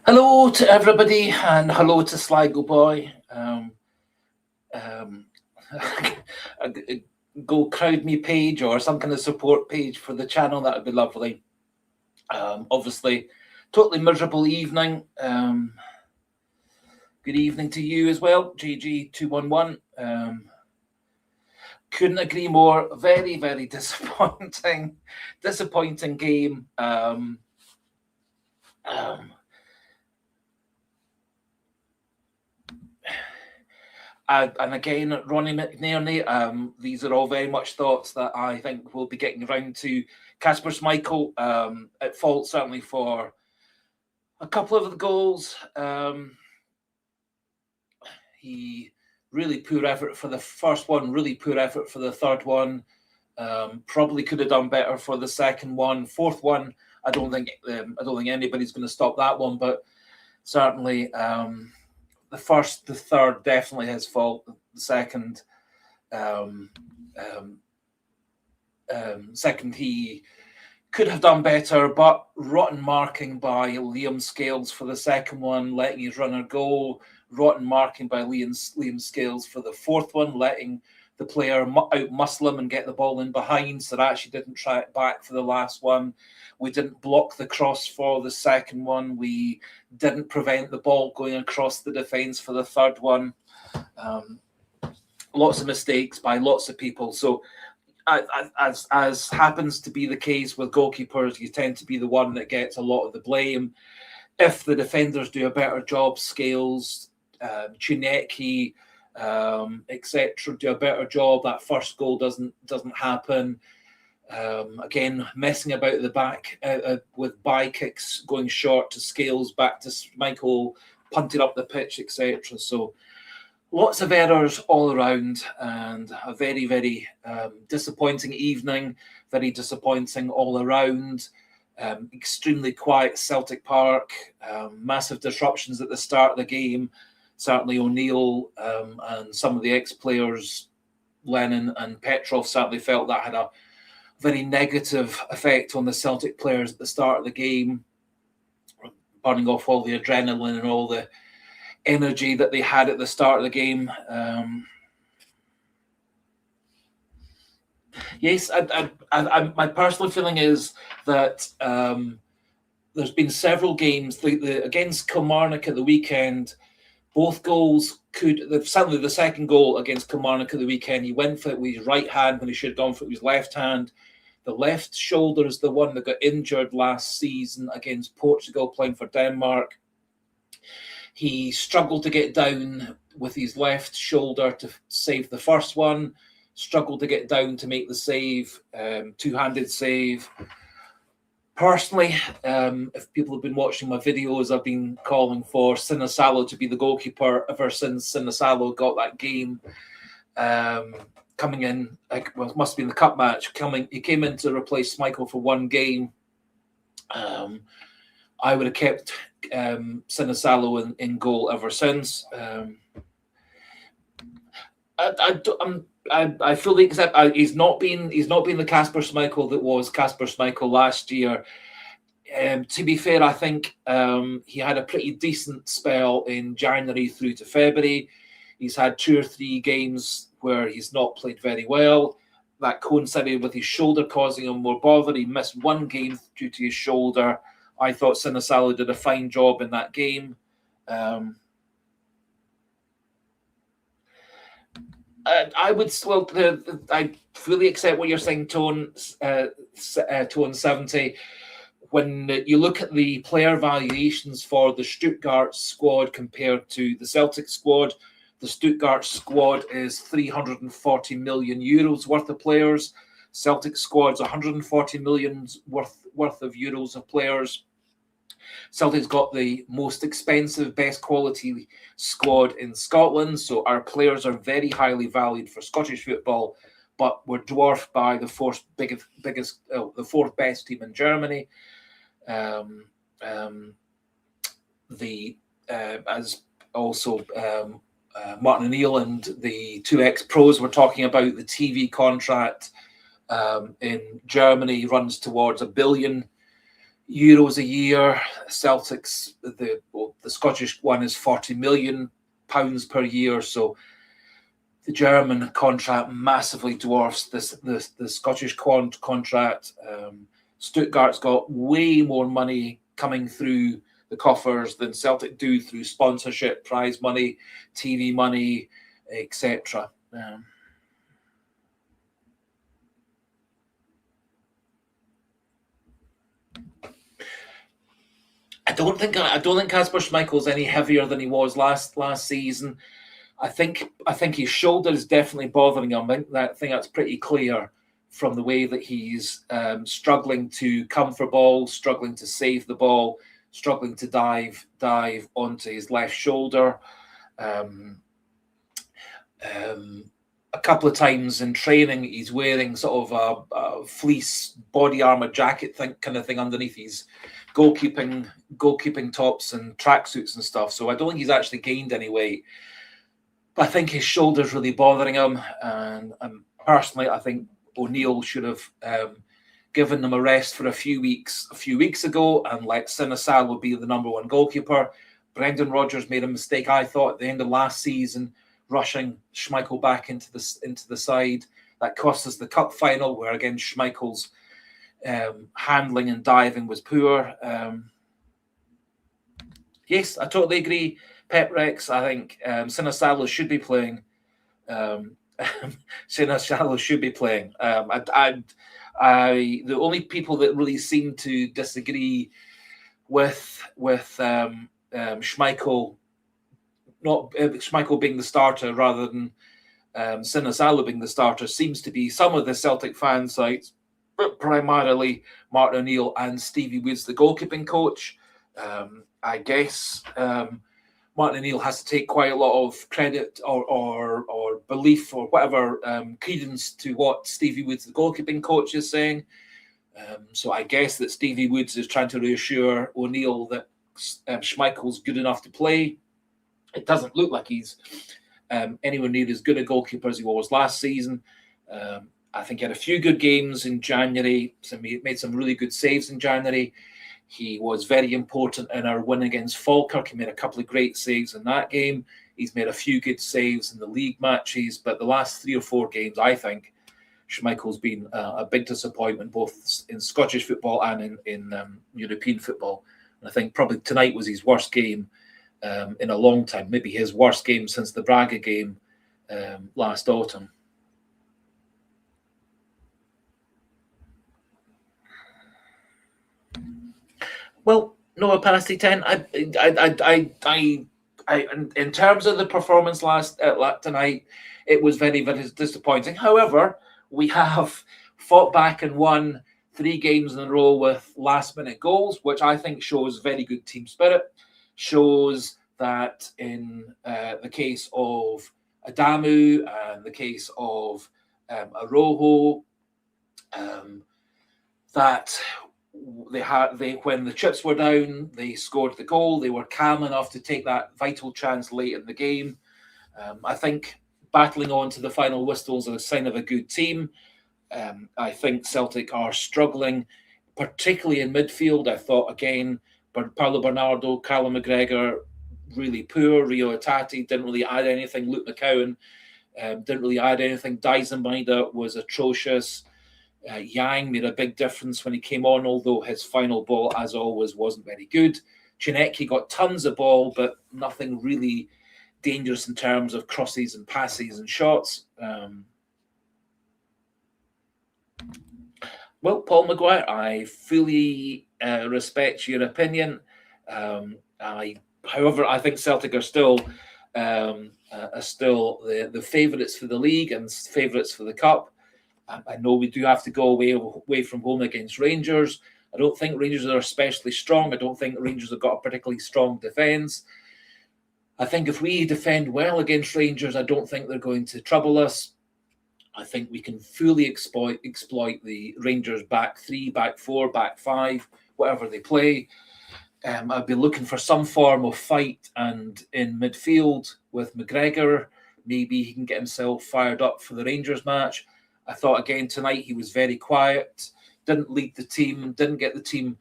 Hello to everybody, and hello to Sligo Boy. Um, a Go crowd me page or some kind of support page for the channel. That would be lovely. Obviously, totally miserable evening. Good evening to you as well, GG211. Couldn't agree more. Very, very disappointing game. And again, Ronnie McNairney, these are all very much thoughts that I think we'll be getting around to. Kasper Schmeichel at fault, certainly, for a couple of the goals. He really poor effort for the first one, really poor effort for the third one. Probably could have done better for the second one. Fourth one, I don't think anybody's going to stop that one, but certainly the first, the third, definitely his fault. The second, second, he could have done better, but rotten marking by Liam Scales for the second one, letting his runner go. Rotten marking by Liam Scales for the fourth one, letting the player out-muscle him and get the ball in behind. So that actually didn't try it back for the last one. We didn't block the cross for the second one. We didn't prevent the ball going across the defence for the third one. Lots of mistakes by lots of people. So as happens to be the case with goalkeepers, you tend to be the one that gets a lot of the blame. If the defenders do a better job, Scales, Chinecki, etc., do a better job, that first goal doesn't happen. Again, messing about the back with by kicks, going short to Scales, back to Schmeichel, punted up the pitch, etc. So lots of errors all around, and a very, very disappointing evening, very disappointing all around. Extremely quiet Celtic Park, massive disruptions at the start of the game. Certainly O'Neill and some of the ex-players, Lennon and Petrov, certainly felt that had a very negative effect on the Celtic players at the start of the game, burning off all the adrenaline and all the energy that they had at the start of the game. Yes, my personal feeling is that there's been several games against Kilmarnock at the weekend. Both goals certainly the second goal against Kilmarnock at the weekend, he went for it with his right hand when he should have gone for it with his left hand. The left shoulder is the one that got injured last season against Portugal playing for Denmark. He struggled to get down with his left shoulder to save the first one, struggled to get down to make the save, two-handed save. Personally, if people have been watching my videos, I've been calling for Sinisalo to be the goalkeeper ever since Sinisalo got that game. Coming in, it must be in the cup match. He came in to replace Schmeichel for one game. I would have kept Sinisalo in goal ever since. I fully accept he's not been the Kasper Schmeichel that was Kasper Schmeichel last year. To be fair, I think he had a pretty decent spell in January through to February. He's had 2 or 3 games where he's not played very well. That coincided with his shoulder causing him more bother. He missed one game due to his shoulder. I thought Sinisalo did a fine job in that game. I fully accept what you're saying, Tone 70. When you look at the player valuations for the Stuttgart squad compared to the Celtic squad, the Stuttgart squad is 340 million euros worth of players. Celtic squad's 140 million worth of euros of players. Celtic's got the most expensive, best quality squad in Scotland, so our players are very highly valued for Scottish football, but we're dwarfed by the fourth best team in Germany. Martin O'Neill and the 2 ex-pros were talking about the TV contract in Germany runs towards €1 billion. euros a year. Celtic's the Scottish one is 40 million pounds per year. So the German contract massively dwarfs the Scottish contract. Stuttgart's got way more money coming through the coffers than Celtic do through sponsorship, prize money, TV money, etc. I don't think Kasper Schmeichel's any heavier than he was last season. I think his shoulder is definitely bothering him. I think that's pretty clear from the way that he's struggling to come for balls, struggling to save the ball, struggling to dive onto his left shoulder. A couple of times in training, he's wearing sort of a fleece body armor jacket kind of thing underneath his goalkeeping tops and tracksuits and stuff. So I don't think he's actually gained any weight. But I think his shoulder's really bothering him. And personally, I think O'Neill should have given him a rest for a few weeks ago and let Sinisalo be the number one goalkeeper. Brendan Rodgers made a mistake, I thought, at the end of last season, rushing Schmeichel back into the side. That cost us the cup final, where again Schmeichel's handling and diving was poor. Yes, I totally agree. Pep Rex, I think Sinisalo should be playing. Sinisalo should be playing. The only people that really seem to disagree with Schmeichel, not Schmeichel being the starter rather than Sinisalo being the starter, seems to be some of the Celtic fan sites, but primarily Martin O'Neill and Stevie Woods, the goalkeeping coach. I guess Martin O'Neill has to take quite a lot of credit or belief or whatever credence to what Stevie Woods, the goalkeeping coach, is saying. So I guess that Stevie Woods is trying to reassure O'Neill that Schmeichel's good enough to play. It doesn't look like he's anywhere near as good a goalkeeper as he was last season. I think he had a few good games in January. So he made some really good saves in January. He was very important in our win against Falkirk. He made a couple of great saves in that game. He's made a few good saves in the league matches. But the last 3 or 4 games, I think, Schmeichel's been a big disappointment, both in Scottish football and in European football. And I think probably tonight was his worst game in a long time, maybe his worst game since the Braga game last autumn. Well, no, Pasty 10. I in terms of the performance tonight, it was very, very disappointing. However, we have fought back and won 3 games in a row with last-minute goals, which I think shows very good team spirit. Shows that in the case of Adamu and the case of Arojo, that they when the chips were down, they scored the goal. They were calm enough to take that vital chance late in the game. I think battling on to the final whistle is a sign of a good team. I think Celtic are struggling, particularly in midfield. I thought, again, Paulo Bernardo, Callum McGregor, really poor. Rio Atati didn't really add anything. Luke McCowan didn't really add anything. Dijsselmeida was atrocious. Yang made a big difference when he came on, although his final ball, as always, wasn't very good. Chinecki got tons of ball, but nothing really dangerous in terms of crosses and passes and shots. Well, Paul Maguire, I fully respect your opinion. However, I think Celtic are still the favourites for the league and favourites for the cup. I know we do have to go away from home against Rangers. I don't think Rangers are especially strong. I don't think Rangers have got a particularly strong defence. I think if we defend well against Rangers, I don't think they're going to trouble us. I think we can fully exploit the Rangers back 3, back 4, back 5, whatever they play. I'd be looking for some form of fight, and in midfield with McGregor, maybe he can get himself fired up for the Rangers match. I thought again tonight he was very quiet, didn't lead the team, didn't get the team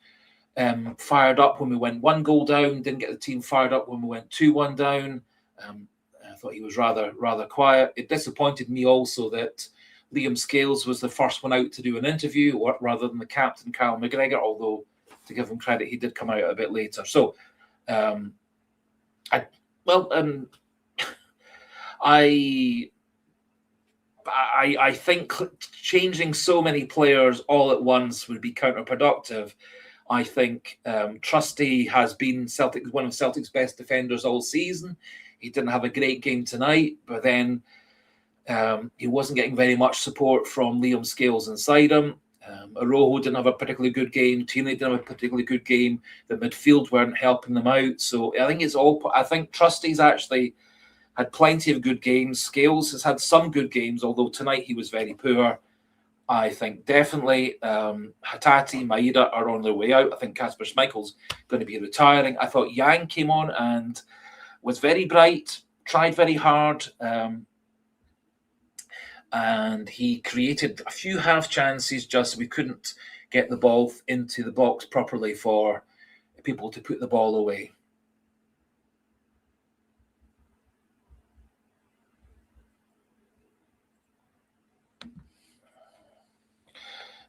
fired up when we went 1 goal down, didn't get the team fired up when we went 2-1 down. I thought he was rather quiet. It disappointed me also that Liam Scales was the first one out to do an interview rather than the captain, Cal McGregor, although to give him credit, he did come out a bit later. So, I think changing so many players all at once would be counterproductive. I think Trusty has been one of Celtic's best defenders all season. He didn't have a great game tonight, but then he wasn't getting very much support from Liam Scales inside him. Arojo didn't have a particularly good game. Tierney didn't have a particularly good game. The midfield weren't helping them out. So I think Trusty's actually had plenty of good games. Scales has had some good games, although tonight he was very poor. I think definitely Hatate, Maeda are on their way out. I think Kasper Schmeichel's going to be retiring. I thought Yang came on and was very bright, tried very hard, and he created a few half chances, just we couldn't get the ball into the box properly for people to put the ball away.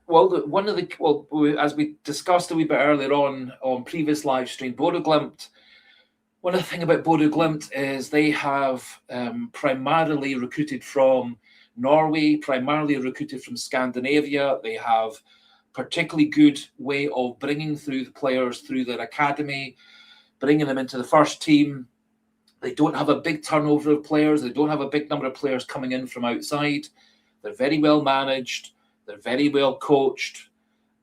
Well, as we discussed a wee bit earlier on previous live stream, Bodo Glimt. One of the things about Bodo Glimt is they have primarily recruited from Norway, primarily recruited from Scandinavia. They have particularly good way of bringing through the players through their academy, bringing them into the first team. They don't have a big turnover of players. They don't have a big number of players coming in from outside. They're very well managed. They're very well coached,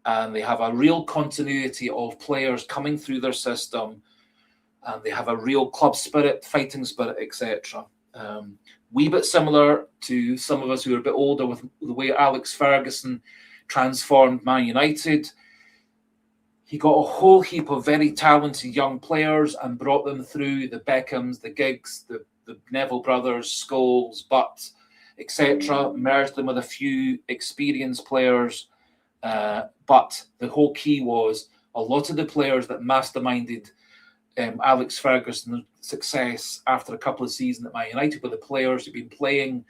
and they have a real continuity of players coming through their system, and they have a real club spirit, fighting spirit, etc. Wee bit similar to some of us who are a bit older with the way Alex Ferguson transformed Man United. He got a whole heap of very talented young players and brought them through the Beckhams, the Giggs, the Neville brothers, Scholes, Butt, etc., merged them with a few experienced players. But the whole key was a lot of the players that masterminded Alex Ferguson's success after a couple of seasons at Man United were the players who've been playing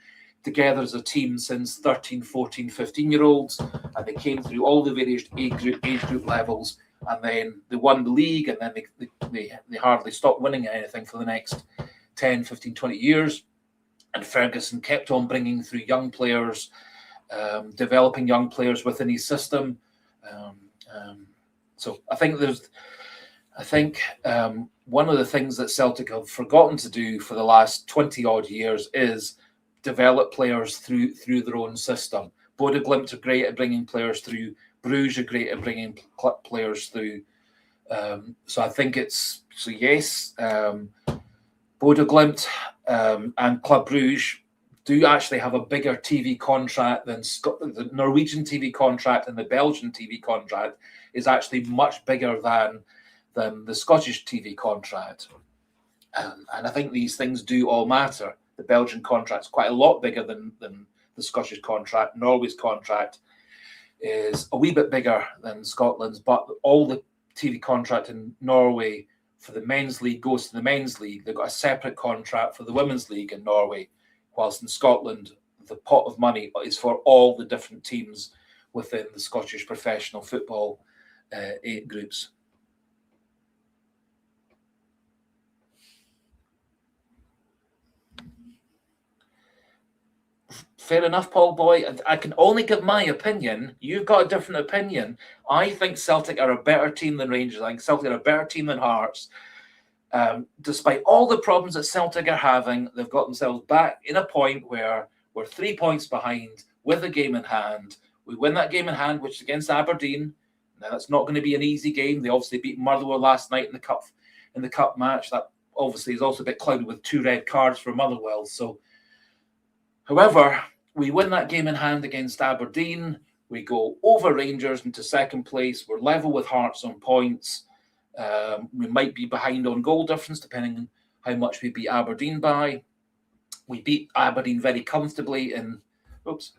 together as a team since 13, 14, 15-year-olds, and they came through all the various age group levels, and then they won the league, and then they hardly stopped winning anything for the next 10, 15, 20 years. And Ferguson kept on bringing through young players, developing young players within his system. So I think one of the things that Celtic have forgotten to do for the last 20 odd years is develop players through their own system. Bodo Glimt are great at bringing players through. Bruges are great at bringing players through. So I think yes. Bodo Glimt and Club Bruges do actually have a bigger TV contract than the Norwegian TV contract, and the Belgian TV contract is actually much bigger than the Scottish TV contract. And I think these things do all matter. The Belgian contract is quite a lot bigger than the Scottish contract. Norway's contract is a wee bit bigger than Scotland's, but all the TV contract in Norway for the men's league goes to the men's league. They've got a separate contract for the women's league in Norway, whilst in Scotland, the pot of money is for all the different teams within the Scottish professional football 8 groups. Fair enough, Paul Boy. I can only give my opinion. You've got a different opinion. I think Celtic are a better team than Rangers. I think Celtic are a better team than Hearts. Despite all the problems that Celtic are having, they've got themselves back in a point where we're 3 points behind with a game in hand. We win that game in hand, which is against Aberdeen. Now, that's not going to be an easy game. They obviously beat Motherwell last night in the cup match. That obviously is also a bit clouded with 2 red cards for Motherwell. So, however, we win that game in hand against Aberdeen. We go over Rangers into second place. We're level with Hearts on points. We might be behind on goal difference, depending on how much we beat Aberdeen by. We beat Aberdeen very comfortably in... Oops.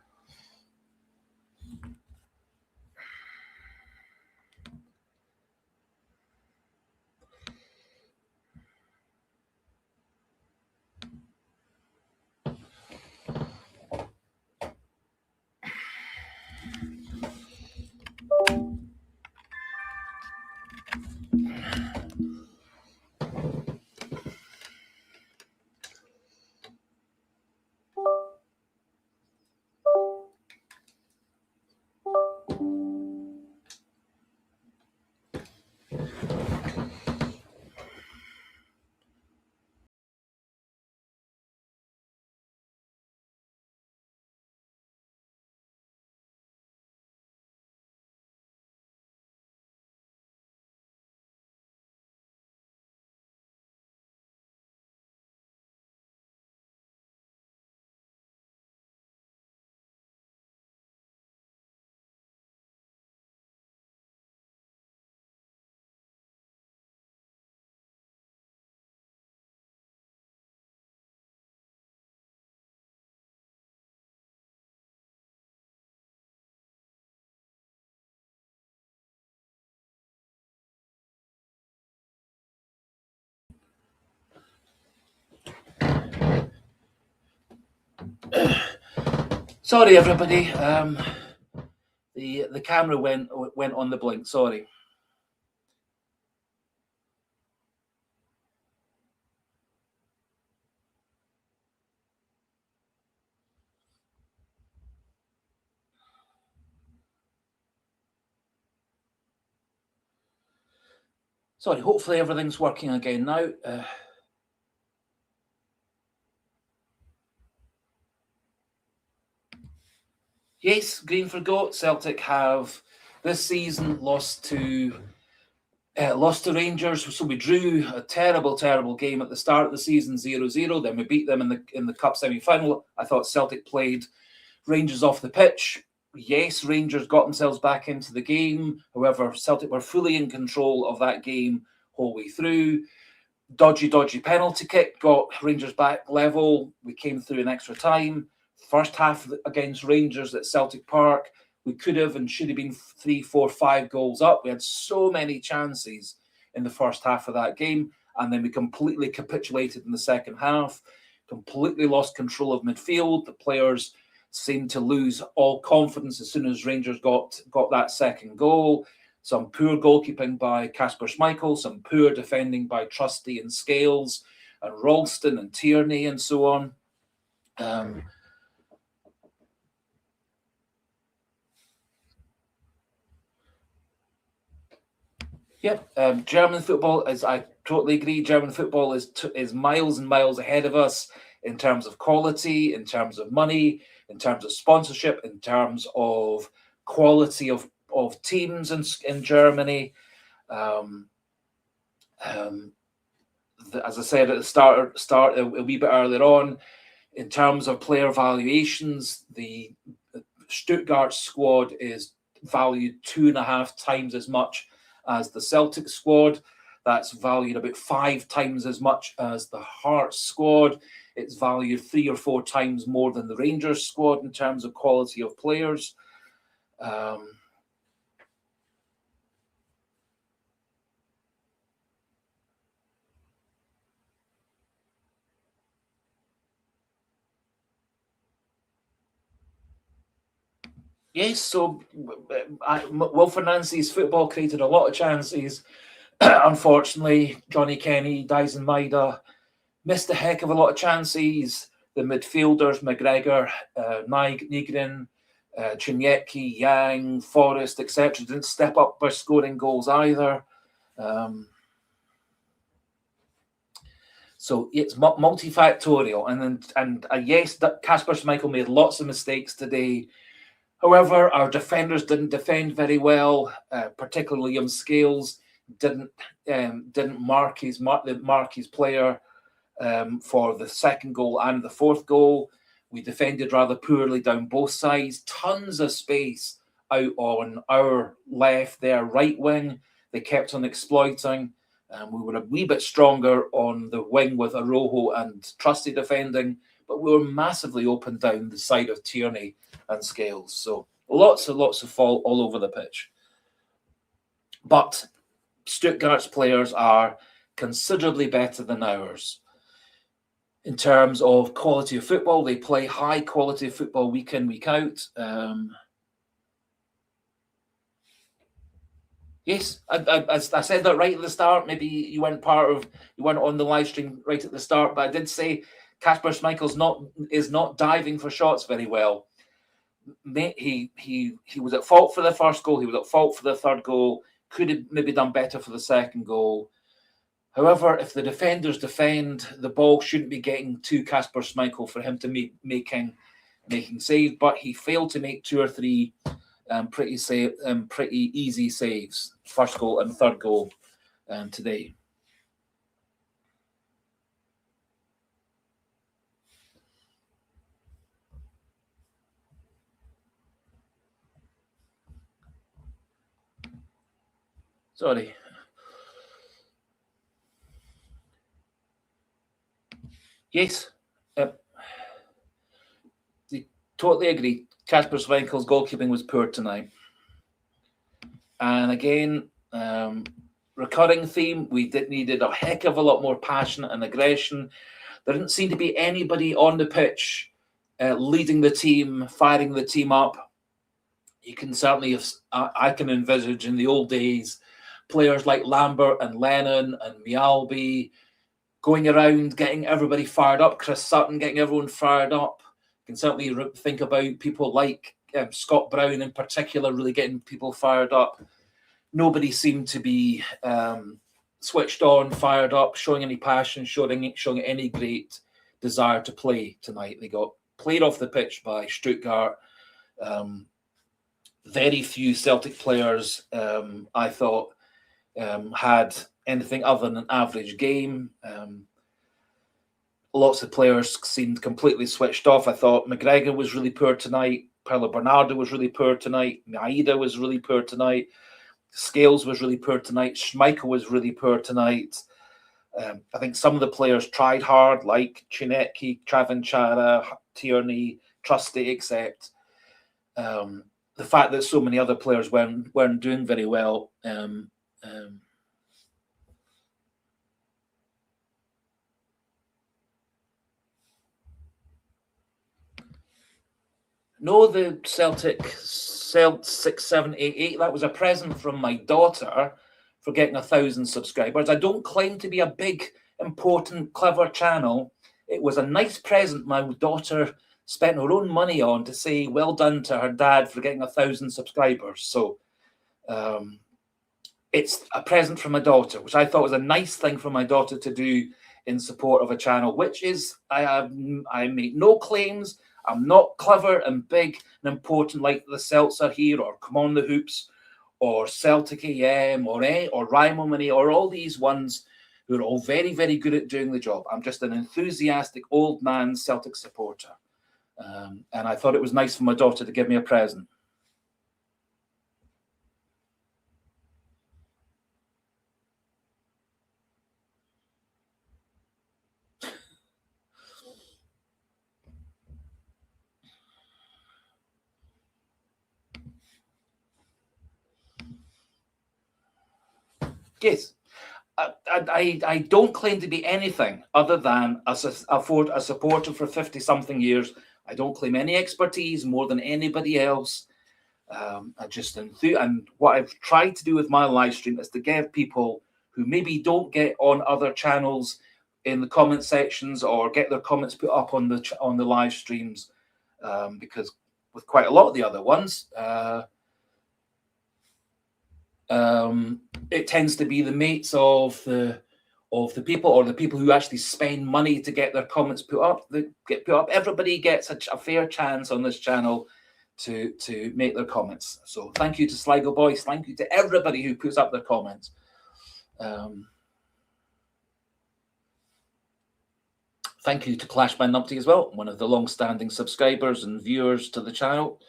Sorry, everybody. The camera went on the blink. Sorry. Sorry. Hopefully everything's working again now. Yes, green for goat. Celtic have this season lost to Rangers. So we drew a terrible game at the start of the season, 0-0. Then we beat them in the cup semi-final. I thought Celtic played Rangers off the pitch. Yes, Rangers got themselves back into the game. However, Celtic were fully in control of that game whole way through. Dodgy penalty kick got Rangers back level. We came through in extra time. First half against Rangers at Celtic Park, we could have and should have been 3, 4, 5 goals up. We had so many chances in the first half of that game, and then we completely capitulated in the second half, completely lost control of midfield. The players seemed to lose all confidence as soon as Rangers got that second goal. Some poor goalkeeping by Kasper Schmeichel, some poor defending by Trusty and Scales and Ralston and Tierney and so on. Yep, German football I totally agree. German football is miles and miles ahead of us in terms of quality, in terms of money, in terms of sponsorship, in terms of quality of teams in Germany. As I said at the start a wee bit earlier on, in terms of player valuations, the Stuttgart squad is valued 2.5 times as much as the Celtic squad. That's valued about 5 times as much as the Hearts squad. It's valued 3 or 4 times more than the Rangers squad in terms of quality of players. Yes, so Wilfred Nancy's football created a lot of chances. Unfortunately, Johnny Kenny, Dyson Maida missed a heck of a lot of chances. The midfielders, McGregor, Nygren, Chinyecki, Yang, Forrest, etc., didn't step up by scoring goals either. So it's multifactorial. And yes, Kasper Schmeichel made lots of mistakes today. However, our defenders didn't defend very well, particularly Liam Scales didn't mark his player for the second goal and the fourth goal. We defended rather poorly down both sides. Tons of space out on our left, their right wing. They kept on exploiting. We were a wee bit stronger on the wing with Arojo and Trusty defending, but we were massively open down the side of Tierney and Scales. So lots of fault all over the pitch. But Stuttgart's players are considerably better than ours. In terms of quality of football, they play high quality of football week in, week out. Yes, I said that right at the start. Maybe you weren't on the live stream right at the start, but I did say Kasper Schmeichel is not diving for shots very well. He was at fault for the first goal. He was at fault for the third goal. Could have maybe done better for the second goal. However, if the defenders defend, the ball shouldn't be getting to Kasper Schmeichel for him to making saves. But he failed to make 2 or 3 pretty easy saves. First goal and third goal today. Sorry. Yes. Totally agree. Kasper Schmeichel's goalkeeping was poor tonight. And again, recurring theme, we needed a heck of a lot more passion and aggression. There didn't seem to be anybody on the pitch leading the team, firing the team up. You can certainly, I can envisage in the old days, players like Lambert and Lennon and Mialbi going around getting everybody fired up. Chris Sutton getting everyone fired up. You can certainly think about people like Scott Brown in particular, really getting people fired up. Nobody seemed to be switched on, fired up, showing any passion, showing any great desire to play tonight. They got played off the pitch by Stuttgart. Very few Celtic players, I thought, had anything other than an average game. Lots of players seemed completely switched off. I thought McGregor was really poor tonight. Paulo Bernardo was really poor tonight. Maida was really poor tonight. Scales was really poor tonight. Schmeichel was really poor tonight. I think some of the players tried hard, like Chinecki, Travanchara, Tierney, Trusty, except the fact that so many other players weren't doing very well. No, the Celtic 6788. That was a present from my daughter for getting 1,000 subscribers. I don't claim to be a big, important, clever channel. It was a nice present my daughter spent her own money on to say well done to her dad for getting 1,000 subscribers. So it's a present from my daughter, which I thought was a nice thing for my daughter to do in support of a channel, which is, I make no claims. I'm not clever and big and important like the Celts are here, or Come On the Hoops, or Celtic AM, or Rimo Money, or all these ones who are all very, very good at doing the job. I'm just an enthusiastic old man Celtic supporter. And I thought it was nice for my daughter to give me a present. Yes, I don't claim to be anything other than a supporter for 50-something years. I don't claim any expertise more than anybody else. I just and what I've tried to do with my live stream is to give people who maybe don't get on other channels in the comment sections or get their comments put up on the live streams, because with quite a lot of the other ones, it tends to be the mates of the people, or the people who actually spend money to get their comments put up. They get put up. Everybody gets a fair chance on this channel to make their comments. So thank you to Sligo Boys. Thank you to everybody who puts up their comments. Thank you to Clashman Numpty as well, one of the long-standing subscribers and viewers to the channel.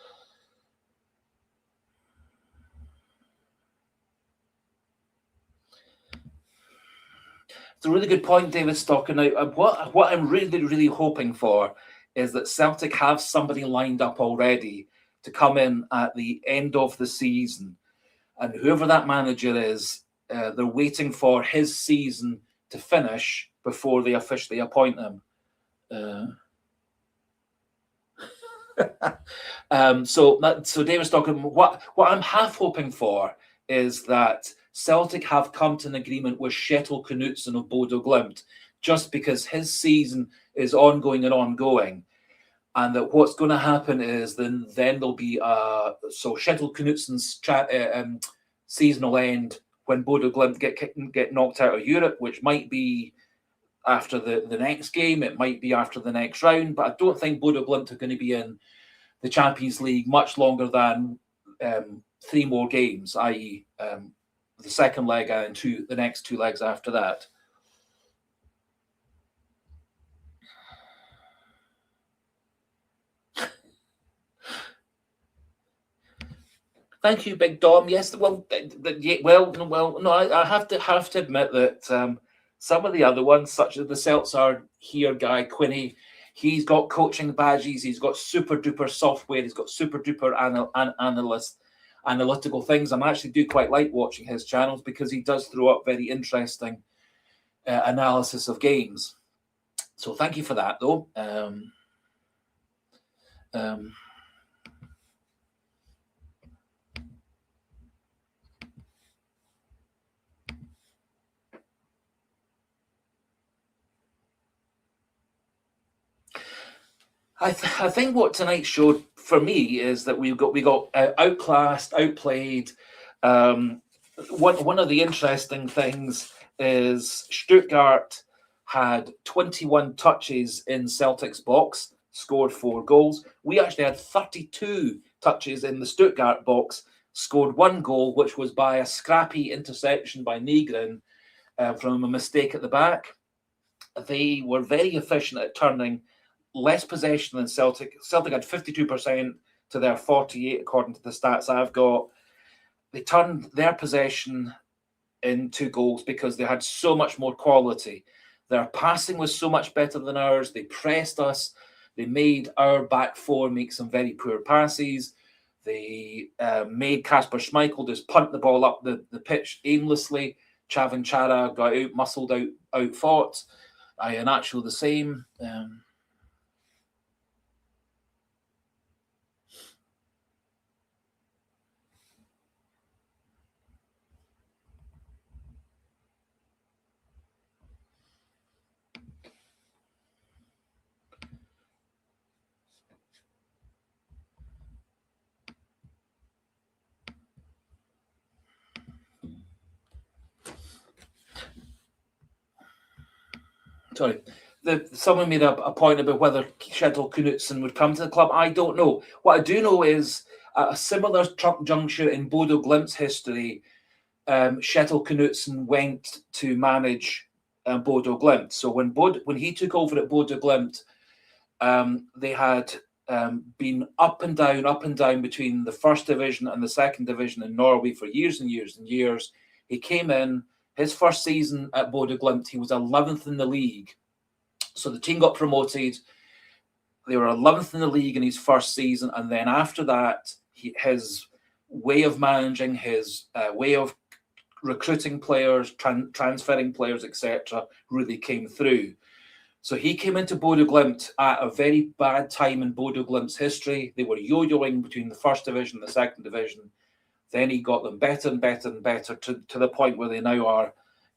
It's a really good point, David Stocker. Now, what I'm really, really hoping for is that Celtic have somebody lined up already to come in at the end of the season. And whoever that manager is, they're waiting for his season to finish before they officially appoint him. So David Stocker, what I'm half hoping for is that Celtic have come to an agreement with Kjetil Knutsen of Bodo Glimt, just because his season is ongoing, and that what's going to happen is then there'll be so Kjetil Knutsen's season will end when Bodo Glimt get knocked out of Europe, which might be after the next game, it might be after the next round, but I don't think Bodo Glimt are going to be in the Champions League much longer than 3 more games, i.e. The second leg and the next 2 legs after that. Thank you, Big Dom. Yes, well, no. I have to admit that some of the other ones, such as the Celts are here guy Quinny, he's got coaching badges, he's got super duper software, he's got super duper analytical things. I actually do quite like watching his channels because he does throw up very interesting analysis of games. So thank you for that, though. I think what tonight showed for me is that we got outclassed, outplayed. One of the interesting things is Stuttgart had 21 touches in Celtic's box, scored 4 goals. We actually had 32 touches in the Stuttgart box, scored 1 goal, which was by a scrappy interception by Nygren from a mistake at the back. They were very efficient at turning less possession than Celtic. Celtic had 52% to their 48, according to the stats I've got. They turned their possession into goals because they had so much more quality. Their passing was so much better than ours. They pressed us. They made our back four make some very poor passes. They made Kasper Schmeichel just punt the ball up the pitch aimlessly. Chavin Chara got out, muscled out, outfought. Iheanacho the same. Sorry. Someone made a point about whether Kjetil Knutsen would come to the club. I don't know. What I do know is at a similar juncture in Bodo Glimt's history, Kjetil Knutsen went to manage Bodo Glimt. So when he took over at Bodo Glimt, they had been up and down between the first division and the second division in Norway for years and years and years. He came in, his first season at Bodo Glimt, he was 11th in the league. So the team got promoted. They were 11th in the league in his first season. And then after that, his way of managing, his way of recruiting players, transferring players, etc., really came through. So he came into Bodo Glimt at a very bad time in Bodo Glimt's history. They were yo-yoing between the first division and the second division. Then he got them better and better and better to the point where they now are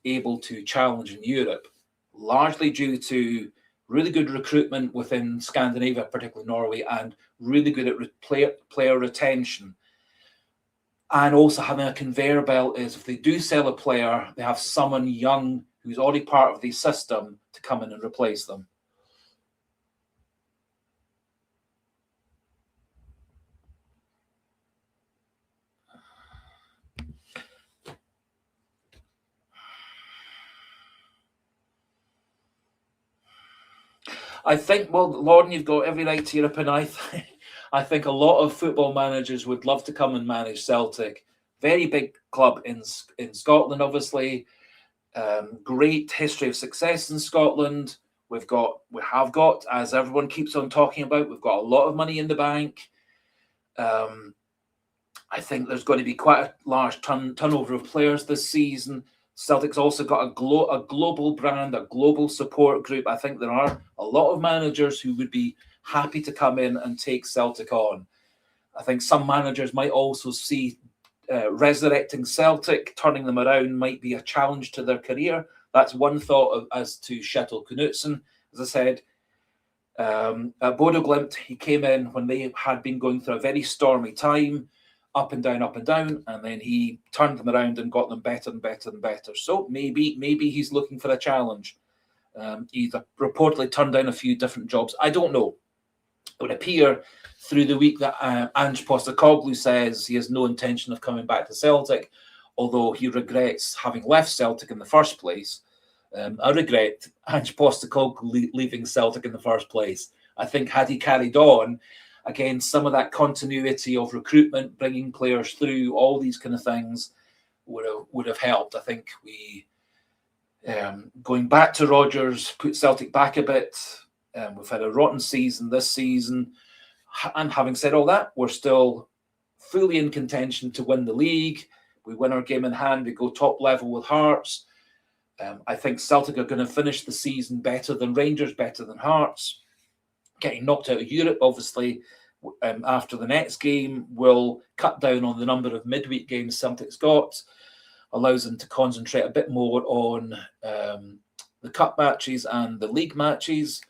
able to challenge in Europe, largely due to really good recruitment within Scandinavia, particularly Norway, and really good at player retention. And also having a conveyor belt is if they do sell a player, they have someone young who's already part of the system to come in and replace them. I think, well, Lauren, you've got every right to your opinion. I think a lot of football managers would love to come and manage Celtic. Very big club in Scotland, obviously. Great history of success in Scotland. We have got, as everyone keeps on talking about, we've got a lot of money in the bank. I think there's going to be quite a large turnover of players this season. Celtic's also got a global brand, a global support group. I think there are a lot of managers who would be happy to come in and take Celtic on. I think some managers might also see resurrecting Celtic, turning them around, might be a challenge to their career. That's one thought as to Kjetil Knutsen. As I said, at Bodo Glimt, he came in when they had been going through a very stormy time, up and down, and then he turned them around and got them better and better and better. So maybe he's looking for a challenge. He's reportedly turned down a few different jobs. I don't know. It would appear through the week that Ange Postecoglou says he has no intention of coming back to Celtic, although he regrets having left Celtic in the first place. I regret Ange Postecoglou leaving Celtic in the first place. I think had he carried on, again, some of that continuity of recruitment, bringing players through, all these kind of things would have helped. I think we, going back to Rodgers, put Celtic back a bit. We've had a rotten season this season. And having said all that, we're still fully in contention to win the league. We win our game in hand. We go top level with Hearts. I think Celtic are going to finish the season better than Rangers, better than Hearts. Getting knocked out of Europe, obviously, after the next game will cut down on the number of midweek games Celtic's got, allows them to concentrate a bit more on the cup matches and the league matches.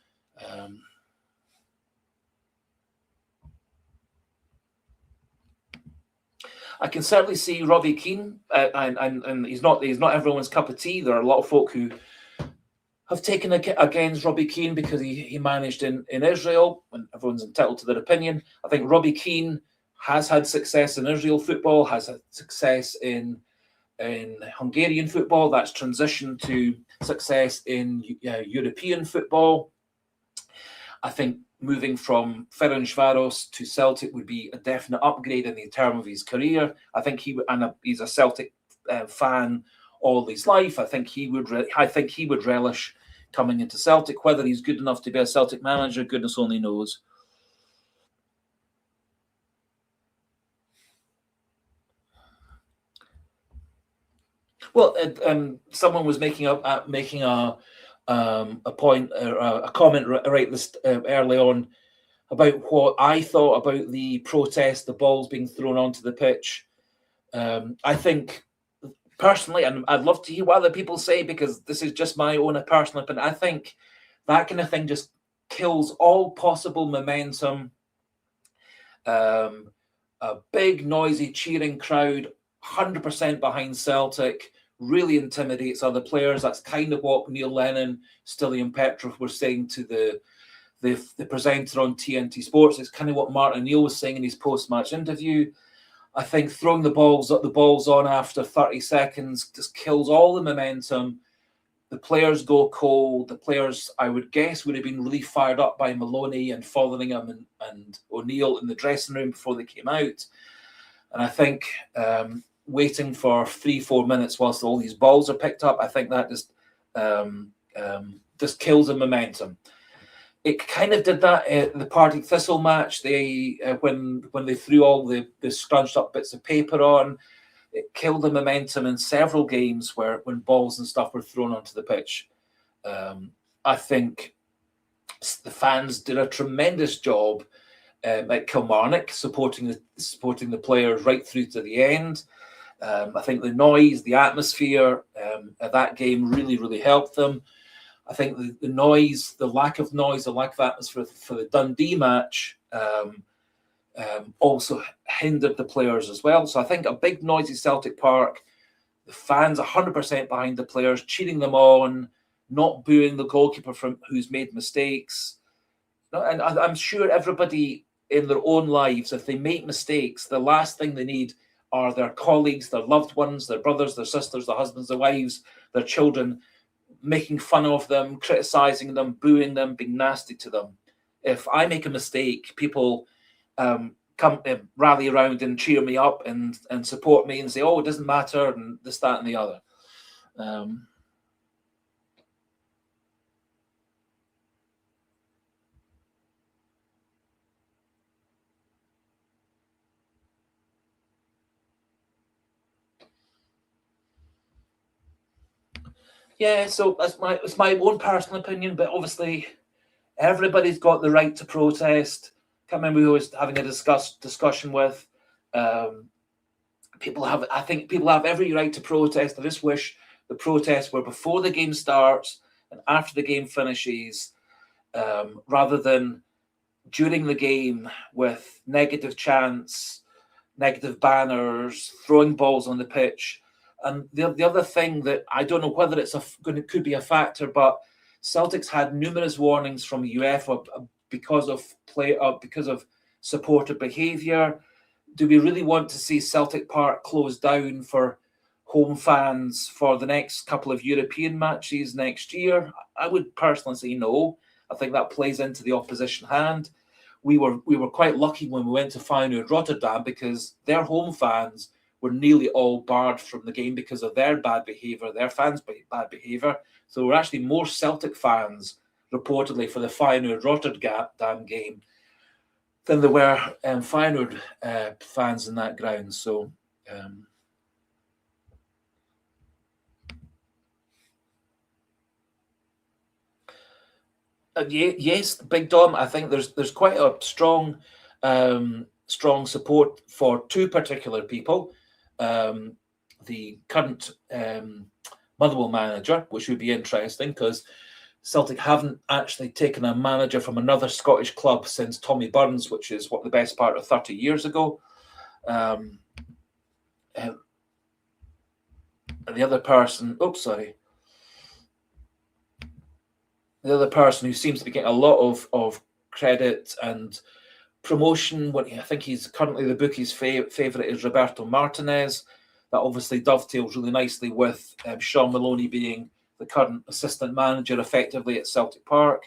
I can certainly see Robbie Keane, and he's not everyone's cup of tea. There are a lot of folk who have taken against Robbie Keane because he managed in Israel, and everyone's entitled to their opinion. I think Robbie Keane has had success in Israel football, has had success in Hungarian football. That's transitioned to success in European football. I think moving from Ferencváros to Celtic would be a definite upgrade in the term of his career. I think he's a Celtic fan all his life. I think he would relish coming into Celtic. Whether he's good enough to be a Celtic manager, goodness only knows. Well, someone was making a point, a comment right this early on about what I thought about the protest, the balls being thrown onto the pitch. I think personally, and I'd love to hear what other people say because this is just my own personal opinion. I think that kind of thing just kills all possible momentum. A big, noisy, cheering crowd, 100% behind Celtic, really intimidates other players. That's kind of what Neil Lennon, Stilian Petrov were saying to the presenter on TNT Sports. It's kind of what Martin O'Neill was saying in his post-match interview. I think throwing the balls on after 30 seconds just kills all the momentum. The players go cold. The players, I would guess, would have been really fired up by Maloney and Fotheringham and O'Neill in the dressing room before they came out. And I think waiting for 3-4 minutes whilst all these balls are picked up, I think that just kills the momentum. It kind of did that at the Partick Thistle match. They when they threw all the scrunched up bits of paper on, it killed the momentum in several games when balls and stuff were thrown onto the pitch. I think the fans did a tremendous job at Kilmarnock supporting the players right through to the end. I think the noise, the atmosphere at that game really, really helped them. I think the noise, the lack of noise, the lack of atmosphere for the Dundee match also hindered the players as well. So I think a big noisy Celtic Park, the fans 100% behind the players, cheering them on, not booing the goalkeeper who's made mistakes. And I'm sure everybody in their own lives, if they make mistakes, the last thing they need are their colleagues, their loved ones, their brothers, their sisters, their husbands, their wives, their children, making fun of them, criticizing them, booing them, being nasty to them. If I make a mistake, people come rally around and cheer me up and support me and say, "Oh, it doesn't matter," and this, that, and the other. Yeah, so it's my own personal opinion, but obviously everybody's got the right to protest. Can't remember who I was having a discussion with. I think people have every right to protest. I just wish the protests were before the game starts and after the game finishes, rather than during the game with negative chants, negative banners, throwing balls on the pitch. And the other thing that I don't know whether could be a factor, but Celtic's had numerous warnings from UEFA because of supporter behaviour. Do we really want to see Celtic Park closed down for home fans for the next couple of European matches next year? I would personally say no. I think that plays into the opposition hand. We were quite lucky when we went to Feyenoord Rotterdam because their home fans were nearly all barred from the game because of their bad behaviour, their fans' bad behaviour. So there were actually more Celtic fans reportedly for the Feyenoord Rotterdam game than there were Feyenoord fans in that ground. So yes, Big Dom, I think there's quite a strong strong support for two particular people. The current Motherwell manager, which would be interesting because Celtic haven't actually taken a manager from another Scottish club since Tommy Burns, which is the best part of 30 years ago. And the other person, the other person who seems to be getting a lot of credit and promotion, I think he's currently the bookies' favourite, is Roberto Martinez. That obviously dovetails really nicely with Sean Maloney being the current assistant manager effectively at Celtic Park.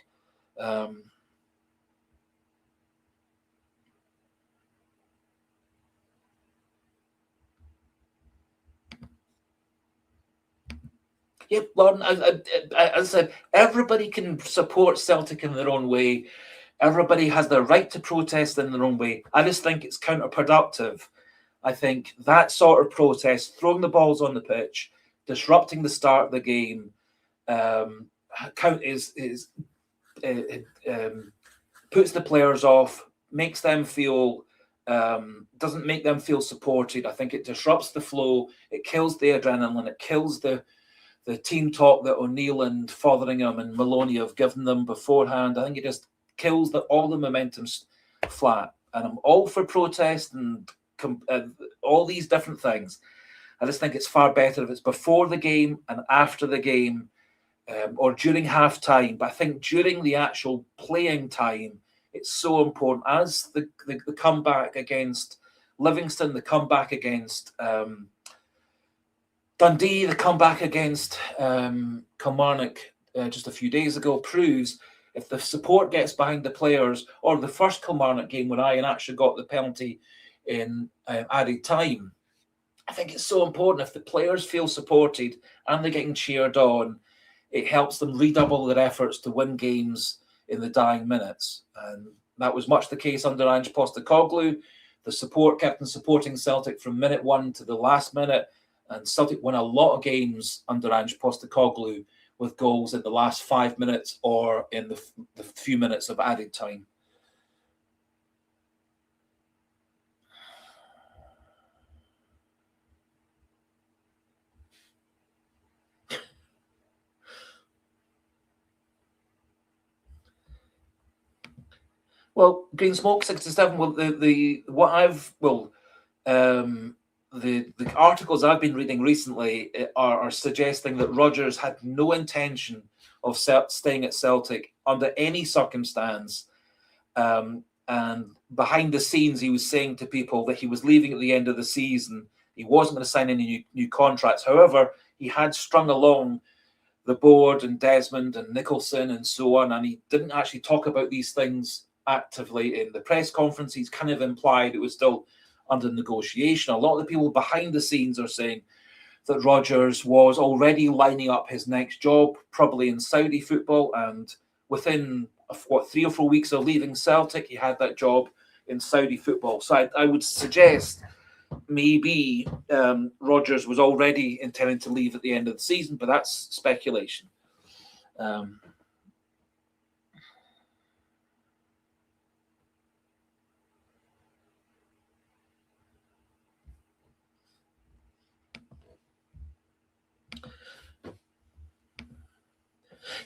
Yep, Lauren, as I said, everybody can support Celtic in their own way. Everybody has the right to protest in their own way. I just think it's counterproductive. I think that sort of protest, throwing the balls on the pitch, disrupting the start of the game, puts the players off, makes them feel, doesn't make them feel supported. I think it disrupts the flow. It kills the adrenaline. It kills the team talk that O'Neill and Fotheringham and Maloney have given them beforehand. I think it just kills all the momentum's flat. And I'm all for protest and all these different things. I just think it's far better if it's before the game and after the game, or during half time. But I think during the actual playing time, it's so important. As the comeback against Livingston, the comeback against Dundee, the comeback against Kilmarnock just a few days ago proves if the support gets behind the players, or the first Kilmarnock game when Ian actually got the penalty in added time, I think it's so important if the players feel supported and they're getting cheered on, it helps them redouble their efforts to win games in the dying minutes. And that was much the case under Ange Postecoglou. The support kept on supporting Celtic from minute one to the last minute. And Celtic won a lot of games under Ange Postecoglou with goals in the last 5 minutes or in the few minutes of added time. Well, Green Smoke 67. Well, the articles I've been reading recently are suggesting that Rodgers had no intention of staying at Celtic under any circumstance. And behind the scenes, he was saying to people that he was leaving at the end of the season. He wasn't going to sign any new contracts. However, he had strung along the board and Desmond and Nicholson and so on, and he didn't actually talk about these things actively in the press conference. He's kind of implied it was still under negotiation. A lot of the people behind the scenes are saying that Rodgers was already lining up his next job, probably in Saudi football, and within 3 or 4 weeks of leaving Celtic, he had that job in Saudi football. So I would suggest maybe Rodgers was already intending to leave at the end of the season, but that's speculation.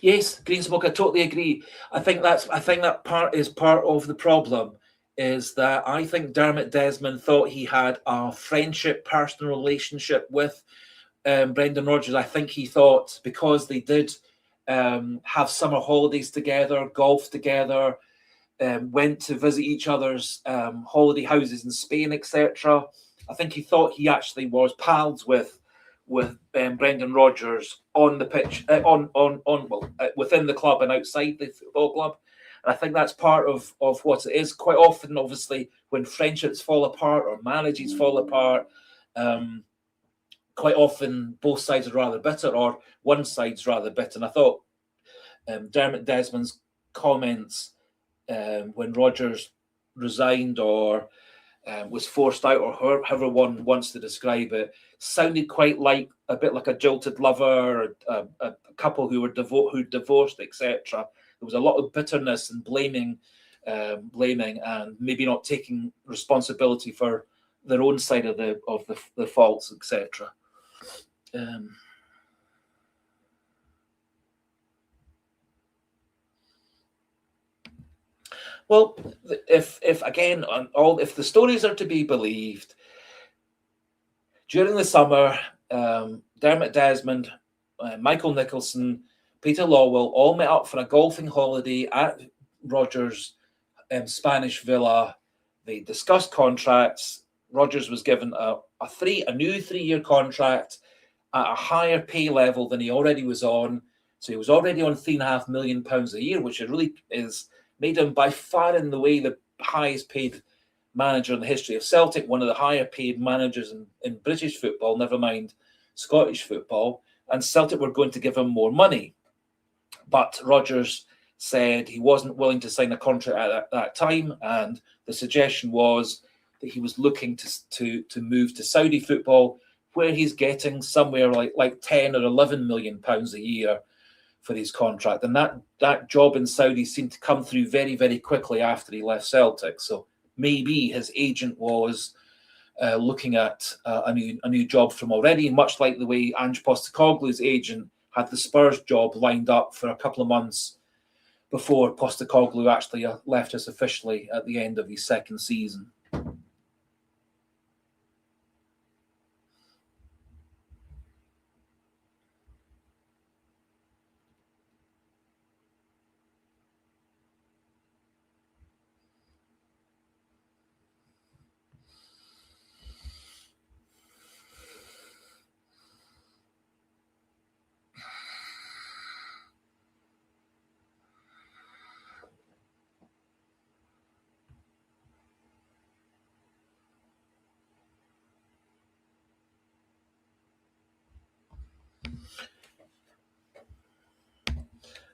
Yes, Green Smoke, I totally agree. I think that part of the problem is that I think Dermot Desmond thought he had a friendship, personal relationship with Brendan Rodgers. I think he thought because they did have summer holidays together, golf together, went to visit each other's holiday houses in Spain, etc. I think he thought he actually was pals with Brendan Rodgers on the pitch, within the club and outside the football club. And I think that's part of what it is. Quite often, obviously, when friendships fall apart or marriages fall apart, quite often both sides are rather bitter or one side's rather bitter. And I thought Dermot Desmond's comments when Rodgers resigned or was forced out, or however one wants to describe it, sounded quite like a bit like a jilted lover, a couple who divorced, etc. There was a lot of bitterness and blaming blaming and maybe not taking responsibility for their own side of the faults, etc. Well, if the stories are to be believed, during the summer, Dermot Desmond, Michael Nicholson, Peter Lawwell all met up for a golfing holiday at Rodgers' Spanish villa. They discussed contracts. Rodgers was given a new 3-year contract at a higher pay level than he already was on. So he was already on £3.5 million a year, which really is made him by far and away the highest paid manager in the history of Celtic, one of the higher paid managers in British football, never mind Scottish football. And Celtic were going to give him more money. But Rodgers said he wasn't willing to sign a contract at that time, and the suggestion was that he was looking to move to Saudi football, where he's getting somewhere like 10 or 11 million pounds a year for his contract. And that job in Saudi seemed to come through very, very quickly after he left Celtic. So maybe his agent was looking at a new job from already, much like the way Ange Postecoglou's agent had the Spurs job lined up for a couple of months before Postecoglou actually left us officially at the end of his second season.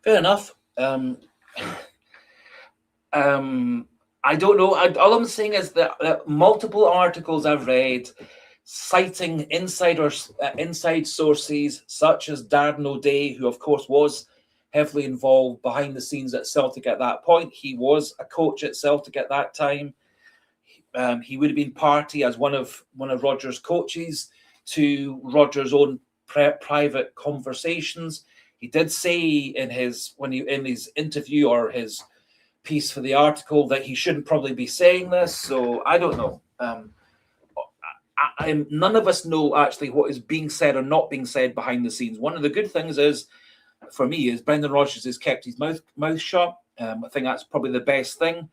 Fair enough. I don't know. All I'm saying is that multiple articles I've read citing inside sources such as Darren O'Day, who of course was heavily involved behind the scenes at Celtic at that point. He was a coach at Celtic at that time. He would have been party as one of Rodgers' coaches to Rodgers' own private conversations. He did say in his interview or his piece for the article that he shouldn't probably be saying this. So I don't know. None of us know actually what is being said or not being said behind the scenes. One of the good things is, for me, is Brendan Rodgers has kept his mouth shut. I think that's probably the best thing.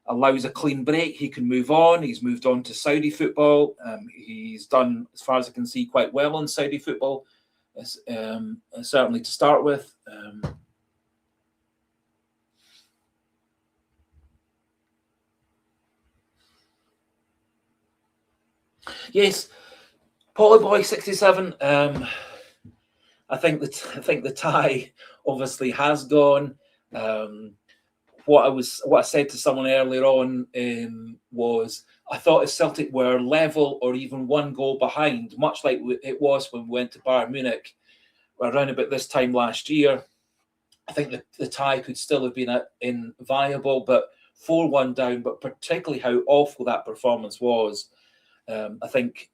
Allows a clean break. He can move on. He's moved on to Saudi football. He's done, as far as I can see, quite well in Saudi football. Certainly to start with. Yes, Polyboy 67. I think the tie obviously has gone. What I said to someone earlier on was I thought if Celtic were level or even one goal behind, much like it was when we went to Bayern Munich around about this time last year, I think the tie could still have been viable, but 4-1 down, but particularly how awful that performance was. I think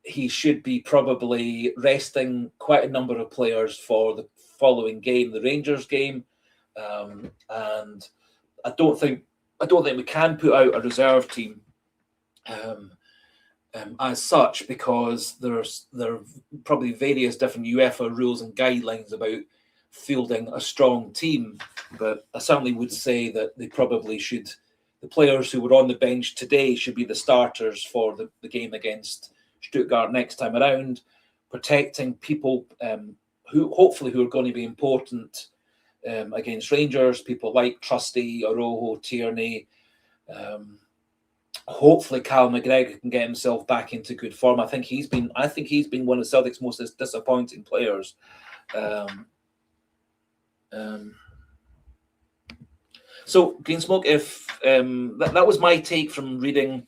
he should be probably resting quite a number of players for the following game, the Rangers game. And I don't think we can put out a reserve team as such, because there are probably various different UEFA rules and guidelines about fielding a strong team. But I certainly would say that they probably should. The players who were on the bench today should be the starters for the game against Stuttgart next time around, protecting people who are going to be important against Rangers, people like Trusty, Oroho, Tierney. Hopefully Cal McGregor can get himself back into good form. I think he's been one of Celtic's most disappointing players. So Greensmoke, if that was my take from reading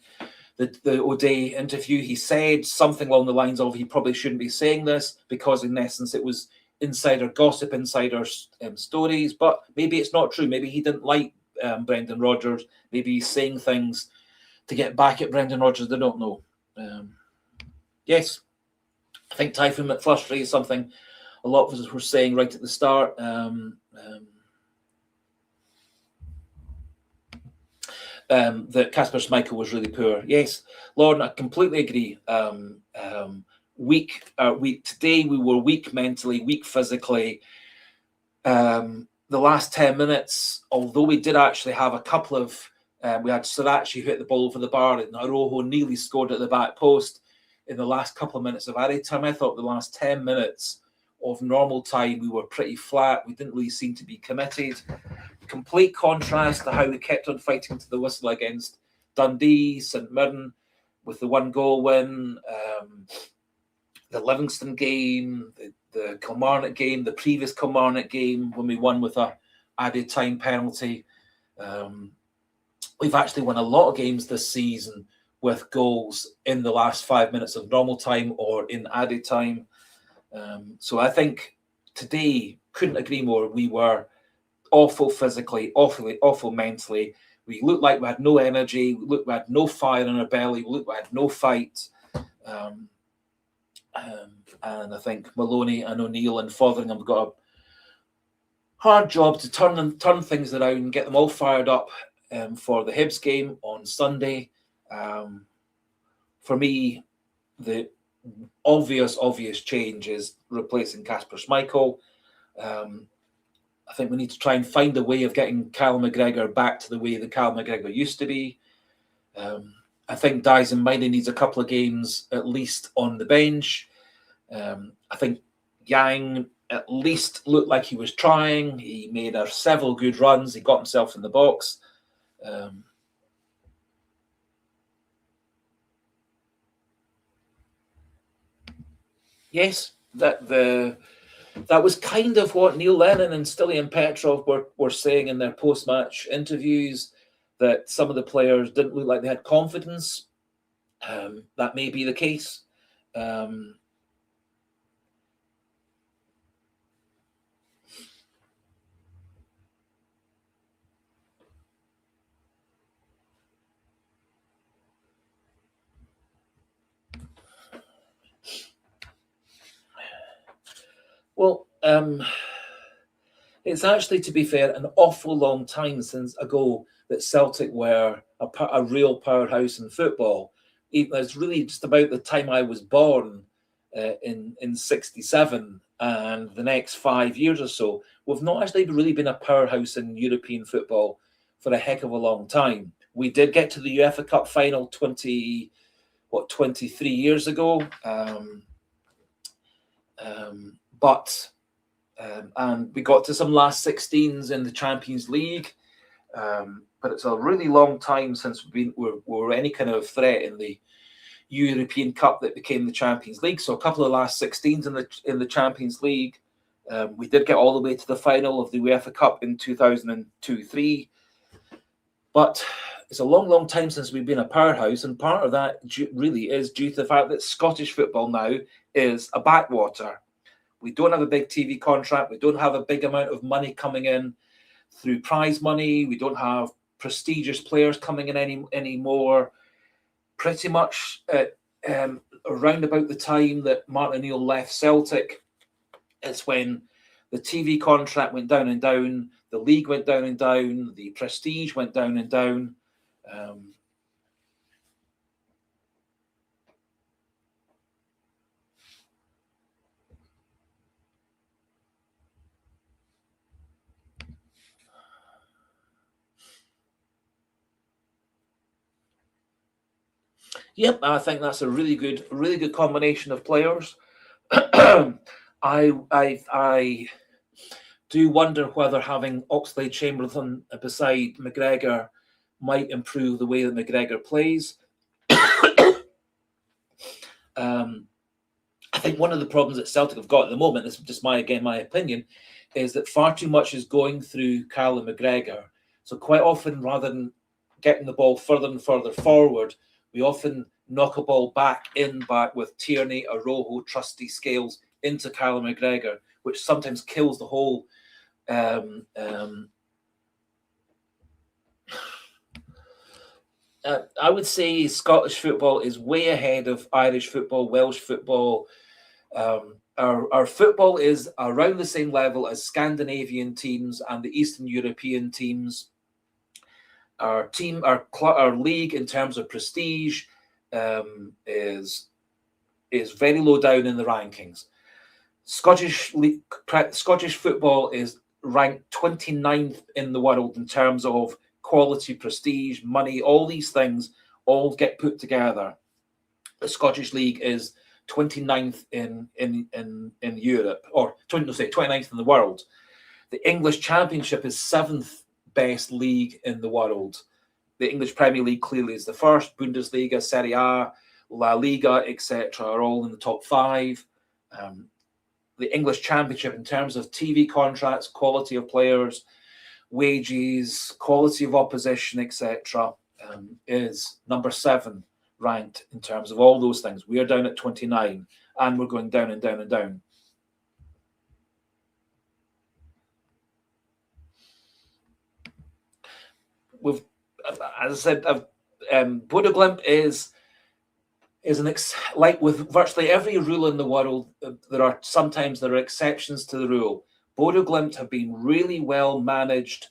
the O'Day interview. He said something along the lines of he probably shouldn't be saying this because in essence it was insider gossip, insider stories, but maybe it's not true. Maybe he didn't like Brendan Rodgers. Maybe he's saying things to get back at Brendan Rodgers. They don't know. Yes, I think Typhoon McFlurry is something a lot of us were saying right at the start. That Kasper Schmeichel was really poor. Yes, Lauren, I completely agree. Weak today. We were weak mentally, weak physically. The last 10 minutes, although we did actually have a couple of, we had Sriracha who hit the ball over the bar, and Arojo nearly scored at the back post in the last couple of minutes of added time. I thought the last 10 minutes of normal time, we were pretty flat. We didn't really seem to be committed. Complete contrast to how we kept on fighting to the whistle against Dundee, St Mirren with the 1-goal win, the Livingston game, the Kilmarnock game, the previous Kilmarnock game when we won with a added time penalty. We've actually won a lot of games this season with goals in the last 5 minutes of normal time or in added time. So I think today, couldn't agree more, we were awful physically, awful mentally. We looked like we had no energy. We looked like we had no fire in our belly. We looked like we had no fight. And I think Maloney and O'Neill and Fotheringham have got a hard job to turn things around and get them all fired up for the Hibs game on Sunday. For me, the obvious change is replacing Kasper Schmeichel. I think we need to try and find a way of getting Callum McGregor back to the way that Callum McGregor used to be. I think Dyson Miney needs a couple of games at least on the bench. I think Yang at least looked like he was trying. He made several good runs. He got himself in the box. Yes, that was kind of what Neil Lennon and Stilian Petrov were saying in their post-match interviews, that some of the players didn't look like they had confidence. That may be the case. Well, it's actually, to be fair, an awful long time since ago that Celtic were a real powerhouse in football. It's really just about the time I was born in 67, and the next 5 years or so, we've not actually really been a powerhouse in European football for a heck of a long time. We did get to the UEFA Cup final 23 years ago. And we got to some last 16s in the Champions League, but it's a really long time since we were any kind of threat in the European Cup that became the Champions League. So a couple of last 16s in the Champions League. We did get all the way to the final of the UEFA Cup in 2002-03, but it's a long time since we've been a powerhouse, and part of that really is due to the fact that Scottish football now is a backwater. We don't have a big TV contract. We don't have a big amount of money coming in through prize money. We don't have prestigious players coming in anymore. Pretty much around about the time that Martin O'Neill left Celtic, it's when the TV contract went down and down, the league went down and down, the prestige went down and down. Yep, I think that's a really good combination of players. I do wonder whether having Oxlade-Chamberlain beside McGregor might improve the way that McGregor plays. I think one of the problems that Celtic have got at the moment, this is just my opinion, is that far too much is going through Callum McGregor. So quite often, rather than getting the ball further and further forward, we often knock a ball back with Tierney, Arojo, Trusty, Scales into Callum McGregor, which sometimes kills the whole I would say Scottish football is way ahead of Irish football, Welsh football. Our football is around the same level as Scandinavian teams and the Eastern European teams. Our league in terms of prestige is very low down in the rankings. Scottish football is ranked 29th in the world in terms of quality, prestige, money, all these things all get put together. The Scottish League is 29th in Europe, or 29th in the world. The English Championship is 7th best league in the world. The English Premier League clearly is the first. Bundesliga, Serie A, La Liga, etc. are all in the top 5. The English Championship, in terms of TV contracts, quality of players, wages, quality of opposition, etc., is number 7 ranked in terms of all those things. We are down at 29, and we're going down and down and down. We've, as I said, Bodo Glimt is like with virtually every rule in the world, there are exceptions to the rule. Bodo Glimt have been really well managed,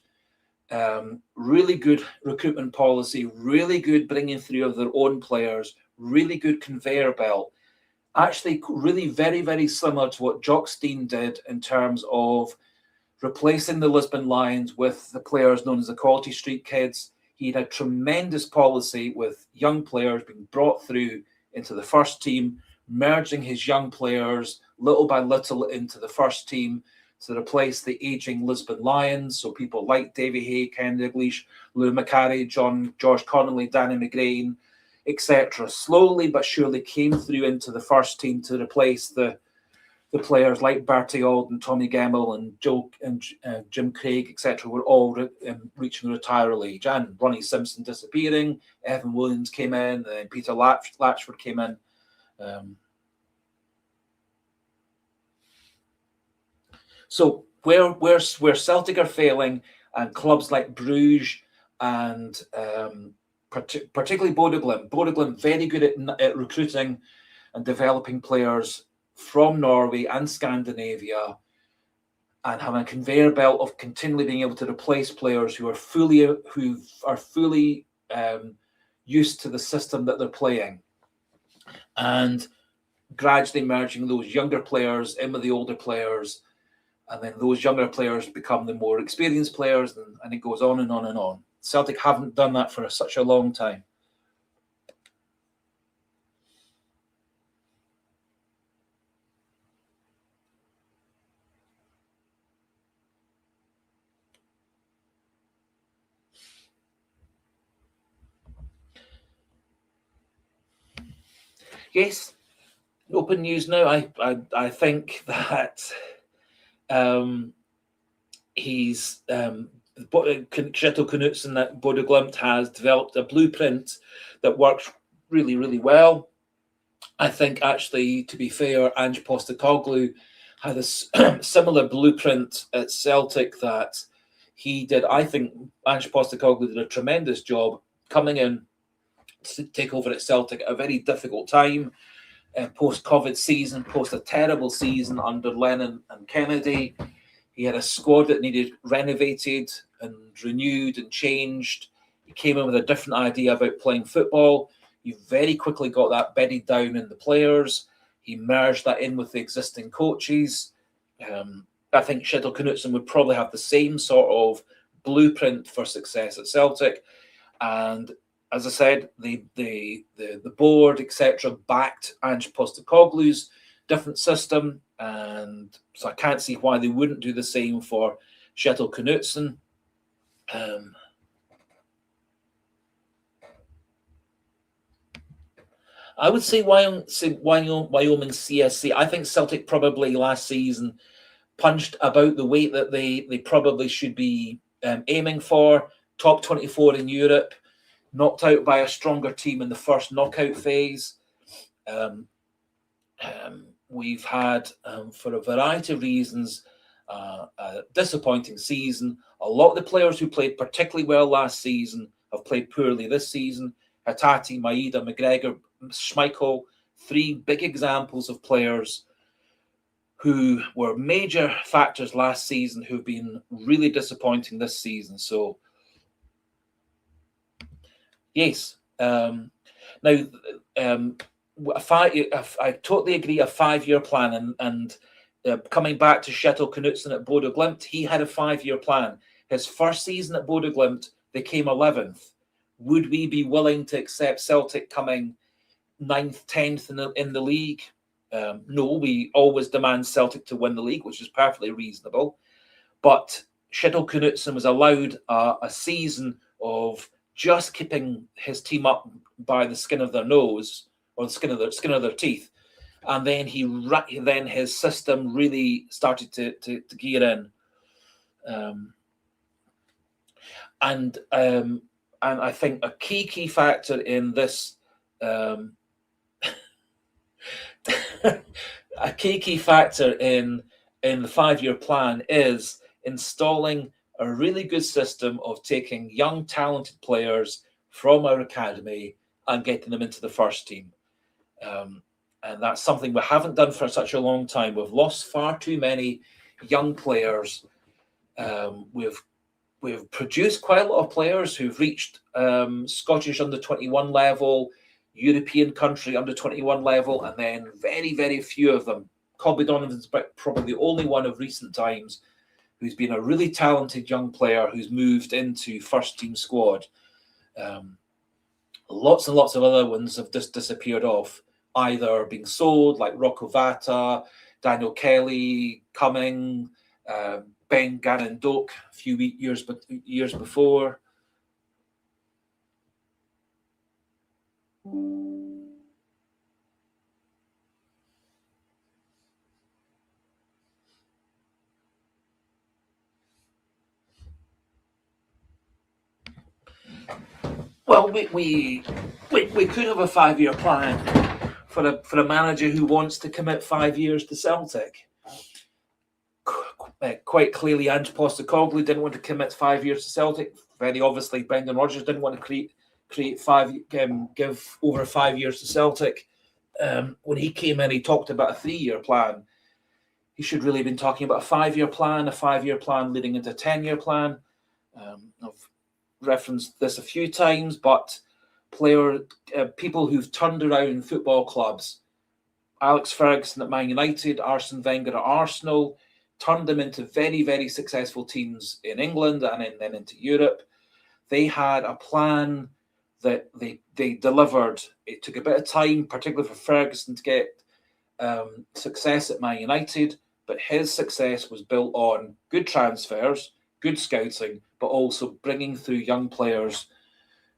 really good recruitment policy, really good bringing through of their own players, really good conveyor belt. Actually, really very, very similar to what Jock Stein did in terms of replacing the Lisbon Lions with the players known as the Quality Street Kids. He had a tremendous policy with young players being brought through into the first team, merging his young players little by little into the first team to replace the aging Lisbon Lions. So people like Davy Hay, Ken Dalglish, Lou Macari, George Connolly, Danny McGrain, etc. slowly but surely came through into the first team to replace the players like Bertie Auld and Tommy Gemmell and Jim Craig, etc. were all reaching the retirement age. And Ronnie Simpson disappearing, Evan Williams came in, then Peter Latchford came in. So where Celtic are failing, and clubs like Bruges and particularly Bodo Glimt, very good at recruiting and developing players from Norway and Scandinavia, and having a conveyor belt of continually being able to replace players who are fully used to the system that they're playing, and gradually merging those younger players in with the older players, and then those younger players become the more experienced players, and it goes on and on and on. Celtic haven't done that for such a long time. Yes, open news now. I think that he's Kjetil Knutsen at Bodo Glimt has developed a blueprint that works really, really well. I think, actually, to be fair, Ange Postecoglou had a similar blueprint at Celtic that he did. I think Ange Postecoglou did a tremendous job coming in to take over at Celtic at a very difficult time, post-COVID season, post a terrible season under Lennon and Kennedy. He had a squad that needed renovated and renewed and changed. He came in with a different idea about playing football. He very quickly got that bedded down in the players. He merged that in with the existing coaches. I think Kjetil Knutsen would probably have the same sort of blueprint for success at Celtic. And as I said, the board, etc., backed Ange Postecoglou's different system, and so I can't see why they wouldn't do the same for Kjetil Knutsen. I would say Wyoming CSC. I think Celtic probably last season punched about the weight that they probably should be aiming for. Top 24 in Europe, knocked out by a stronger team in the first knockout phase. We've had, for a variety of reasons, a disappointing season. A lot of the players who played particularly well last season have played poorly this season. Hatate, Maeda, McGregor, Schmeichel, 3 big examples of players who were major factors last season who've been really disappointing this season. So, yes. Now, I totally agree, a 5-year plan. And coming back to Kjetil Knutsen at Bodo Glimt, he had a 5-year plan. His first season at Bodo Glimt, they came 11th. Would we be willing to accept Celtic coming 9th, 10th in the league? No, we always demand Celtic to win the league, which is perfectly reasonable. But Kjetil Knutsen was allowed a season of just keeping his team up by the skin of their nose, or the skin of their teeth, and then his system really started to gear in, and I think a key factor in this. A key factor in the 5-year plan is installing a really good system of taking young, talented players from our academy and getting them into the first team. And that's something we haven't done for such a long time. We've lost far too many young players. We've produced quite a lot of players who've reached Scottish under-21 level, European country under-21 level, and then very, very few of them. Colby Donovan's probably the only one of recent times who's been a really talented young player who's moved into first-team squad. Lots and lots of other ones have just disappeared off, either being sold, like Rocco Vata, Daniel Kelly, Cumming, Ben Gannon-Doak a few years before. Well, we could have a 5-year plan for a manager who wants to commit 5 years to Celtic. Quite clearly, Ange Postecoglou didn't want to commit 5 years to Celtic. Very obviously, Brendan Rodgers didn't want to give over 5 years to Celtic. When he came in, he talked about a 3-year plan. He should really have been talking about a 5-year plan leading into a 10-year plan. I've referenced this a few times, but people who've turned around football clubs, Alex Ferguson at Man United, Arsene Wenger at Arsenal, turned them into very, very successful teams in England and then into Europe. They had a plan that they delivered. It took a bit of time, particularly for Ferguson, to get success at Man United, but his success was built on good transfers, good scouting, but also bringing through young players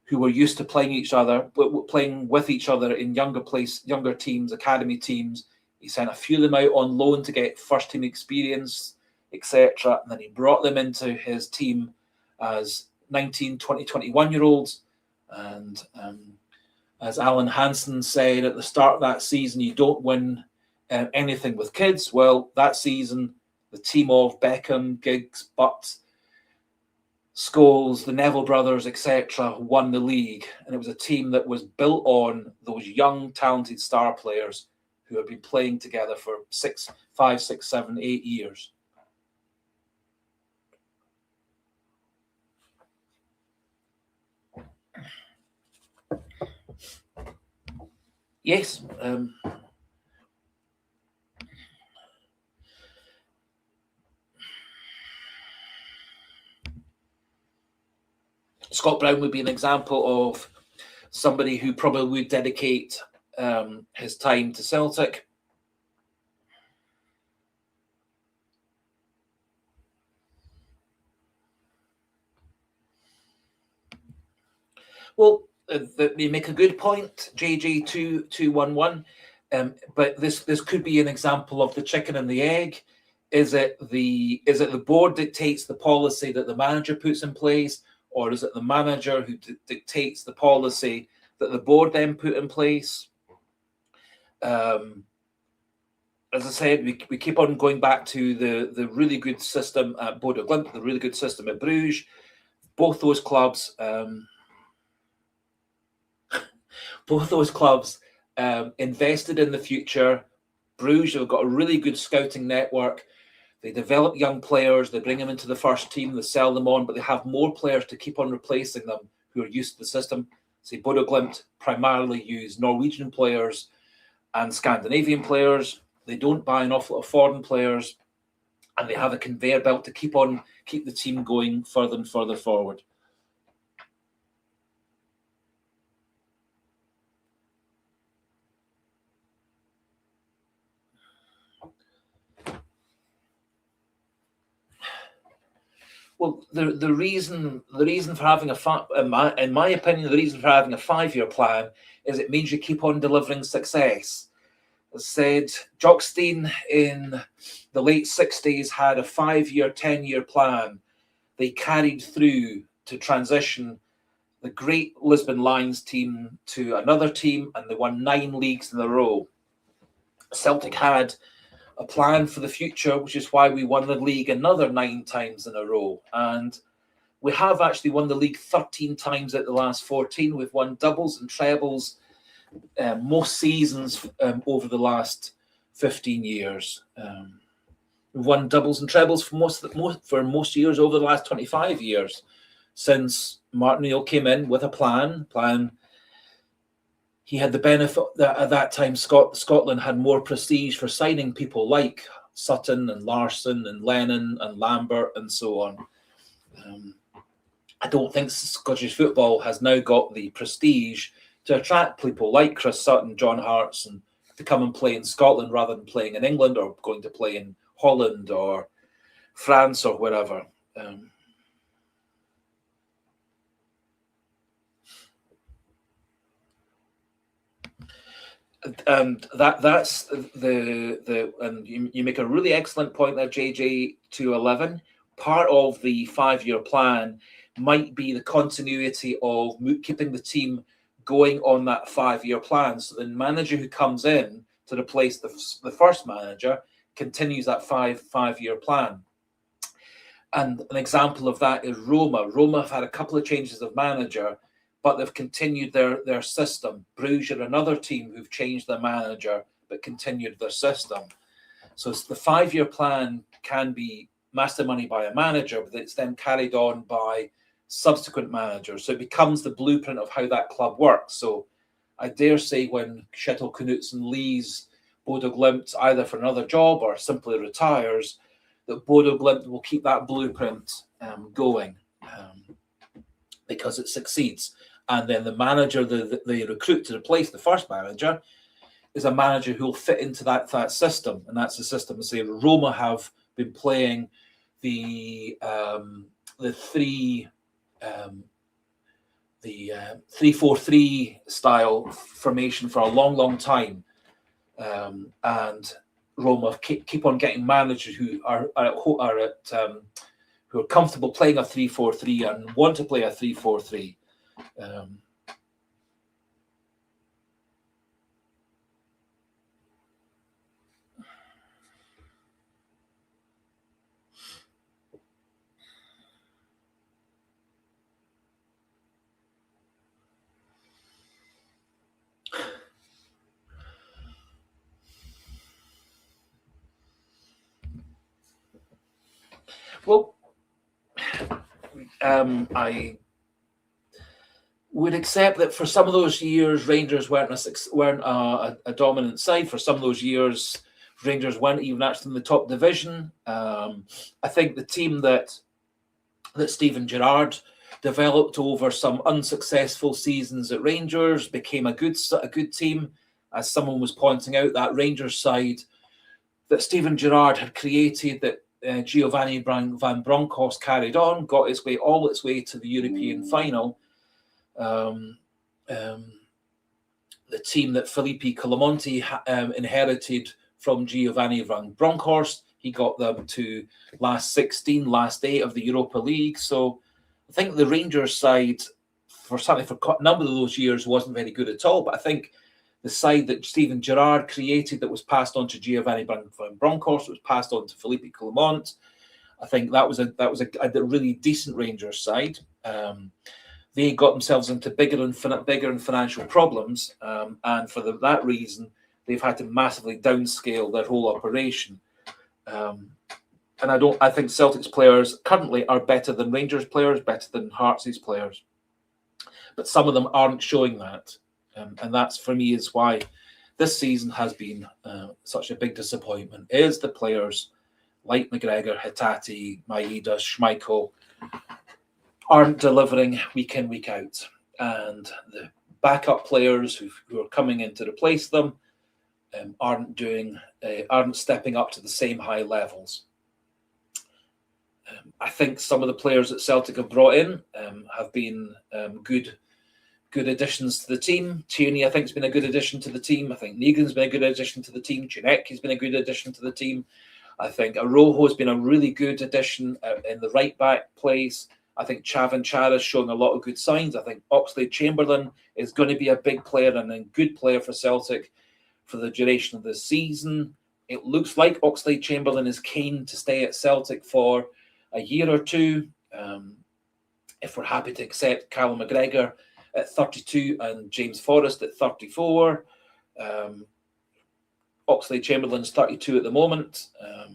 who were used to playing with each other in younger teams, academy teams. He sent a few of them out on loan to get first team experience, etc. And then he brought them into his team as 19, 20, 21-year-olds. And as Alan Hansen said at the start of that season, you don't win anything with kids. Well, that season, the team of Beckham, Giggs, Butt, Scholes, the Neville brothers, etc., won the league. And it was a team that was built on those young, talented star players who had been playing together for 5, 6, 7, 8 years. Yes. Scott Brown would be an example of somebody who probably would dedicate his time to Celtic. Well, they make a good point, JJ2211. But this could be an example of the chicken and the egg. Is it the board dictates the policy that the manager puts in place, or is it the manager who dictates the policy that the board then put in place? As I said, we keep on going back to the really good system at Bodo Glimt, the really good system at Bruges. Both those clubs Both those clubs invested in the future. Bruges have got a really good scouting network. They develop young players, they bring them into the first team, they sell them on, but they have more players to keep on replacing them who are used to the system. Say Bodo Glimt primarily use Norwegian players and Scandinavian players. They don't buy an awful lot of foreign players, and they have a conveyor belt to keep the team going further and further forward. Well, the reason for having in my opinion, the reason for having a 5-year plan is it means you keep on delivering success. As said, Jockstein in the late 60s had a 5-year, 10-year plan. They carried through to transition the great Lisbon Lions team to another team, and they won 9 leagues in a row. Celtic had a plan for the future, which is why we won the league another 9 times in a row. And we have actually won the league 13 times out the last 14. We've won doubles and trebles most seasons over the last 15 years. We've won doubles and trebles for most years over the last 25 years since Martin O'Neill came in with a plan. He had the benefit that at that time Scotland had more prestige for signing people like Sutton and Larsson and Lennon and Lambert and so on. I don't think Scottish football has now got the prestige to attract people like Chris Sutton, John Hartson, to come and play in Scotland rather than playing in England or going to play in Holland or France or wherever. And that's and you make a really excellent point there, JJ 211. Part of the 5-year plan might be the continuity of keeping the team going on that 5-year plan. So the manager who comes in to replace the first manager continues that five-year plan. And an example of that is Roma. Roma have had a couple of changes of manager, but they've continued their system. Bruges are another team who've changed their manager, but continued their system. So the 5-year plan can be master money by a manager, but it's then carried on by subsequent managers. So it becomes the blueprint of how that club works. So I dare say when Kjetil Knutsen leaves Bodo Glimt either for another job or simply retires, that Bodo Glimt will keep that blueprint going because it succeeds. And then the manager they recruit to replace the first manager is a manager who will fit into that system. And that's the system. Say Roma have been playing the 3-4-3 style formation for a long time. And Roma keep on getting managers who are comfortable playing a 3-4-3 and want to play a 3-4-3. Well, I would accept that for some of those years, Rangers weren't a dominant side. For some of those years, Rangers weren't even actually in the top division. I think the team that Steven Gerrard developed over some unsuccessful seasons at Rangers became a good team. As someone was pointing out, that Rangers side that Steven Gerrard had created, that Giovanni van Bronckhorst carried on, got all its way to the European final. The team that Felipe Colamonti inherited from Giovanni van Bronckhorst, he got them to last 8 of the Europa League. So I think the Rangers side, for a number of those years, wasn't very good at all. But I think the side that Steven Gerrard created, that was passed on to Giovanni van Bronckhorst, was passed on to Felipe Clement. I think that was a really decent Rangers side. they got themselves into bigger and financial problems, and for that reason, they've had to massively downscale their whole operation. And I think Celtic's players currently are better than Rangers players, better than Hearts' players, but some of them aren't showing that, and that's for me is why this season has been such a big disappointment. Is the players like McGregor, Hatate, Maeda, Schmeichel aren't delivering week in, week out. And the backup players who are coming in to replace them aren't stepping up to the same high levels. I think some of the players that Celtic have brought in have been good additions to the team. Tierney, I think, has been a good addition to the team. I think Negan's been a good addition to the team. Chinek has been a good addition to the team. I think Arojo has been a really good addition in the right back place. I think Chavan Chara is showing a lot of good signs. I think Oxlade-Chamberlain is going to be a big player and a good player for Celtic for the duration of the season. It looks like Oxlade-Chamberlain is keen to stay at Celtic for a year or two. If we're happy to accept Callum McGregor at 32 and James Forrest at 34. Oxlade-Chamberlain's 32 at the moment.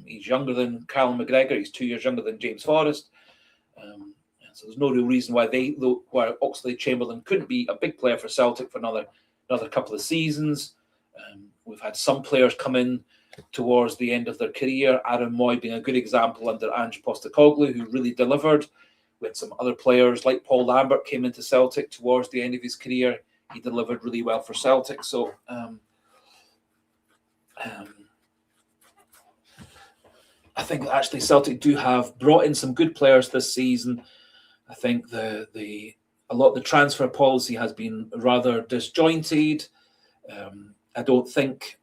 He's younger than Callum McGregor. He's 2 years younger than James Forrest. So there's no real reason why Oxlade-Chamberlain couldn't be a big player for Celtic for another couple of seasons. We've had some players come in towards the end of their career. Aaron Moy being a good example under Ange Postecoglou, who really delivered. We had some other players like Paul Lambert came into Celtic towards the end of his career. He delivered really well for Celtic. So I think actually Celtic do have brought in some good players this season. I think a lot of the transfer policy has been rather disjointed. I don't think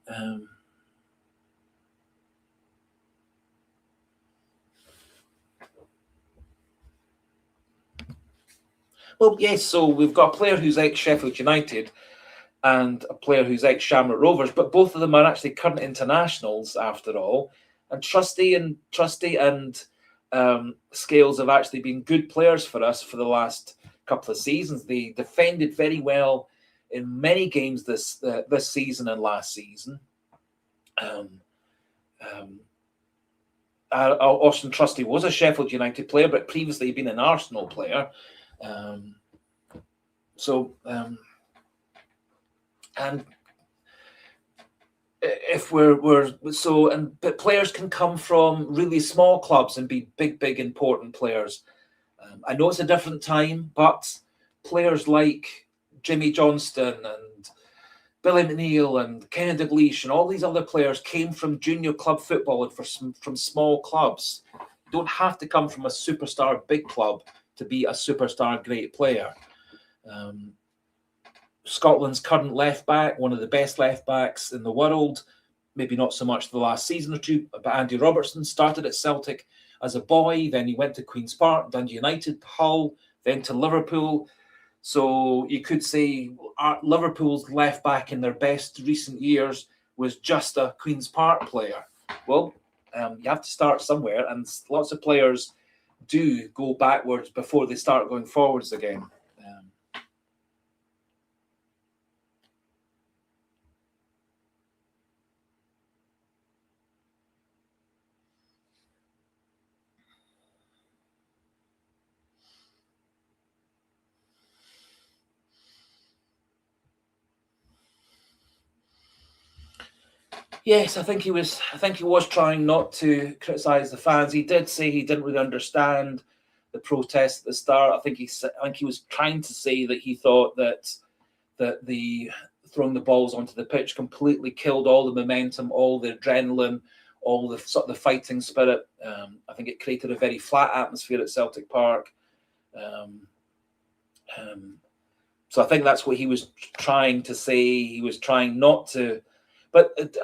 well, yes, so we've got a player who's ex-Sheffield United and a player who's ex-Shamrock Rovers, but both of them are actually current internationals after all. And Trusty and Scales have actually been good players for us for the last couple of seasons. They defended very well in many games this season and last season. Austin Trusty was a Sheffield United player, but previously he'd been an Arsenal player. And if but players can come from really small clubs and be big important players. I know it's a different time, but players like Jimmy Johnston and Billy McNeil and Kenny Dalglish and all these other players came from junior club football and from small clubs. You don't have to come from a superstar big club to be a superstar great player. Scotland's current left back, one of the best left backs in the world, maybe not so much the last season or two, but Andy Robertson started at Celtic as a boy, then he went to Queen's Park, Dundee United, Hull, then to Liverpool. So you could say Liverpool's left back in their best recent years was just a Queen's Park player. Well, you have to start somewhere, and lots of players do go backwards before they start going forwards again. Yes, I think he was trying not to criticise the fans. He did say he didn't really understand the protest at the start. I think he was trying to say that he thought that the throwing the balls onto the pitch completely killed all the momentum, all the adrenaline, all the sort of the fighting spirit. I think it created a very flat atmosphere at Celtic Park. So I think that's what he was trying to say. He was trying not to. But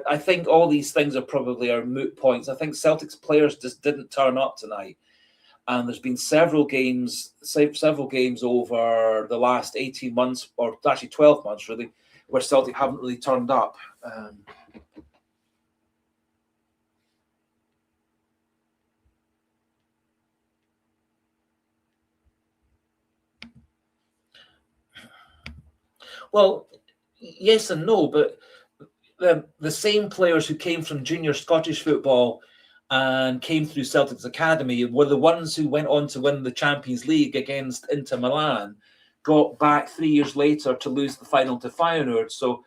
I think all these things are moot points. I think Celtic's players just didn't turn up tonight. And there's been several games over the last 18 months, or actually 12 months really, where Celtic haven't really turned up. Well, yes and no, but the same players who came from junior Scottish football and came through Celtic's academy were the ones who went on to win the Champions League against Inter Milan, got back 3 years later to lose the final to Feyenoord. So,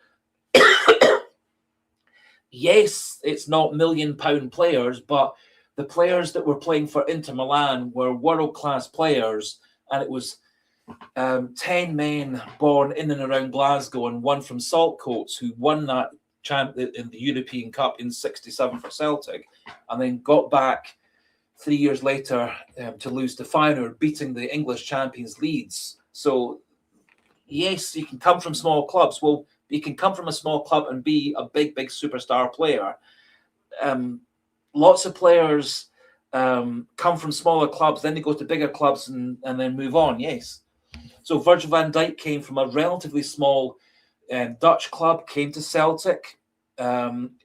yes, it's not £1 million players, but the players that were playing for Inter Milan were world-class players, and it was 10 men born in and around Glasgow and one from Saltcoats who won that in the European Cup in '67 for Celtic, and then got back 3 years later to lose to Feyenoord, beating the English champions Leeds. So, yes, you can come from small clubs. Well, you can come from a small club and be a big superstar player. Lots of players come from smaller clubs, then they go to bigger clubs and then move on, yes. So Virgil van Dijk came from a relatively small Dutch club, came to Celtic,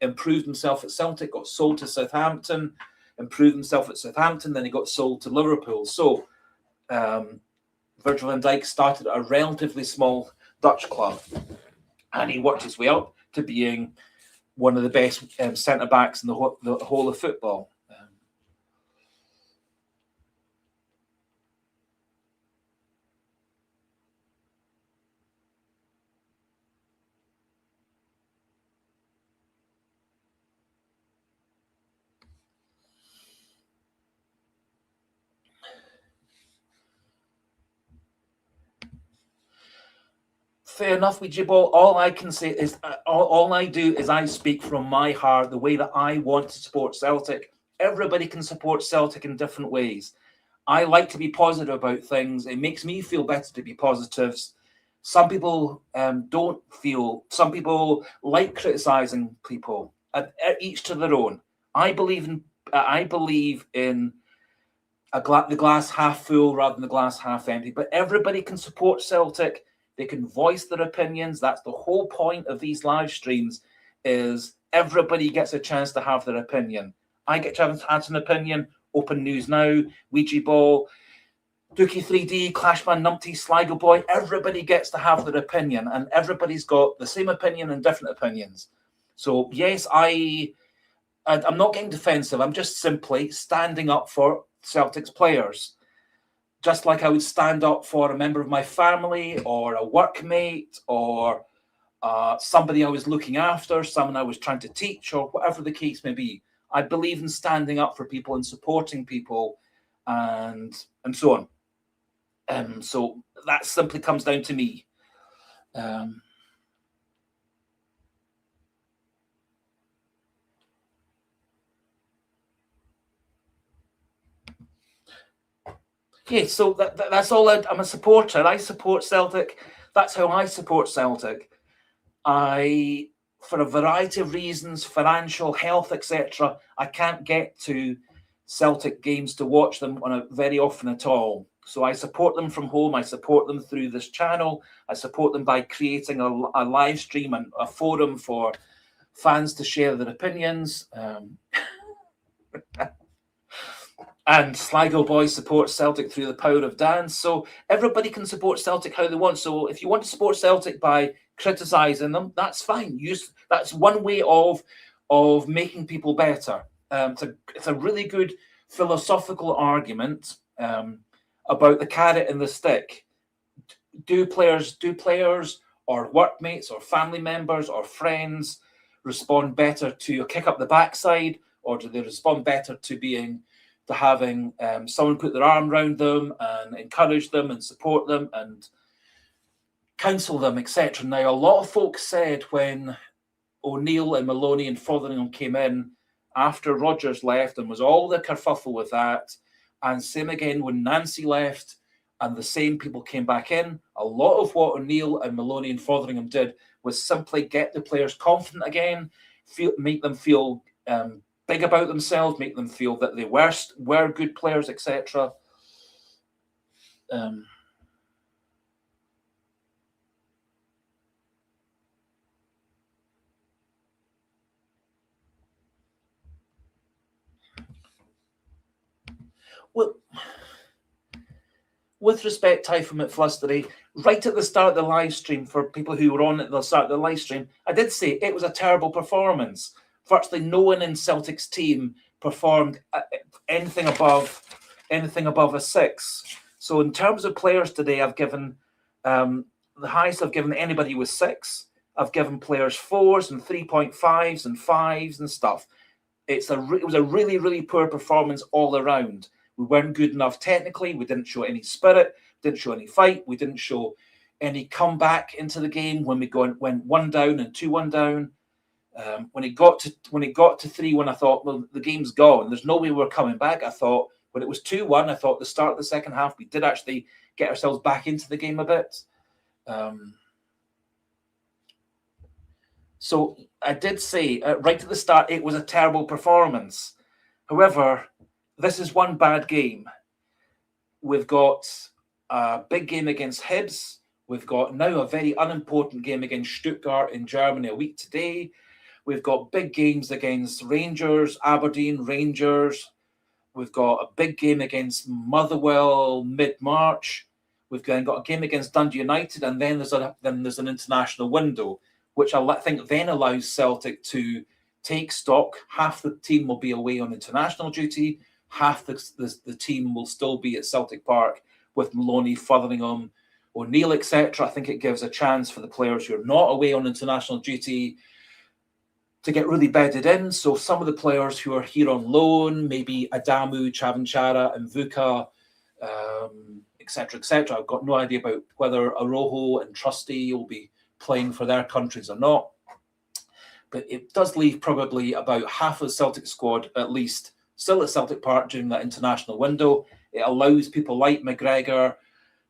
improved himself at Celtic, got sold to Southampton, improved himself at Southampton, then he got sold to Liverpool. So Virgil van Dijk started at a relatively small Dutch club, and he worked his way up to being one of the best centre-backs in the whole of football. Fair enough, Ouija Ball. All I can say is, all I do is I speak from my heart, the way that I want to support Celtic. Everybody can support Celtic in different ways. I like to be positive about things. It makes me feel better to be positive. Some people don't feel. Some people like criticising people. Each to their own. I believe in the glass half full rather than the glass half empty. But everybody can support Celtic. They can voice their opinions. That's the whole point of these live streams, is everybody gets a chance to have their opinion. I get a chance to have an opinion. Open News Now, Ouija Ball, Dookie 3D, Clashman, Numpty, Sligo Boy. Everybody gets to have their opinion, and everybody's got the same opinion and different opinions. So, yes, I'm not getting defensive. I'm just simply standing up for Celtic's players. Just like I would stand up for a member of my family or a workmate or somebody I was looking after, someone I was trying to teach, or whatever the case may be. I believe in standing up for people and supporting people and so on. So that simply comes down to me. Yeah, so that's all. I'm a supporter. I support Celtic. That's how I support Celtic. For a variety of reasons, financial, health, etc., I can't get to Celtic games to watch them very often at all. So I support them from home. I support them through this channel. I support them by creating a live stream and a forum for fans to share their opinions. And Sligo Boys support Celtic through the power of dance. So everybody can support Celtic how they want. So if you want to support Celtic by criticising them, that's fine. That's one way of making people better. It's a really good philosophical argument about the carrot and the stick. Do players or workmates or family members or friends respond better to a kick up the backside, or do they respond better to having someone put their arm around them and encourage them and support them and counsel them, etc. Now, a lot of folks said when O'Neill and Maloney and Fotheringham came in after Rodgers left, and was all the kerfuffle with that, and same again when Nancy left and the same people came back in, a lot of what O'Neill and Maloney and Fotheringham did was simply get the players confident again, make them feel big about themselves, make them feel that they were good players, etc. Well, with respect, Typhoon McFlustery, right at the start of the live stream, for people who were on at the start of the live stream, I did say it was a terrible performance. Virtually no one in Celtic's team performed anything above a 6. So in terms of players today, I've given the highest I've given anybody was 6. I've given players 4s and 3.5s and 5s and stuff. It was a really, really poor performance all around. We weren't good enough technically. We didn't show any spirit, didn't show any fight. We didn't show any comeback into the game when we went 1 down and 2-1 down. When it got to 3-1, I thought, well, the game's gone. There's no way we're coming back. I thought when it was 2-1, I thought the start of the second half, we did actually get ourselves back into the game a bit. So I did say right at the start, it was a terrible performance. However, this is one bad game. We've got a big game against Hibs. We've got now a very unimportant game against Stuttgart in Germany a week today. We've got big games against Rangers, Aberdeen, Rangers. We've got a big game against Motherwell mid-March. We've got a game against Dundee United, and then there's an international window, which I think then allows Celtic to take stock. Half the team will be away on international duty. Half the team will still be at Celtic Park with Maloney, Fotheringham, O'Neill, etc. I think it gives a chance for the players who are not away on international duty to get really bedded in. So some of the players who are here on loan, maybe Adamu, Chavanchara, and Vuka, etc. I've got no idea about whether Arojo and Trusty will be playing for their countries or not. But it does leave probably about half of the Celtic squad, at least, still at Celtic Park during that international window. It allows people like McGregor,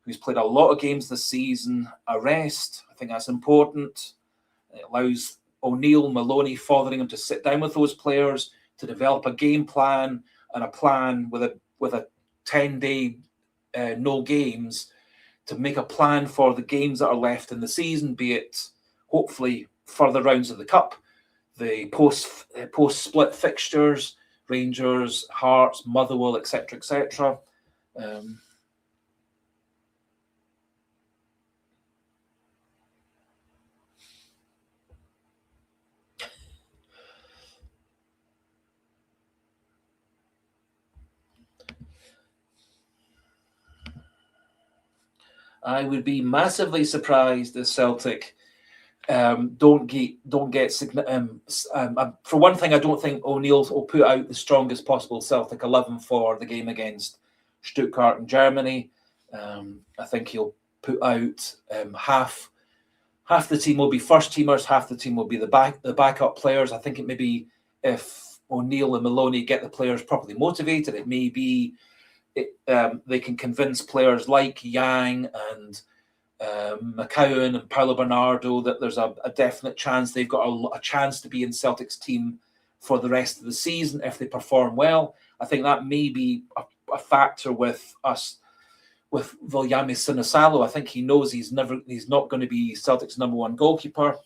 who's played a lot of games this season, a rest. I think that's important. It allows O'Neill, Maloney, Fotheringham to sit down with those players to develop a game plan and a plan with a 10-day no games, to make a plan for the games that are left in the season, be it hopefully further rounds of the Cup, the post-split fixtures, Rangers, Hearts, Motherwell, etc. I would be massively surprised if Celtic don't get. For one thing, I don't think O'Neill will put out the strongest possible Celtic 11 for the game against Stuttgart in Germany. I think he'll put out half the team will be first teamers, half the team will be the backup players. I think it may be, if O'Neill and Maloney get the players properly motivated, it may be they can convince players like Yang and McCowan and Paulo Bernardo that there's a definite chance they've got a chance to be in Celtic's team for the rest of the season if they perform well. I think that may be a factor with us, with Viljami Sinisalo. I think he knows he's not going to be Celtic's number one goalkeeper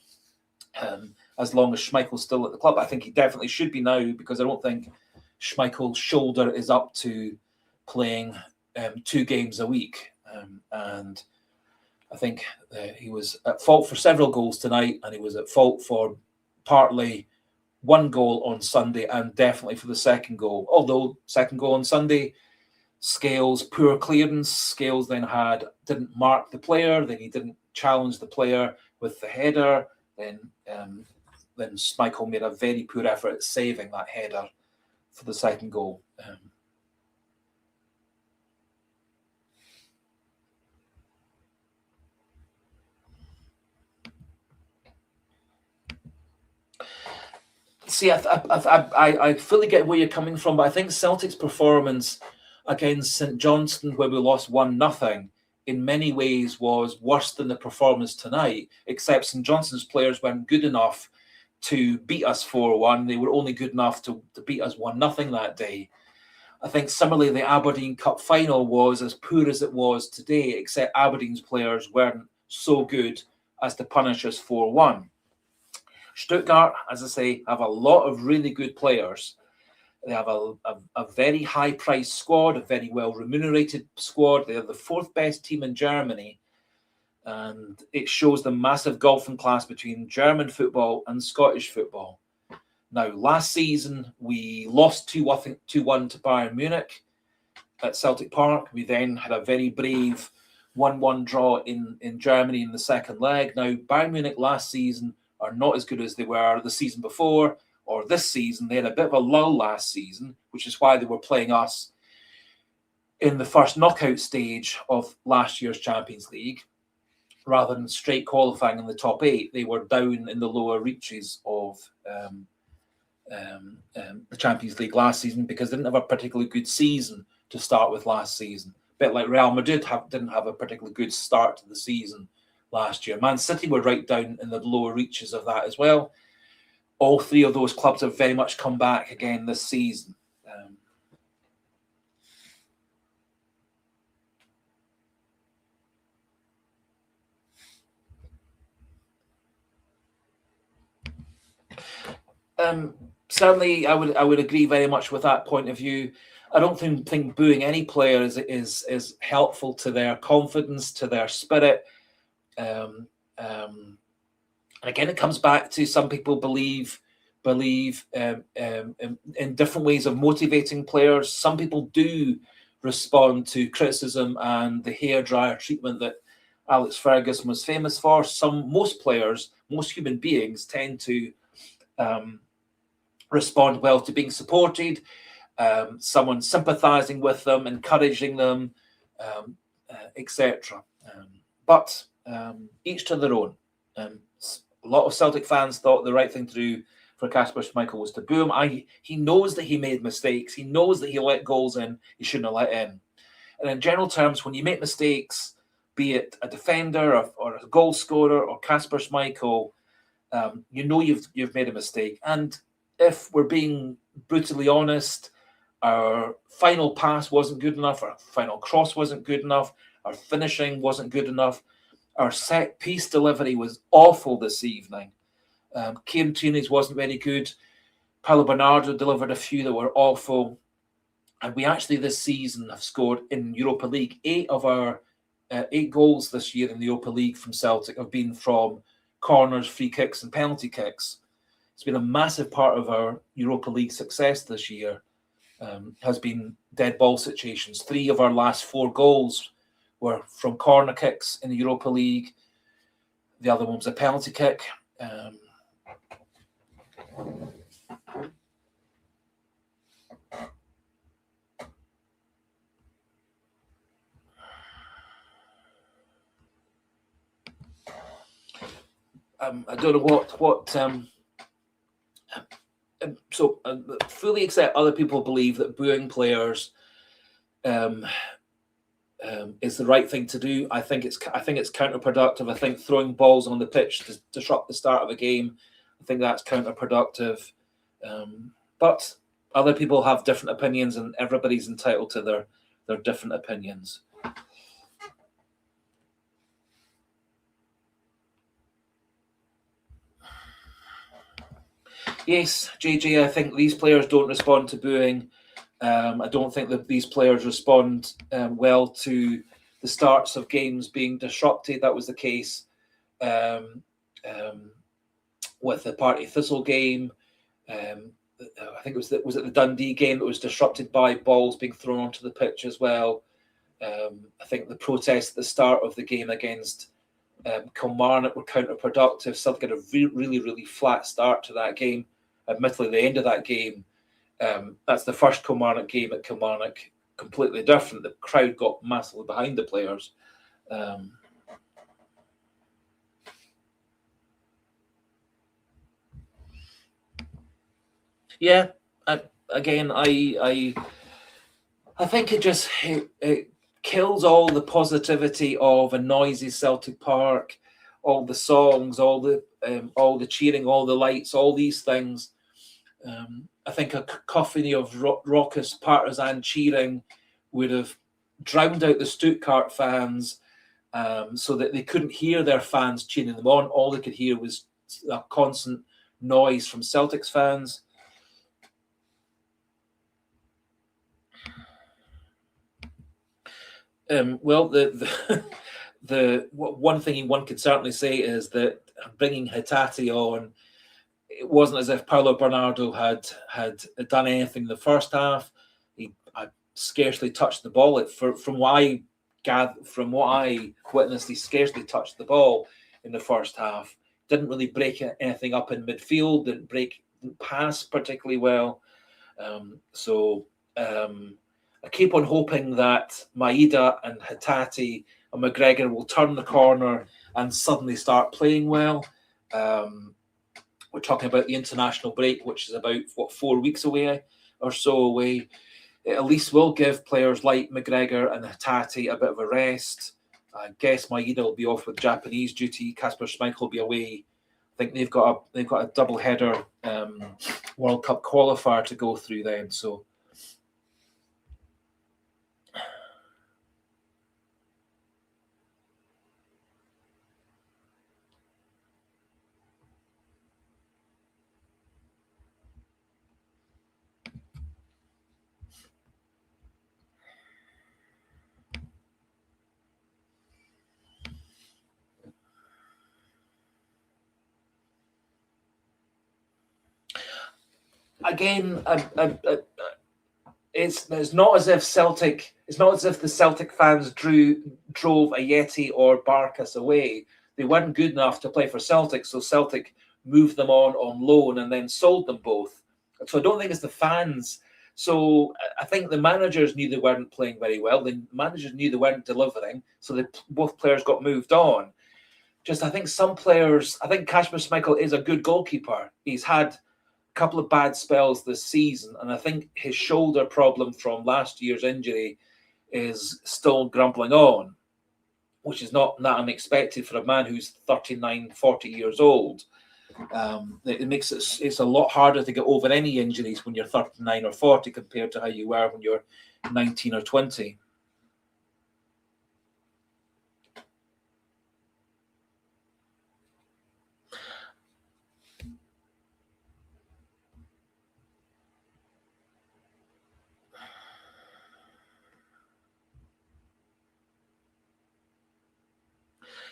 as long as Schmeichel's still at the club. I think he definitely should be now, because I don't think Schmeichel's shoulder is up to playing 2 games a week. And I think he was at fault for several goals tonight, and he was at fault for partly one goal on Sunday, and definitely for the second goal. Although second goal on Sunday, Scales, poor clearance. Scales then didn't mark the player, then he didn't challenge the player with the header. Then Schmeichel made a very poor effort at saving that header for the second goal. See, I fully get where you're coming from, but I think Celtic's performance against St Johnstone, where we lost 1-0, in many ways was worse than the performance tonight, except St Johnstone's players weren't good enough to beat us 4-1. They were only good enough to beat us 1-0 that day. I think similarly, the Aberdeen Cup final was as poor as it was today, except Aberdeen's players weren't so good as to punish us 4-1. Stuttgart, as I say, have a lot of really good players. They have a very high-priced squad, a very well-remunerated squad. They are the fourth best team in Germany. And it shows the massive gulf in class between German football and Scottish football. Now, last season, we lost 2-1 to Bayern Munich at Celtic Park. We then had a very brave 1-1 draw in Germany in the second leg. Now, Bayern Munich last season are not as good as they were the season before or this season. They had a bit of a lull last season, which is why they were playing us in the first knockout stage of last year's Champions League. Rather than straight qualifying in the top 8, they were down in the lower reaches of the Champions League last season because they didn't have a particularly good season to start with last season. A bit like Real Madrid didn't have a particularly good start to the season last year. Man City were right down in the lower reaches of that as well. All three of those clubs have very much come back again this season. Certainly, I would agree very much with that point of view. I don't think booing any player is helpful to their confidence, to their spirit. And again, it comes back to some people believe in different ways of motivating players. Some people do respond to criticism and the hairdryer treatment that Alex Ferguson was famous for. Most players, most human beings tend to respond well to being supported, someone sympathizing with them, encouraging them, etc. But each to their own. A lot of Celtic fans thought the right thing to do for Kasper Schmeichel was to boo him. He knows that he made mistakes. He knows that he let goals in he shouldn't have let in. And in general terms, when you make mistakes, be it a defender or a goal scorer or Kasper Schmeichel, you know you've made a mistake. And if we're being brutally honest, our final pass wasn't good enough, our final cross wasn't good enough, our finishing wasn't good enough, our set-piece delivery was awful this evening. Kieran Tierney's wasn't very good. Paulo Bernardo delivered a few that were awful. And we actually this season have scored in Europa League. 8 of our 8 goals this year in the Europa League from Celtic have been from corners, free kicks and penalty kicks. It's been a massive part of our Europa League success this year, has been dead ball situations. 3 of our last 4 goals were from corner kicks in the Europa League. The other one was a penalty kick. I don't know what so fully accept other people believe that booing players is the right thing to do. I think it's counterproductive. I think throwing balls on the pitch to disrupt the start of a game, I think that's counterproductive. But other people have different opinions, and everybody's entitled to their different opinions. Yes, JJ, I think these players don't respond to booing. I don't think that these players respond well to the starts of games being disrupted. That was the case with the Party Thistle game. I think was it the Dundee game that was disrupted by balls being thrown onto the pitch as well. I think the protests at the start of the game against Kilmarnock were counterproductive. Celtic had a really, really flat start to that game. Admittedly, the end of that game, that's the first Kilmarnock game at Kilmarnock, completely different. The crowd got massively behind the players. Yeah, I think it kills all the positivity of a noisy Celtic Park, all the songs, all the cheering, all the lights, all these things. I think a cacophony of raucous partisan cheering would have drowned out the Stuttgart fans, so that they couldn't hear their fans cheering them on. All they could hear was a constant noise from Celtics fans. Well, the one thing one could certainly say is that bringing Hatate on, it wasn't as if Paulo Bernardo had done anything in the first half. He scarcely touched the ball. From what I witnessed, he scarcely touched the ball in the first half. Didn't really break anything up in midfield. Didn't pass particularly well. I keep on hoping that Maeda and Hatate and McGregor will turn the corner and suddenly start playing well. We're talking about the international break, which is about 4 weeks away or so away. It at least will give players like McGregor and Hatate a bit of a rest. I guess Maeda will be off with Japanese duty. Kasper Schmeichel will be away. I think they've got a double header World Cup qualifier to go through then. So. Again, it's not as if Celtic. It's not as if the Celtic fans drove Ajeti or Barkas away. They weren't good enough to play for Celtic, so Celtic moved them on loan and then sold them both. So I don't think it's the fans. So I think the managers knew they weren't playing very well. The managers knew they weren't delivering, so both players got moved on. I think some players. I think Kasper Schmeichel is a good goalkeeper. He's had couple of bad spells this season, and I think his shoulder problem from last year's injury is still grumbling on, which is not that unexpected for a man who's 39, 40 years old. It makes it's a lot harder to get over any injuries when you're 39 or 40 compared to how you were when you're 19 or 20.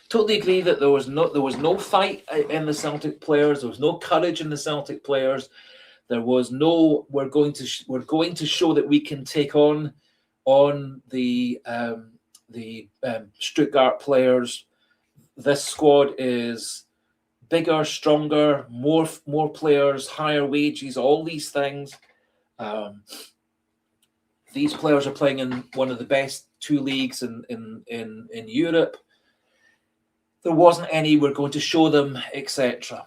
Totally agree that there was no fight in the Celtic players. There was no courage in the Celtic players. There was no we're going to show that we can take on the Stuttgart players. This squad is bigger, stronger, more players, higher wages, all these things. These players are playing in one of the best two leagues in Europe. There wasn't any we're going to show them, etc.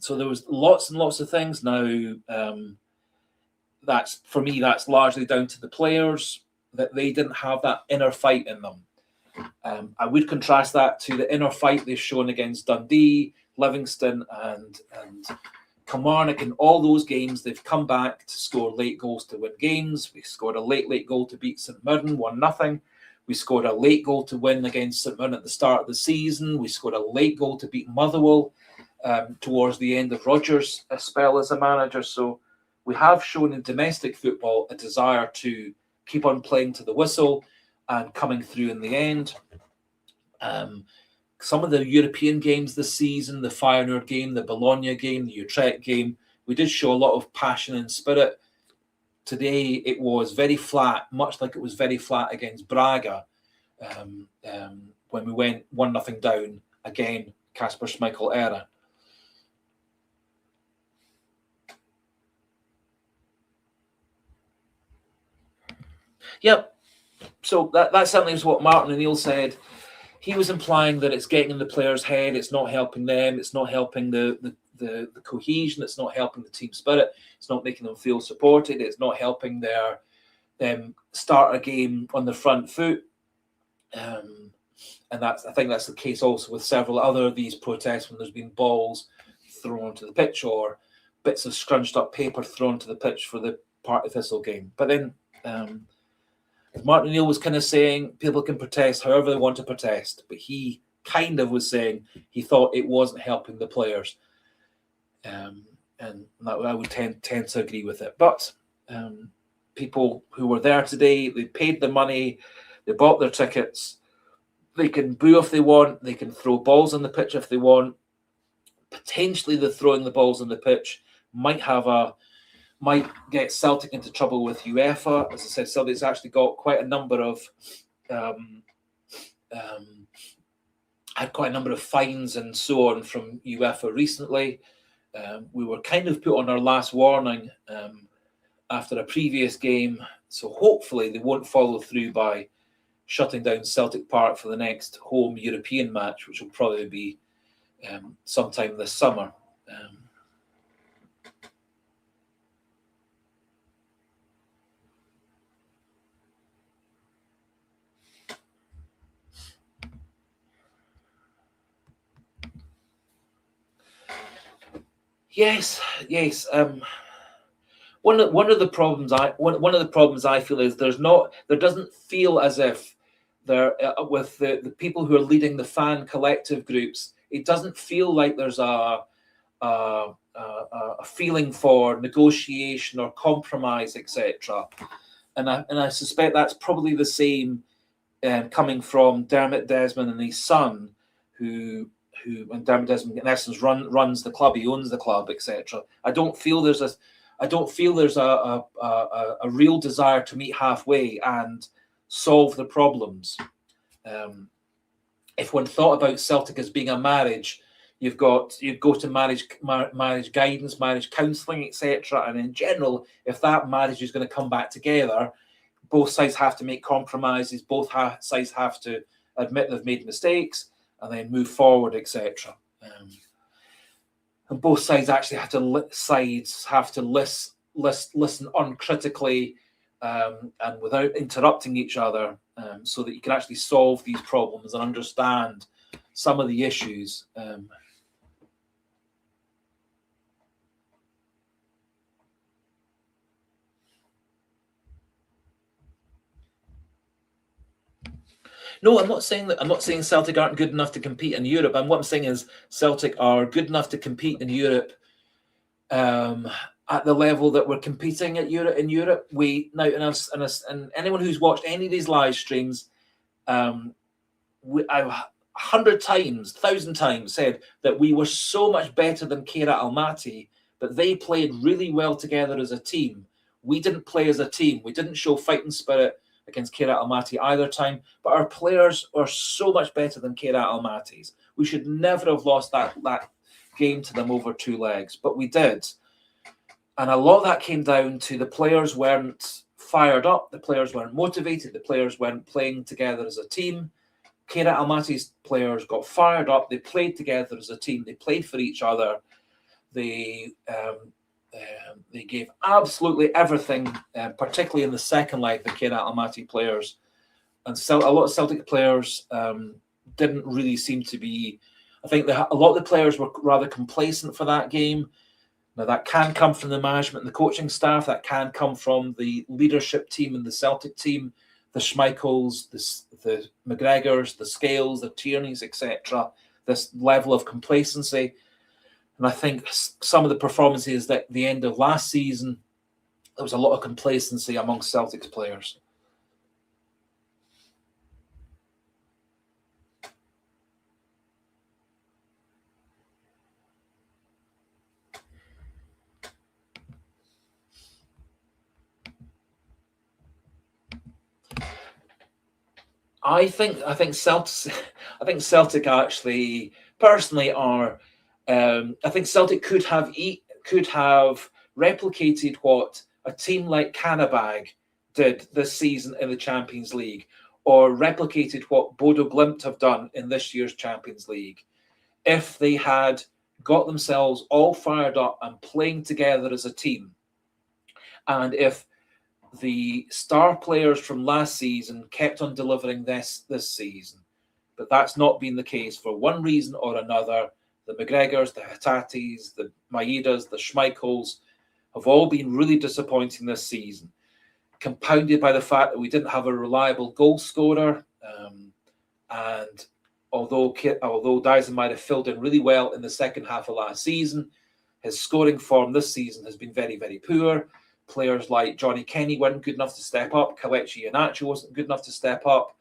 So there was lots and lots of things. Now, that's largely down to the players, that they didn't have that inner fight in them. I would contrast that to the inner fight they've shown against Dundee, Livingston, and Kilmarnock. In all those games, they've come back to score late goals to win games. We scored a late goal to beat St Mirren, 1-0. We scored a late goal to win against St Mirren at the start of the season. We scored a late goal to beat Motherwell towards the end of Rodgers' spell as a manager. So we have shown in domestic football a desire to keep on playing to the whistle and coming through in the end. Some of the European games this season, the Feyenoord game, the Bologna game, the Utrecht game, we did show a lot of passion and spirit. Today it was very flat, much like it was very flat against Braga when we went 1-0 down. Again, Kasper Schmeichel era. Yep. So that certainly is what Martin O'Neill said. He was implying that it's getting in the players' head. It's not helping them. It's not helping the cohesion. It's not helping the team spirit. It's not making them feel supported. It's not helping them start a game on the front foot. And I think that's the case also with several other of these protests when there's been balls thrown onto the pitch or bits of scrunched up paper thrown to the pitch for the Partick Thistle game. But then, as Martin O'Neill was kind of saying, people can protest however they want to protest, but he kind of was saying he thought it wasn't helping the players. And I would tend to agree with it. But people who were there today, they paid the money. They bought their tickets. They can boo if they want. They can throw balls on the pitch if they want. Potentially, the throwing the balls on the pitch might get Celtic into trouble with UEFA. As I said, Celtic's actually got quite a number of had quite a number of fines and so on from UEFA recently. We were kind of put on our last warning after a previous game, so hopefully they won't follow through by shutting down Celtic Park for the next home European match, which will probably be sometime this summer. Yes. One of the problems I feel is there doesn't feel as if there with the people who are leading the fan collective groups. It doesn't feel like there's a feeling for negotiation or compromise, etc. And I suspect that's probably the same coming from Dermot Desmond and his son, who and Dermot Desmond in essence runs the club. He owns the club, etc. I don't feel there's a real desire to meet halfway and solve the problems. If one thought about Celtic as being a marriage, you'd go to marriage guidance, marriage counselling, etc. And in general, if that marriage is going to come back together, both sides have to make compromises. Both sides have to admit they've made mistakes and then move forward, etc. And both sides actually have to listen uncritically and without interrupting each other, so that you can actually solve these problems and understand some of the issues. No, I'm not saying Celtic aren't good enough to compete in Europe. And what I'm saying is Celtic are good enough to compete in Europe at the level that we're competing in Europe. And anyone who's watched any of these live streams, I've 100 times, 1,000 times said that we were so much better than Kairat Almaty, but they played really well together as a team. We didn't play as a team. We didn't show fighting spirit against Kairat Almaty either time, but our players are so much better than Kairat Almaty's. We should never have lost that game to them over two legs, but we did. And a lot of that came down to the players weren't fired up, the players weren't motivated, the players weren't playing together as a team. Kairat Almaty's players got fired up, they played together as a team, they played for each other, they gave absolutely everything, particularly in the second leg, the Kairat Almaty players. And a lot of Celtic players didn't really seem to be... I think a lot of the players were rather complacent for that game. Now, that can come from the management and the coaching staff. That can come from the leadership team and the Celtic team, the Schmeichels, the McGregors, the Scales, the Tierneys, etc. This level of complacency. And I think some of the performances at the end of last season, there was a lot of complacency amongst Celtic's players. I think Celtic actually personally are. I think Celtic could have replicated what a team like Karabag did this season in the Champions League, or replicated what Bodo Glimt have done in this year's Champions League, if they had got themselves all fired up and playing together as a team, and if the star players from last season kept on delivering this season. But that's not been the case for one reason or another. The McGregors, the Hatatis, the Maedas, the Schmeichels have all been really disappointing this season, compounded by the fact that we didn't have a reliable goal scorer. And although Dyson might have filled in really well in the second half of last season, his scoring form this season has been very, very poor. players like Johnny Kenny weren't good enough to step up. Kelechi Iheanacho wasn't good enough to step up.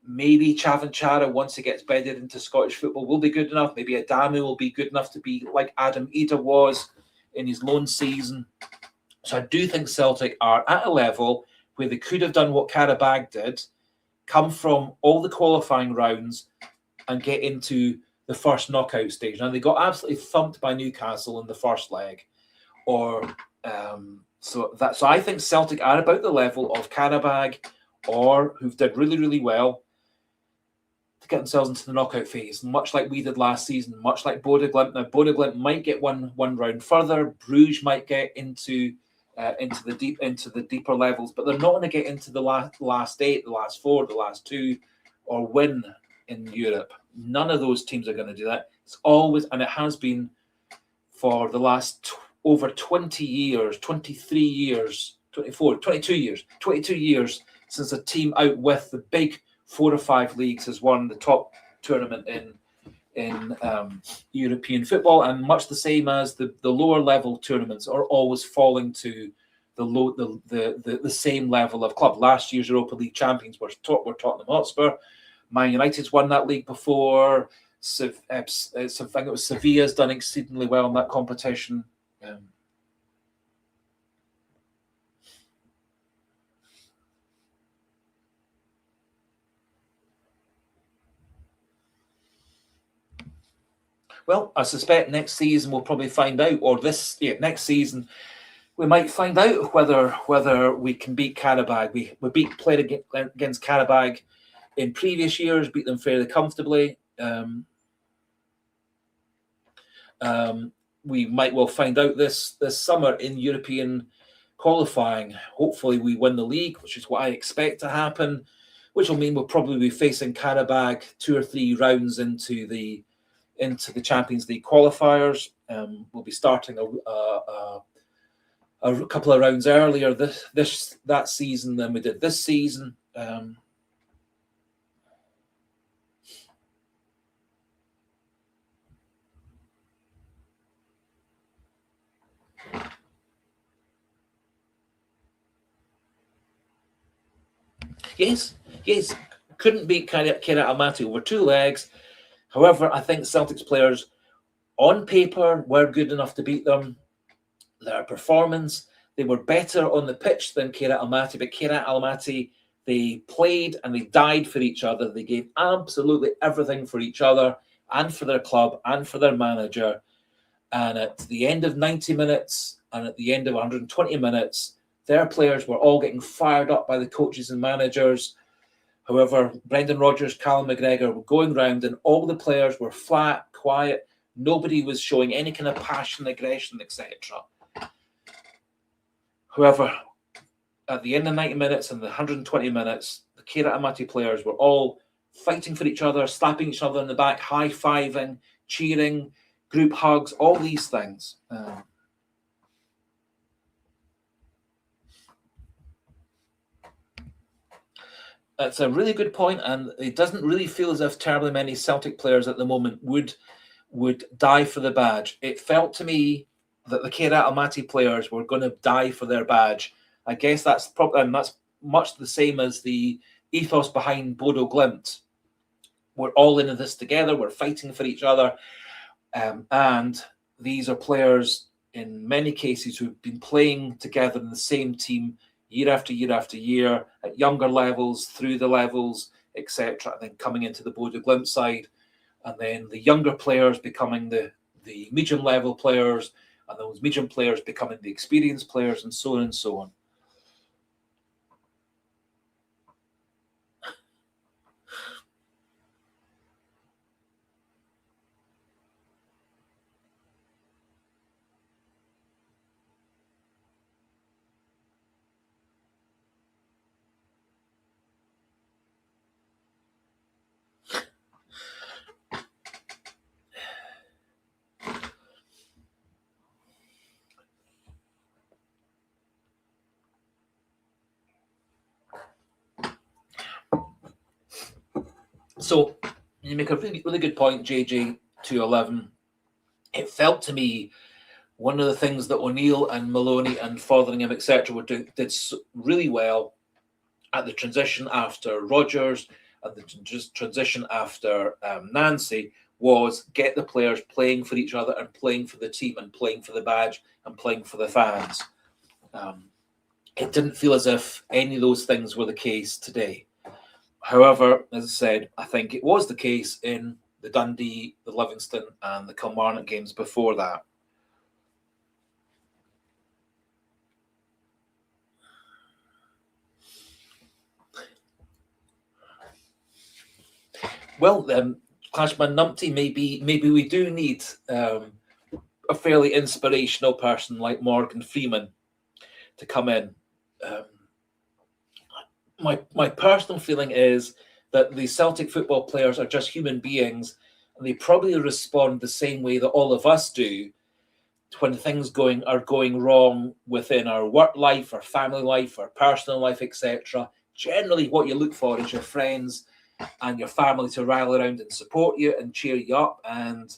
Maybe Chavan Chara, once he gets bedded into Scottish football, will be good enough. Maybe Adamu will be good enough to be like Adam Ida was in his loan season. So I do think Celtic are at a level where they could have done what Karabag did, come from all the qualifying rounds and get into the first knockout stage. Now, they got absolutely thumped by Newcastle in the first leg. So I think Celtic are about the level of Karabag, or who've did really, really well to get themselves into the knockout phase, much like we did last season, much like Bodo Glimt. Now, Bodo Glimt might get one round further. Bruges might get into the deeper levels, but they're not going to get into the last 8, the last 4, the last 2, or win in Europe. None of those teams are going to do that. It's always, and it has been for the last over 20 years, 23 years, 24, 22 years since a team out with the big 4 or 5 leagues has won the top tournament in European football, and much the same as the lower level tournaments are always falling to the same level of club. Last year's Europa League champions were Tottenham Hotspur. Man United's won that league before. I think it was Sevilla's done exceedingly well in that competition. Well, I suspect next season we'll probably find out, or next season we might find out whether we can beat Karabag. We played against Karabag in previous years, beat them fairly comfortably. We might well find out this summer in European qualifying. Hopefully we win the league, which is what I expect to happen, which will mean we'll probably be facing Karabag 2 or 3 rounds into the Champions League qualifiers. We'll be starting a couple of rounds earlier that season than we did this season. Yes. Couldn't beat Kira Amati over 2 legs. However, I think Celtic's players on paper were good enough to beat them. Their performance, they were better on the pitch than Kira Almaty, but Kira Almaty, they played and they died for each other. They gave absolutely everything for each other and for their club and for their manager. And at the end of 90 minutes and at the end of 120 minutes, their players were all getting fired up by the coaches and managers. However, Brendan Rodgers, Callum McGregor were going round and all the players were flat, quiet. Nobody was showing any kind of passion, aggression, etc. However, at the end of 90 minutes and the 120 minutes, the Kira Amati players were all fighting for each other, slapping each other in the back, high-fiving, cheering, group hugs, all these things. That's a really good point, and it doesn't really feel as if terribly many Celtic players at the moment would die for the badge. It felt to me that the Kira Almaty players were going to die for their badge. I guess that's probably, and that's much the same as the ethos behind Bodo Glimt. We're all in this together. We're fighting for each other, and these are players in many cases who've been playing together in the same team year after year after year, at younger levels, through the levels, etc. And then coming into the Bodo Glimt side, and then the younger players becoming the medium level players, and those medium players becoming the experienced players, and so on and so on. So you make a really, really good point, JJ211. It felt to me one of the things that O'Neill and Maloney and Fotheringham, etc., were doing did really well at the transition after Rodgers and the transition after Nancy was get the players playing for each other and playing for the team and playing for the badge and playing for the fans. It didn't feel as if any of those things were the case today. However, as I said, I think it was the case in the Dundee, the Livingston, and the Kilmarnock games before that. Well, Clashman Numpty, maybe we do need a fairly inspirational person like Morgan Freeman to come in. My personal feeling is that the Celtic football players are just human beings, and they probably respond the same way that all of us do when things are going wrong within our work life, our family life, our personal life, etc. Generally, what you look for is your friends and your family to rally around and support you and cheer you up, and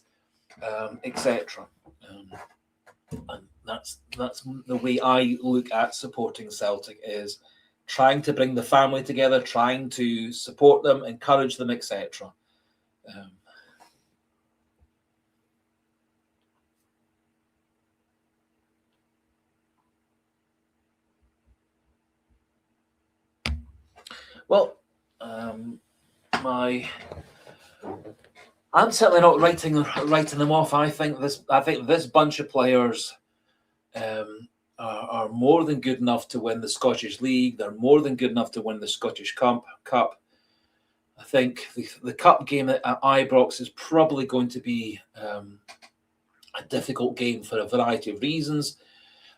etc. And that's the way I look at supporting Celtic, is trying to bring the family together, trying to support them, encourage them, etc. Well, I'm certainly not writing them off. I think this bunch of players are more than good enough to win the Scottish League. They're more than good enough to win the Scottish Cup. I think the cup game at Ibrox is probably going to be a difficult game for a variety of reasons.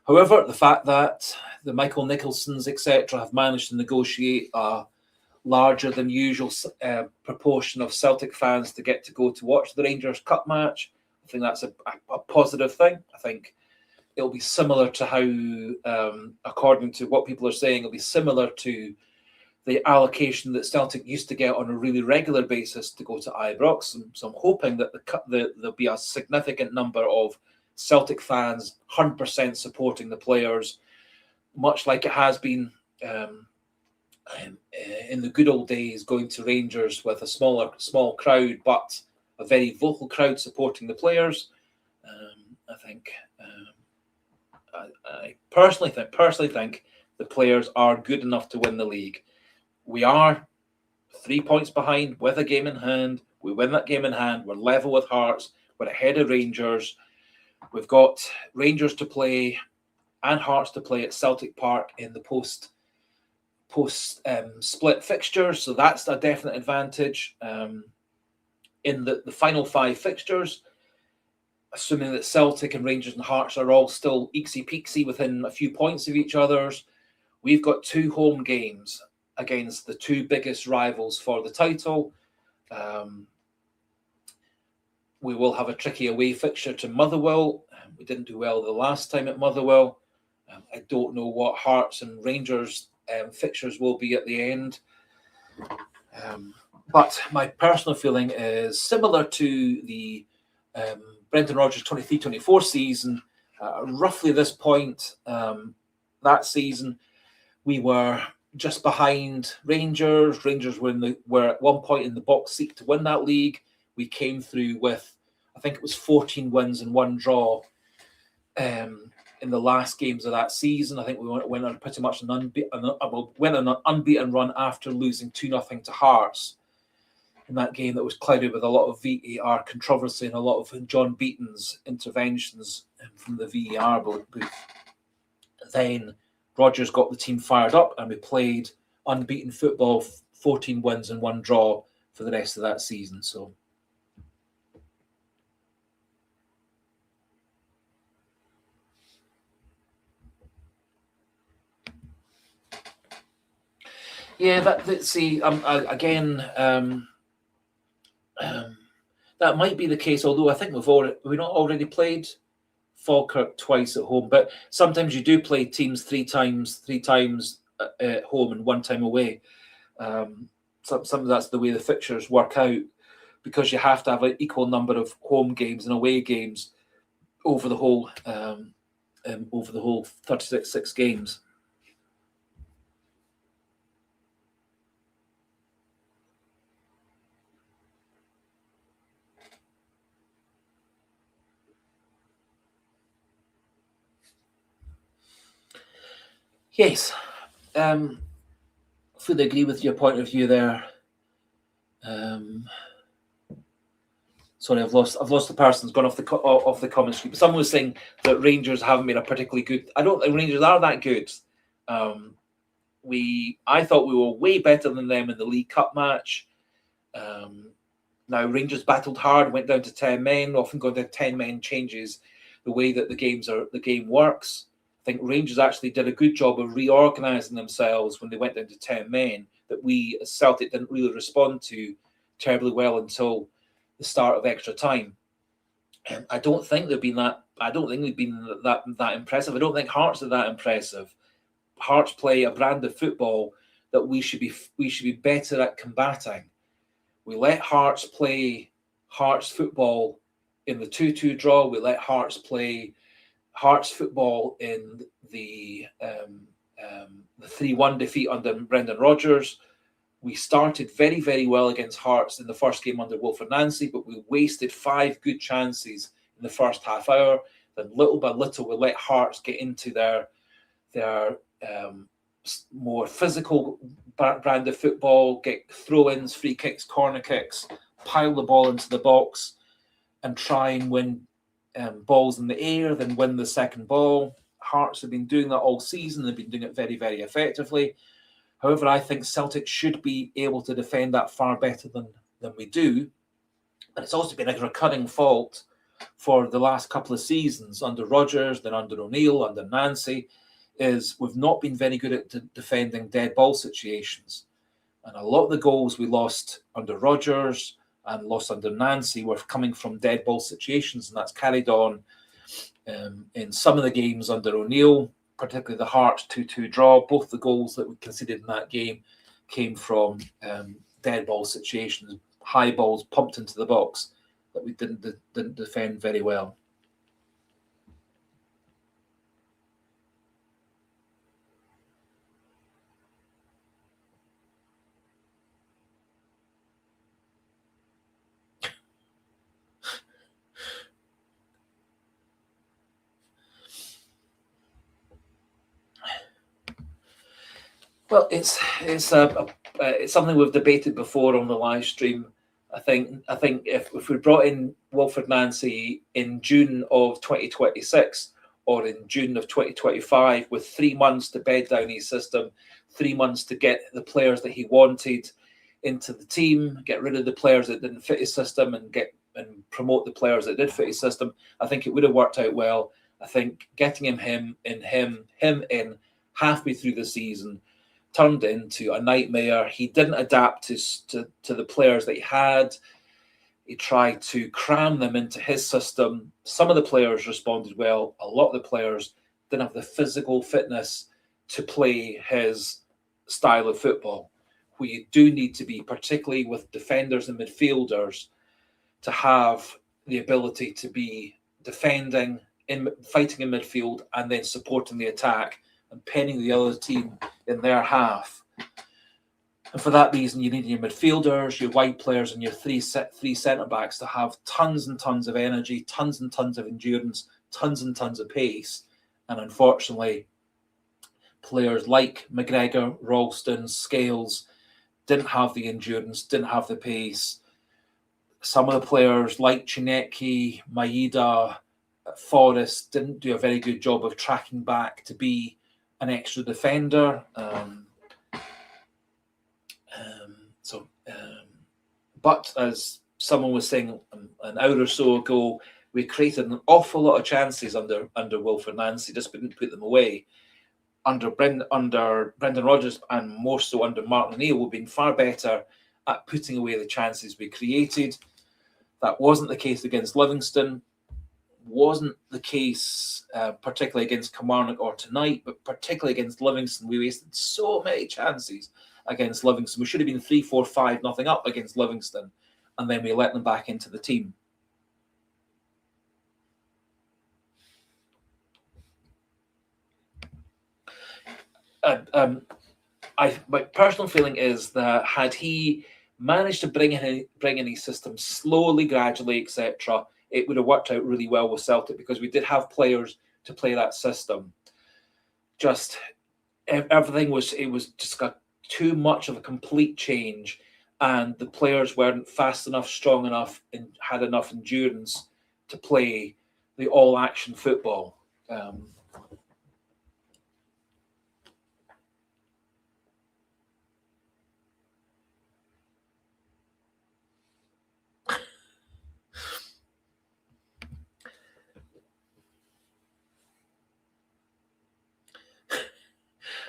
However, the fact that the Michael Nicholsons, etc., have managed to negotiate a larger than usual proportion of Celtic fans to get to go to watch the Rangers Cup match, I think that's a positive thing. I think it'll be similar to how, according to what people are saying, it'll be similar to the allocation that Celtic used to get on a really regular basis to go to Ibrox. So I'm hoping that there'll be a significant number of Celtic fans 100% supporting the players, much like it has been in the good old days, going to Rangers with a small crowd, but a very vocal crowd supporting the players. I think I personally think the players are good enough to win the league. We are 3 points behind with a game in hand. We win that game in hand. We're level with Hearts. We're ahead of Rangers. We've got Rangers to play and Hearts to play at Celtic Park in the post split fixtures, so that's a definite advantage. In the final 5 fixtures, assuming that Celtic and Rangers and Hearts are all still eeksy-peeksy within a few points of each other's, we've got 2 home games against the 2 biggest rivals for the title. We will have a tricky away fixture to Motherwell. We didn't do well the last time at Motherwell. I don't know what Hearts and Rangers fixtures will be at the end. But my personal feeling is similar to the Brendan Rodgers 23-24 season. Roughly this point that season, we were just behind Rangers. Rangers were at one point in the box seat to win that league. We came through with, I think it was 14 wins and 1 draw in the last games of that season. I think we went on pretty much an unbeaten run after losing 2-0 to Hearts in that game that was clouded with a lot of VAR controversy and a lot of John Beaton's interventions from the VAR booth. Then Rodgers got the team fired up and we played unbeaten football, 14 wins and 1 draw for the rest of that season. So yeah, that might be the case. Although I think we've not already played Falkirk twice at home, but sometimes you do play teams three times at home and 1 time away. Sometimes that's the way the fixtures work out, because you have to have an equal number of home games and away games over the whole 36 games. Yes, fully agree with your point of view there. Sorry, I've lost the person. It's gone off the comment stream. But someone was saying that Rangers haven't been a particularly good. I don't think Rangers are that good. I thought we were way better than them in the League Cup match. Now Rangers battled hard, went down to 10 men. Often going down to 10 men changes the way that the game works. I think Rangers actually did a good job of reorganising themselves when they went down to 10 men. That we as Celtic didn't really respond to terribly well until the start of extra time. I don't think they've been that. I don't think they've been that impressive. I don't think Hearts are that impressive. Hearts play a brand of football that we should be better at combating. We let Hearts play Hearts football in the 2-2 draw. We let Hearts play Hearts football in the 3-1 defeat under Brendan Rodgers. We started very, very well against Hearts in the first game under Wilfred Nancy, but we wasted 5 good chances in the first half hour. Then little by little, we let Hearts get into their more physical brand of football, get throw-ins, free kicks, corner kicks, pile the ball into the box and try and win balls in the air, then win the second ball. Hearts have been doing that all season. They've been doing it very, very effectively. However, I think Celtic should be able to defend that far better than we do. But it's also been a recurring fault for the last couple of seasons under Rodgers, then under O'Neill, under Nancy, is we've not been very good at defending dead ball situations. And a lot of the goals we lost under Rodgers and lost under Nancy were coming from dead ball situations, and that's carried on in some of the games under O'Neill, particularly the Hearts 2-2 draw. Both the goals that we conceded in that game came from dead ball situations, high balls pumped into the box that we didn't defend very well. Well, it's something we've debated before on the live stream. I think if we brought in Wilfred Nancy in June of 2026 or in June of 2025 with 3 months to bed down his system, 3 months to get the players that he wanted into the team, get rid of the players that didn't fit his system and promote the players that did fit his system, I think it would have worked out well. I think getting him in halfway through the season turned into a nightmare. He didn't adapt to the players that he had. He tried to cram them into his system. Some of the players responded well. A lot of the players didn't have the physical fitness to play his style of football. Where you do need to be, particularly with defenders and midfielders, to have the ability to be defending, fighting in midfield, and then supporting the attack and penning the other team in their half. And for that reason, you need your midfielders, your wide players, and your three centre-backs to have tons and tons of energy, tons and tons of endurance, tons and tons of pace. And unfortunately, players like McGregor, Ralston, Scales didn't have the endurance, didn't have the pace. Some of the players like Chinecki, Maeda, Forrest didn't do a very good job of tracking back to be an extra defender. But as someone was saying an hour or so ago, we created an awful lot of chances under Wilfred Nancy, just didn't put them away. Under Brendan Rodgers and more so under Martin O'Neill, we've been far better at putting away the chances we created. That wasn't the case against Livingston. Wasn't the case particularly against Kilmarnock or tonight, but particularly against Livingston. We wasted so many chances against Livingston. We should have been 3-4-5 nothing up against Livingston, and then we let them back into the team. my personal feeling is that had he managed to bring in his system slowly, gradually, etc., it would have worked out really well with Celtic because we did have players to play that system. Just everything was just got too much of a complete change, and the players weren't fast enough, strong enough, and had enough endurance to play the all-action football.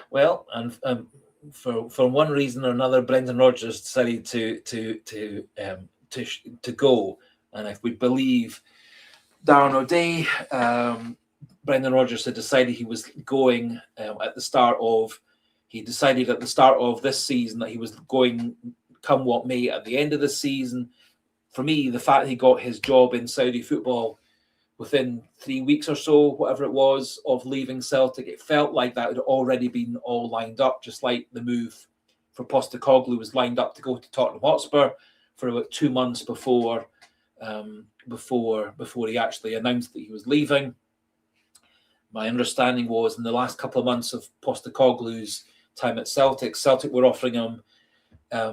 Well, and for one reason or another, Brendan Rodgers decided to go, and if we believe Darren O'Day, Brendan Rodgers had decided he was going He decided at the start of this season that he was going, come what may, at the end of the season. For me, the fact he got his job in Saudi football within 3 weeks or so, whatever it was, of leaving Celtic, it felt like that had already been all lined up, just like the move for Postecoglou was lined up to go to Tottenham Hotspur for about 2 months before he actually announced that he was leaving. My understanding was in the last couple of months of Postecoglou's time at Celtic were offering him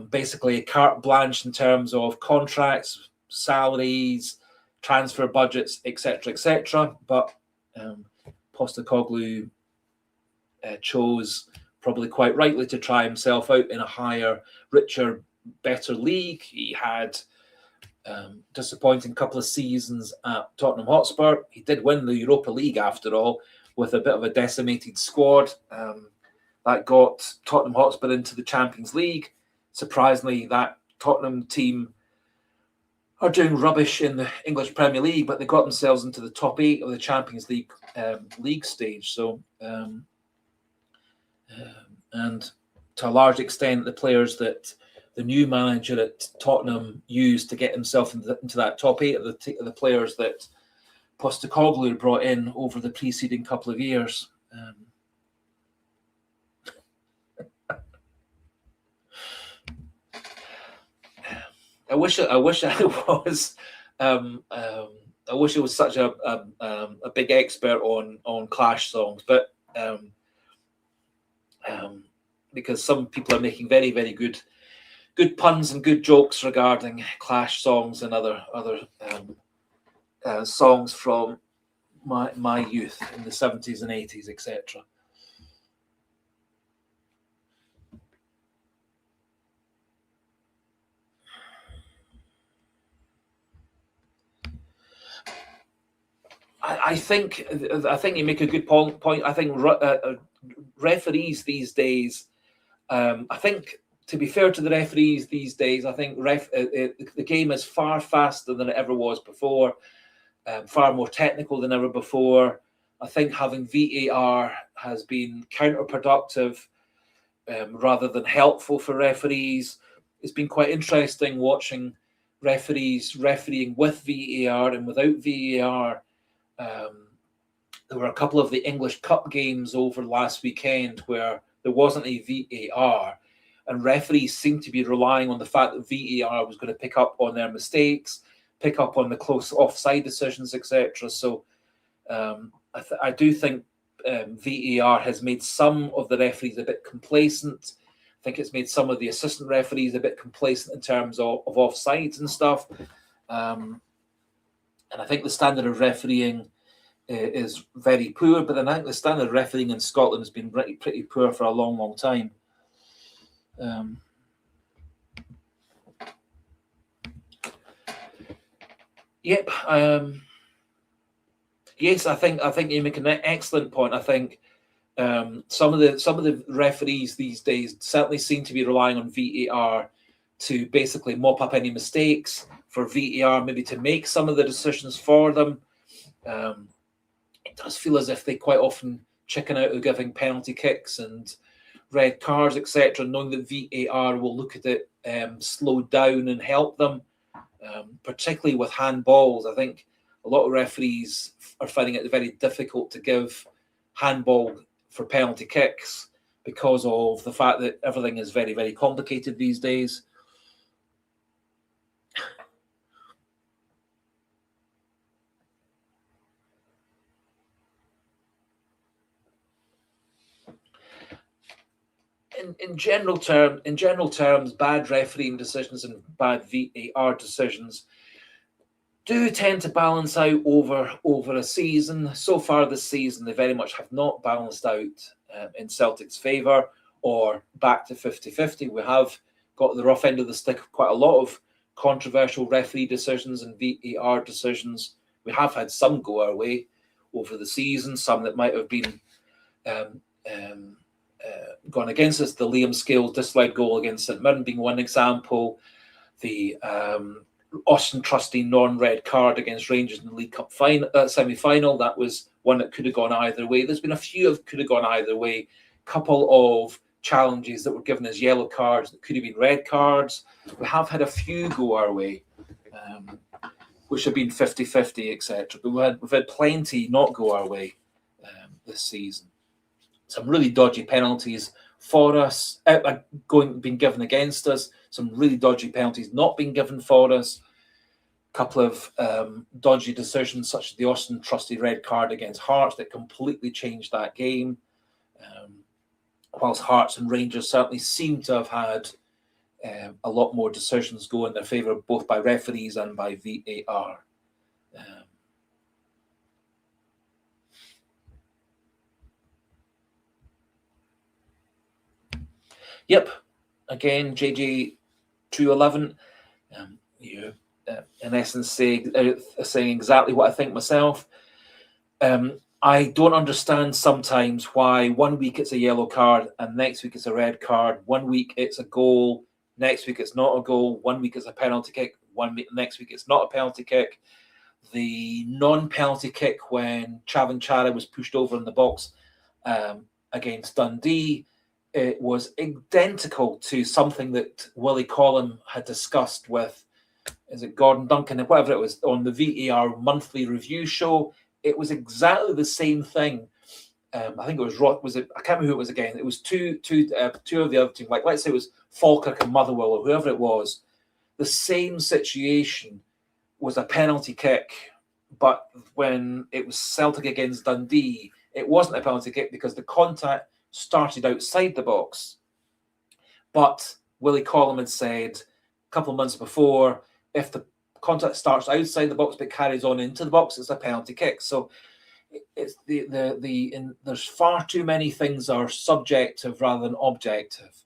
basically a carte blanche in terms of contracts, salaries, transfer budgets, etc. But Postecoglou chose, probably quite rightly, to try himself out in a higher, richer, better league. He had disappointing couple of seasons at Tottenham Hotspur. He did win the Europa League after all, with a bit of a decimated squad. That got Tottenham Hotspur into the Champions League. Surprisingly, that Tottenham team are doing rubbish in the English Premier League, but they got themselves into the top 8 of the Champions League league stage. So, and to a large extent, the players that the new manager at Tottenham used to get himself into that top 8 of the players that Postecoglou brought in over the preceding couple of years. I wish it was. I wish it was such a big expert on Clash songs, but because some people are making very, very good puns and good jokes regarding Clash songs and other songs from my youth in the 70s and 80s, etc. I think you make a good point. I think referees these days, I think, to be fair to the referees these days, I think the game is far faster than it ever was before, far more technical than ever before. I think having VAR has been counterproductive rather than helpful for referees. It's been quite interesting watching referees refereeing with VAR and without VAR. There were a couple of the English Cup games over last weekend where there wasn't a VAR, and referees seemed to be relying on the fact that VAR was going to pick up on their mistakes, pick up on the close offside decisions, etc. So I do think VAR has made some of the referees a bit complacent. I think it's made some of the assistant referees a bit complacent in terms of offsides and stuff. And I think the standard of refereeing is very poor, but then I think the standard of refereeing in Scotland has been pretty poor for a long, long time. Yep. Yes, I think you make an excellent point. I think some of the referees these days certainly seem to be relying on VAR to basically mop up any mistakes, for VAR maybe to make some of the decisions for them. It does feel as if they quite often chicken out of giving penalty kicks and red cards, etc., knowing that VAR will look at it, slow down and help them, particularly with handballs. I think a lot of referees are finding it very difficult to give handball for penalty kicks because of the fact that everything is very, very complicated these days. In general terms, bad refereeing decisions and bad VAR decisions do tend to balance out over a season. So far this season, they very much have not balanced out in Celtic's favour or back to 50-50. We have got the rough end of the stick of quite a lot of controversial referee decisions and VAR decisions. We have had some go our way over the season, some that might have been gone against us. The Liam Scales disallowed goal against St Mirren being one example. The Austin Trusty non-red card against Rangers in the League Cup semi-final, that was one that could have gone either way. There's been a few that could have gone either way. Couple of challenges that were given as yellow cards that could have been red cards. We have had a few go our way, which have been 50-50, etc. But we've had plenty not go our way this season. Some really dodgy penalties for us, being given against us. Some really dodgy penalties not being given for us. A couple of dodgy decisions, such as the Austin Trusty red card against Hearts, that completely changed that game. Whilst Hearts and Rangers certainly seem to have had a lot more decisions go in their favour, both by referees and by VAR. Yep, again, JJ 211. In essence, saying exactly what I think myself. I don't understand sometimes why 1 week it's a yellow card and next week it's a red card. 1 week it's a goal, next week it's not a goal. 1 week it's a penalty kick, next week it's not a penalty kick. The non-penalty kick when Chavan Chara was pushed over in the box against Dundee, it was identical to something that Willie Collum had discussed with, is it Gordon Duncan, or whatever it was, on the VAR monthly review show. It was exactly the same thing. I think it was I can't remember who it was again. It was two of the other team. Like, let's say it was Falkirk and Motherwell or whoever it was. The same situation was a penalty kick, but when it was Celtic against Dundee, it wasn't a penalty kick because the contact started outside the box. But Willie Collum had said a couple of months before, if the contact starts outside the box but carries on into the box, it's a penalty kick. So it's there's far too many things are subjective rather than objective,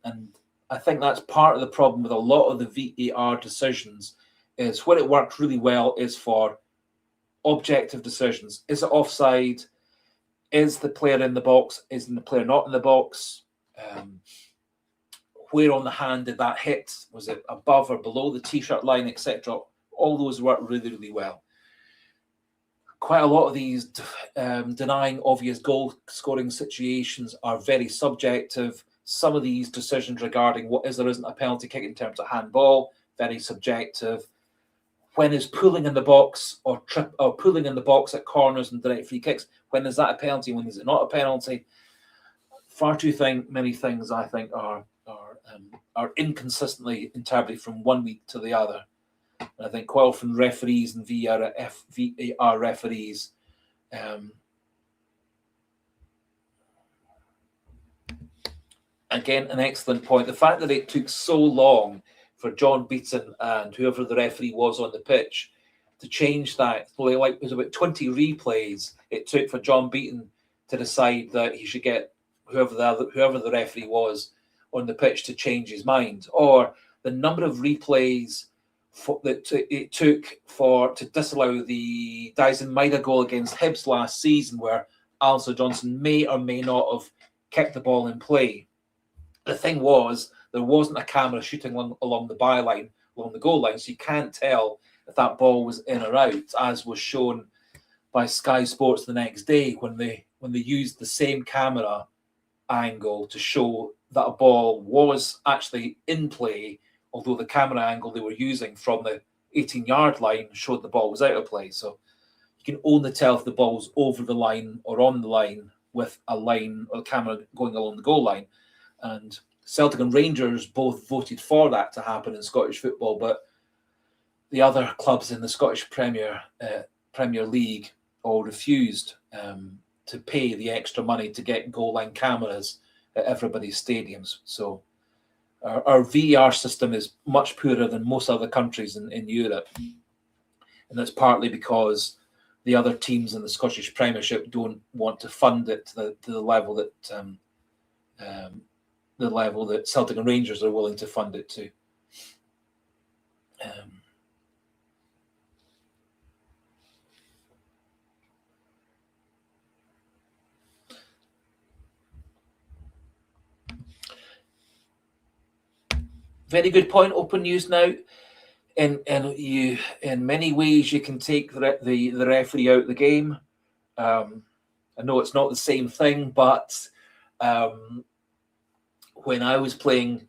and I think that's part of the problem with a lot of the VAR decisions. Is where it works really well is for objective decisions. Is it offside? Is the player in the box? Is the player not in the box? Where on the hand did that hit? Was it above or below the t-shirt line, etc.? All those work really, really well. Quite a lot of these denying obvious goal scoring situations are very subjective. Some of these decisions regarding what is or isn't a penalty kick in terms of handball, very subjective. When is pulling in the box or pulling in the box at corners and direct free kicks, when is that a penalty? When is it not a penalty? Far too many things, I think, are inconsistently interpreted from 1 week to the other. And I think quite often referees and VAR referees again, an excellent point. The fact that it took so long for John Beaton and whoever the referee was on the pitch to change that, like it was about 20 replays it took for John Beaton to decide that he should get whoever the referee was on the pitch to change his mind, or the number of replays that it took to disallow the Dyson Maida goal against Hibs last season, where Alistair Johnson may or may not have kept the ball in play. The thing was, there wasn't a camera shooting along the byline, along the goal line, so you can't tell if that ball was in or out, as was shown by Sky Sports the next day when they used the same camera angle to show that a ball was actually in play, although the camera angle they were using from the 18-yard line showed the ball was out of play. So you can only tell if the ball was over the line or on the line with a line or camera going along the goal line. And Celtic and Rangers both voted for that to happen in Scottish football, but the other clubs in the Scottish Premier League all refused to pay the extra money to get goal line cameras at everybody's stadiums. So our VAR system is much poorer than most other countries in Europe. And that's partly because the other teams in the Scottish Premiership don't want to fund it to the level that Celtic and Rangers are willing to fund it to. Very good point. Open news now. In many ways, you can take the referee out of the game. I know it's not the same thing, but when I was playing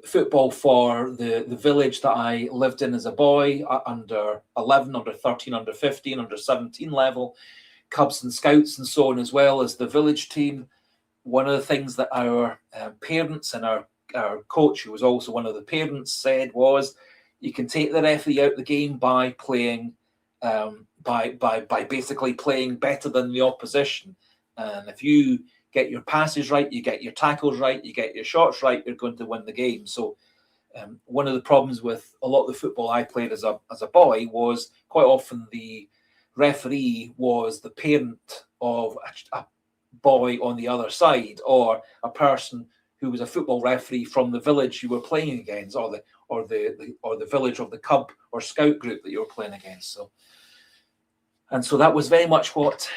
football for the village that I lived in as a boy, under 11, under 13, under 15, under 17 level, Cubs and Scouts and so on, as well as the village team, one of the things that our parents and our coach, who was also one of the parents, said was, you can take the referee out of the game by playing, by basically playing better than the opposition. And if you get your passes right, you get your tackles right, you get your shots right, you're going to win the game. So one of the problems with a lot of the football I played as a boy was quite often the referee was the parent of a boy on the other side, or a person who was a football referee from the village you were playing against, or the village of the Cub or Scout group that you were playing against. So that was very much what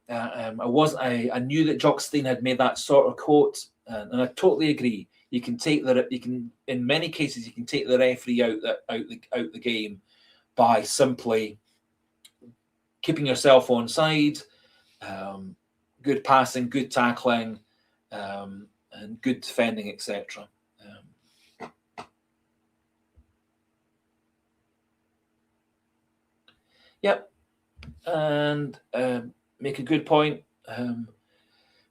I knew that Jock Stein had made that sort of quote, and I totally agree. You can take in many cases you can take the referee out the game by simply keeping yourself on side, good passing, good tackling, and good defending, etc. Yep, and make a good point.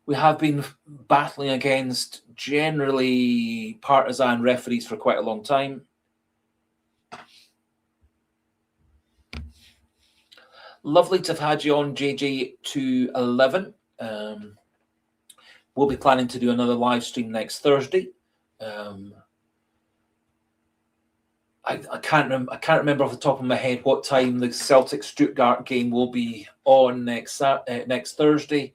We have been battling against generally partisan referees for quite a long time. Lovely to have had you on, JJ211. We'll be planning to do another live stream next Thursday. I can't remember off the top of my head what time the Celtic Stuttgart game will be on next Thursday.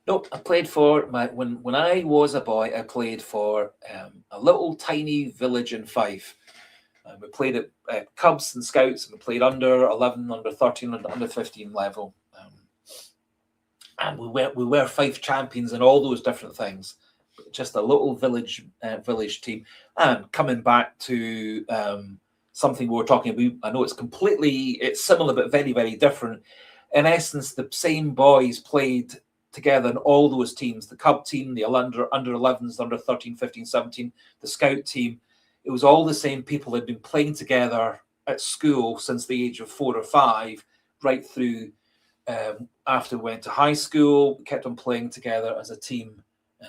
Nope, I played for when I was a boy. I played for a little tiny village in Fife. We played at Cubs and Scouts, and we played under 11, under 13, under 15 level, and we were Fife champions and all those different things. Just a little village team. And coming back to something we were talking about, I know it's similar but very, very different. In essence, the same boys played together in all those teams, the Cub team, the under 11s, under 13, 15, 17, the Scout team. It was all the same people that had been playing together at school since the age of 4 or 5, right through after we went to high school. We kept on playing together as a team.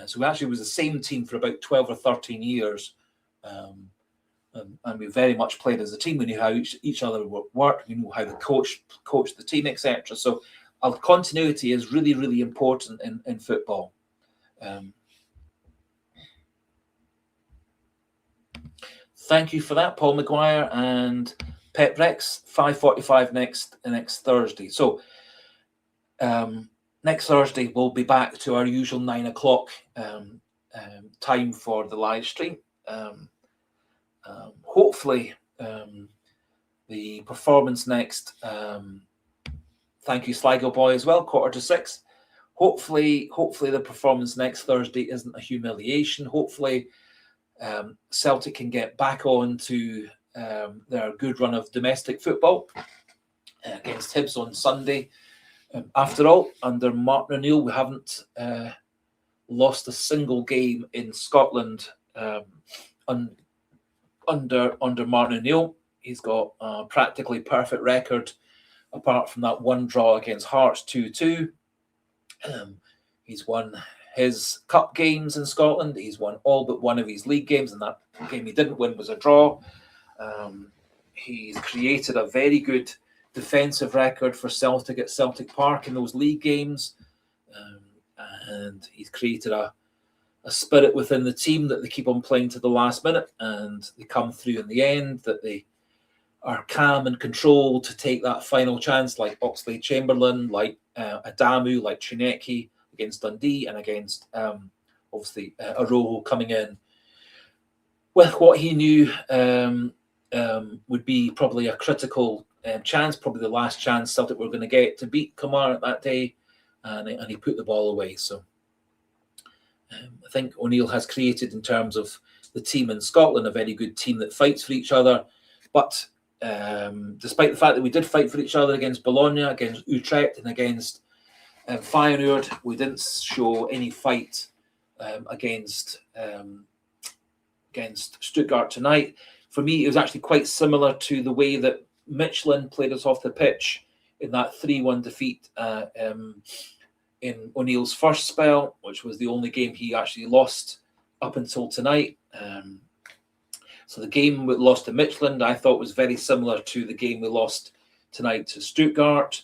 So we actually was the same team for about 12 or 13 years. And we very much played as a team. We knew how each other worked. We knew how the coach coached the team, etc. So our continuity is really, really important in football. Thank you for that, Paul McGuire and Pep Rex. 5:45 next Thursday. So next Thursday we'll be back to our usual 9 o'clock time for the live stream. Hopefully the performance next. Thank you, Sligo Boy, as well. 5:45. Hopefully the performance next Thursday isn't a humiliation. Hopefully Celtic can get back on to their good run of domestic football against Hibs on Sunday. After all, under Martin O'Neill, we haven't lost a single game in Scotland under Martin O'Neill. He's got a practically perfect record, apart from that one draw against Hearts 2-2. He's won his cup games in Scotland. He's won all but one of his league games, and that game he didn't win was a draw. He's created a very good defensive record for Celtic at Celtic Park in those league games, and he's created a spirit within the team that they keep on playing to the last minute, and they come through in the end, that they are calm and controlled to take that final chance, like Oxlade-Chamberlain, like Adamu, like Trinecki against Dundee, and against obviously Arojo coming in with what he knew would be probably a critical chance, probably the last chance Celtic were going to get to beat Kilmarnock that day, and he put the ball away. So I think O'Neill has created, in terms of the team in Scotland, a very good team that fights for each other. But despite the fact that we did fight for each other against Bologna, against Utrecht, and against Feyenoord, we didn't show any fight against Stuttgart tonight. For me, it was actually quite similar to the way that Michelin played us off the pitch in that 3-1 defeat in O'Neill's first spell, which was the only game he actually lost up until tonight. So the game we lost to Michelin, I thought, was very similar to the game we lost tonight to Stuttgart.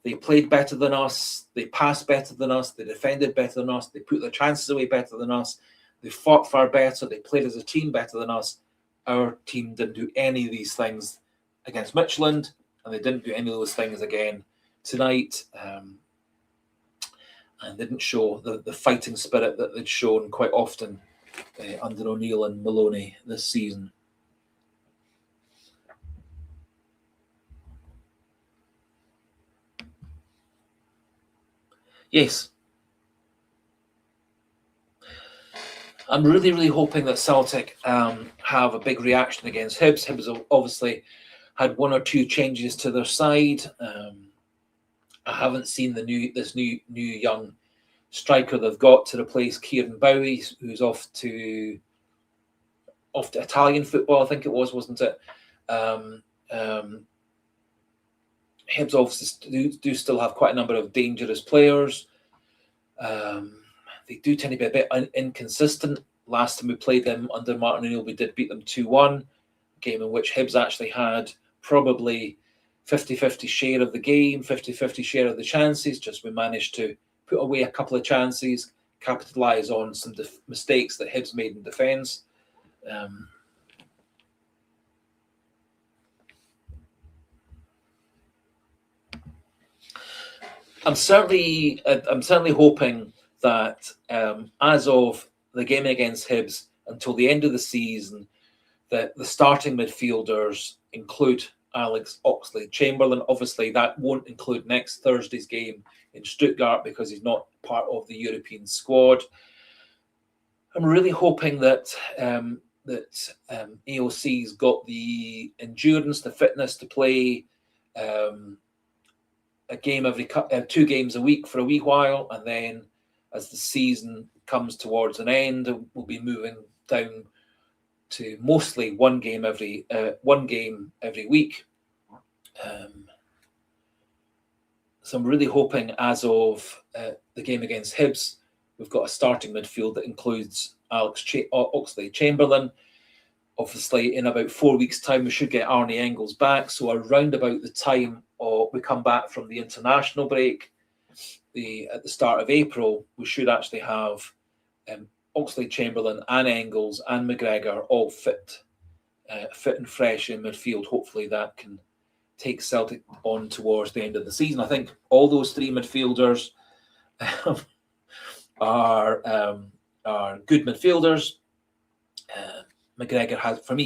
They played better than us, they passed better than us, they defended better than us, they put their chances away better than us, they fought far better, they played as a team better than us. Our team didn't do any of these things against Michelin, and they didn't do any of those things again tonight. And didn't show the fighting spirit that they'd shown quite often under O'Neill and Maloney this season. Yes. I'm really, really hoping that Celtic have a big reaction against Hibs. Hibs have obviously had one or two changes to their side. I haven't seen this new young striker they've got to replace Kieran Bowie, who's off to Italian football, I think it was, wasn't it? Hibs obviously do still have quite a number of dangerous players. They do tend to be a bit inconsistent. Last time we played them under Martin O'Neill, we did beat them 2-1, a game in which Hibs actually had probably 50-50 share of the game, 50-50 share of the chances. Just we managed to put away a couple of chances, capitalise on some mistakes that Hibs made in defence. I'm certainly hoping that as of the game against Hibs until the end of the season, that the starting midfielders include Alex Oxlade-Chamberlain. Obviously, that won't include next Thursday's game in Stuttgart because he's not part of the European squad. I'm really hoping that AOC's got the endurance, the fitness to play a game every 2 games a week for a wee while, and then as the season comes towards an end, we'll be moving down to mostly one game every week. So I'm really hoping, as of the game against Hibs, we've got a starting midfield that includes Oxlade-Chamberlain. Obviously, in about 4 weeks' time, we should get Arne Engels back. So around about the time we come back from the international break, at the start of April, we should actually have Oxlade-Chamberlain and Engels and McGregor all fit and fresh in midfield. Hopefully that can take Celtic on towards the end of the season. I think all those 3 midfielders are good midfielders. McGregor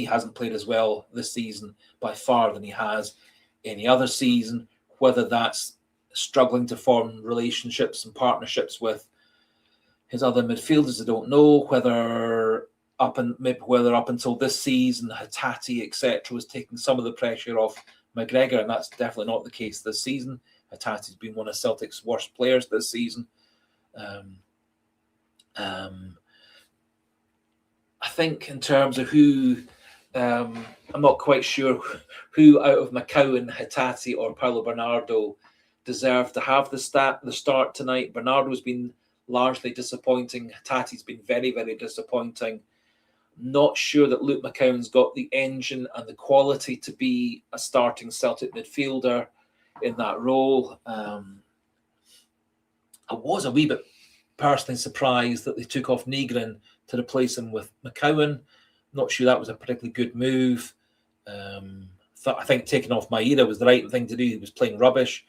hasn't played as well this season by far than he has any other season. Whether that's struggling to form relationships and partnerships with his other midfielders, I don't know. Whether up until this season, Hatate, etc., was taking some of the pressure off McGregor, and that's definitely not the case this season. Hatate's been one of Celtic's worst players this season. I think in terms of who, I'm not quite sure who out of McCowan, Hatate or Paulo Bernardo deserve to have the start tonight. Bernardo's been largely disappointing. Hatate's been very, very disappointing. Not sure that Luke McCowan's got the engine and the quality to be a starting Celtic midfielder in that role. I was a wee bit personally surprised that they took off Nygren to replace him with McCowan. Not sure that was a particularly good move. I think taking off Maeda was the right thing to do. He was playing rubbish.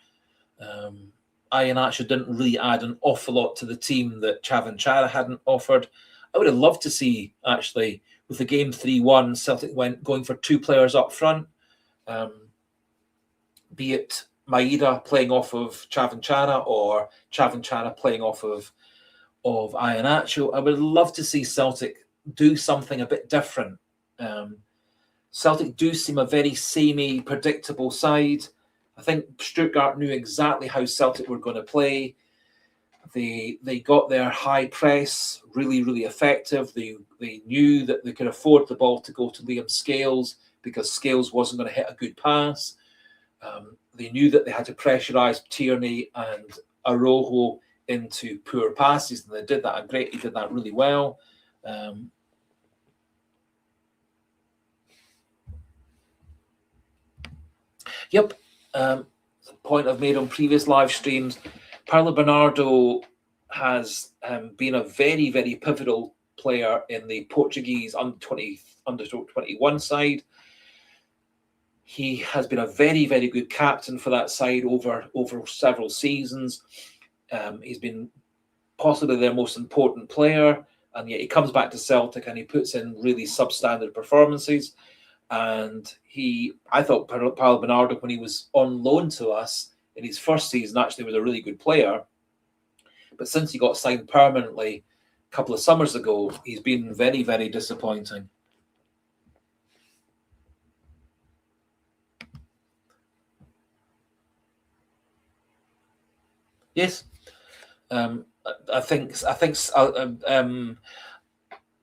Iheanacho didn't really add an awful lot to the team that Chavan Chara hadn't offered. I would have loved to see, actually, with the game 3-1, Celtic going for two players up front, be it Maeda playing off of Chavan Chara or Chavan Chara playing off of Iheanacho. I would love to see Celtic do something a bit different. Celtic do seem a very samey, predictable side. I think Stuttgart knew exactly how Celtic were going to play. They got their high press really, really effective. They knew that they could afford the ball to go to Liam Scales because Scales wasn't going to hit a good pass. They knew that they had to pressurise Tierney and Arojo into poor passes, and they did that. He did that really well. Yep. The point I've made on previous live streams, Paulo Bernardo has been a very, very pivotal player in the Portuguese under-21 side. He has been a very, very good captain for that side over several seasons. He's been possibly their most important player, and yet he comes back to Celtic and he puts in really substandard performances. And I thought Paulo Bernardo, when he was on loan to us in his first season, actually was a really good player. But since he got signed permanently a couple of summers ago, he's been very, very disappointing. Yes, I think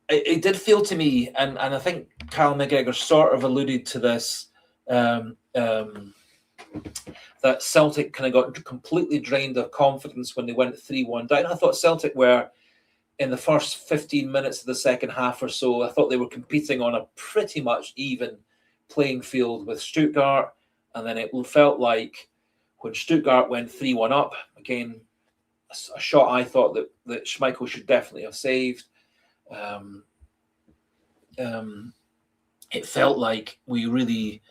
it did feel to me, and I think Cal McGregor sort of alluded to this, that Celtic kind of got completely drained of confidence when they went 3-1 down. I thought Celtic were, in the first 15 minutes of the second half or so, I thought they were competing on a pretty much even playing field with Stuttgart, and then it felt like when Stuttgart went 3-1 up, again, a shot I thought that Schmeichel should definitely have saved. It felt like we really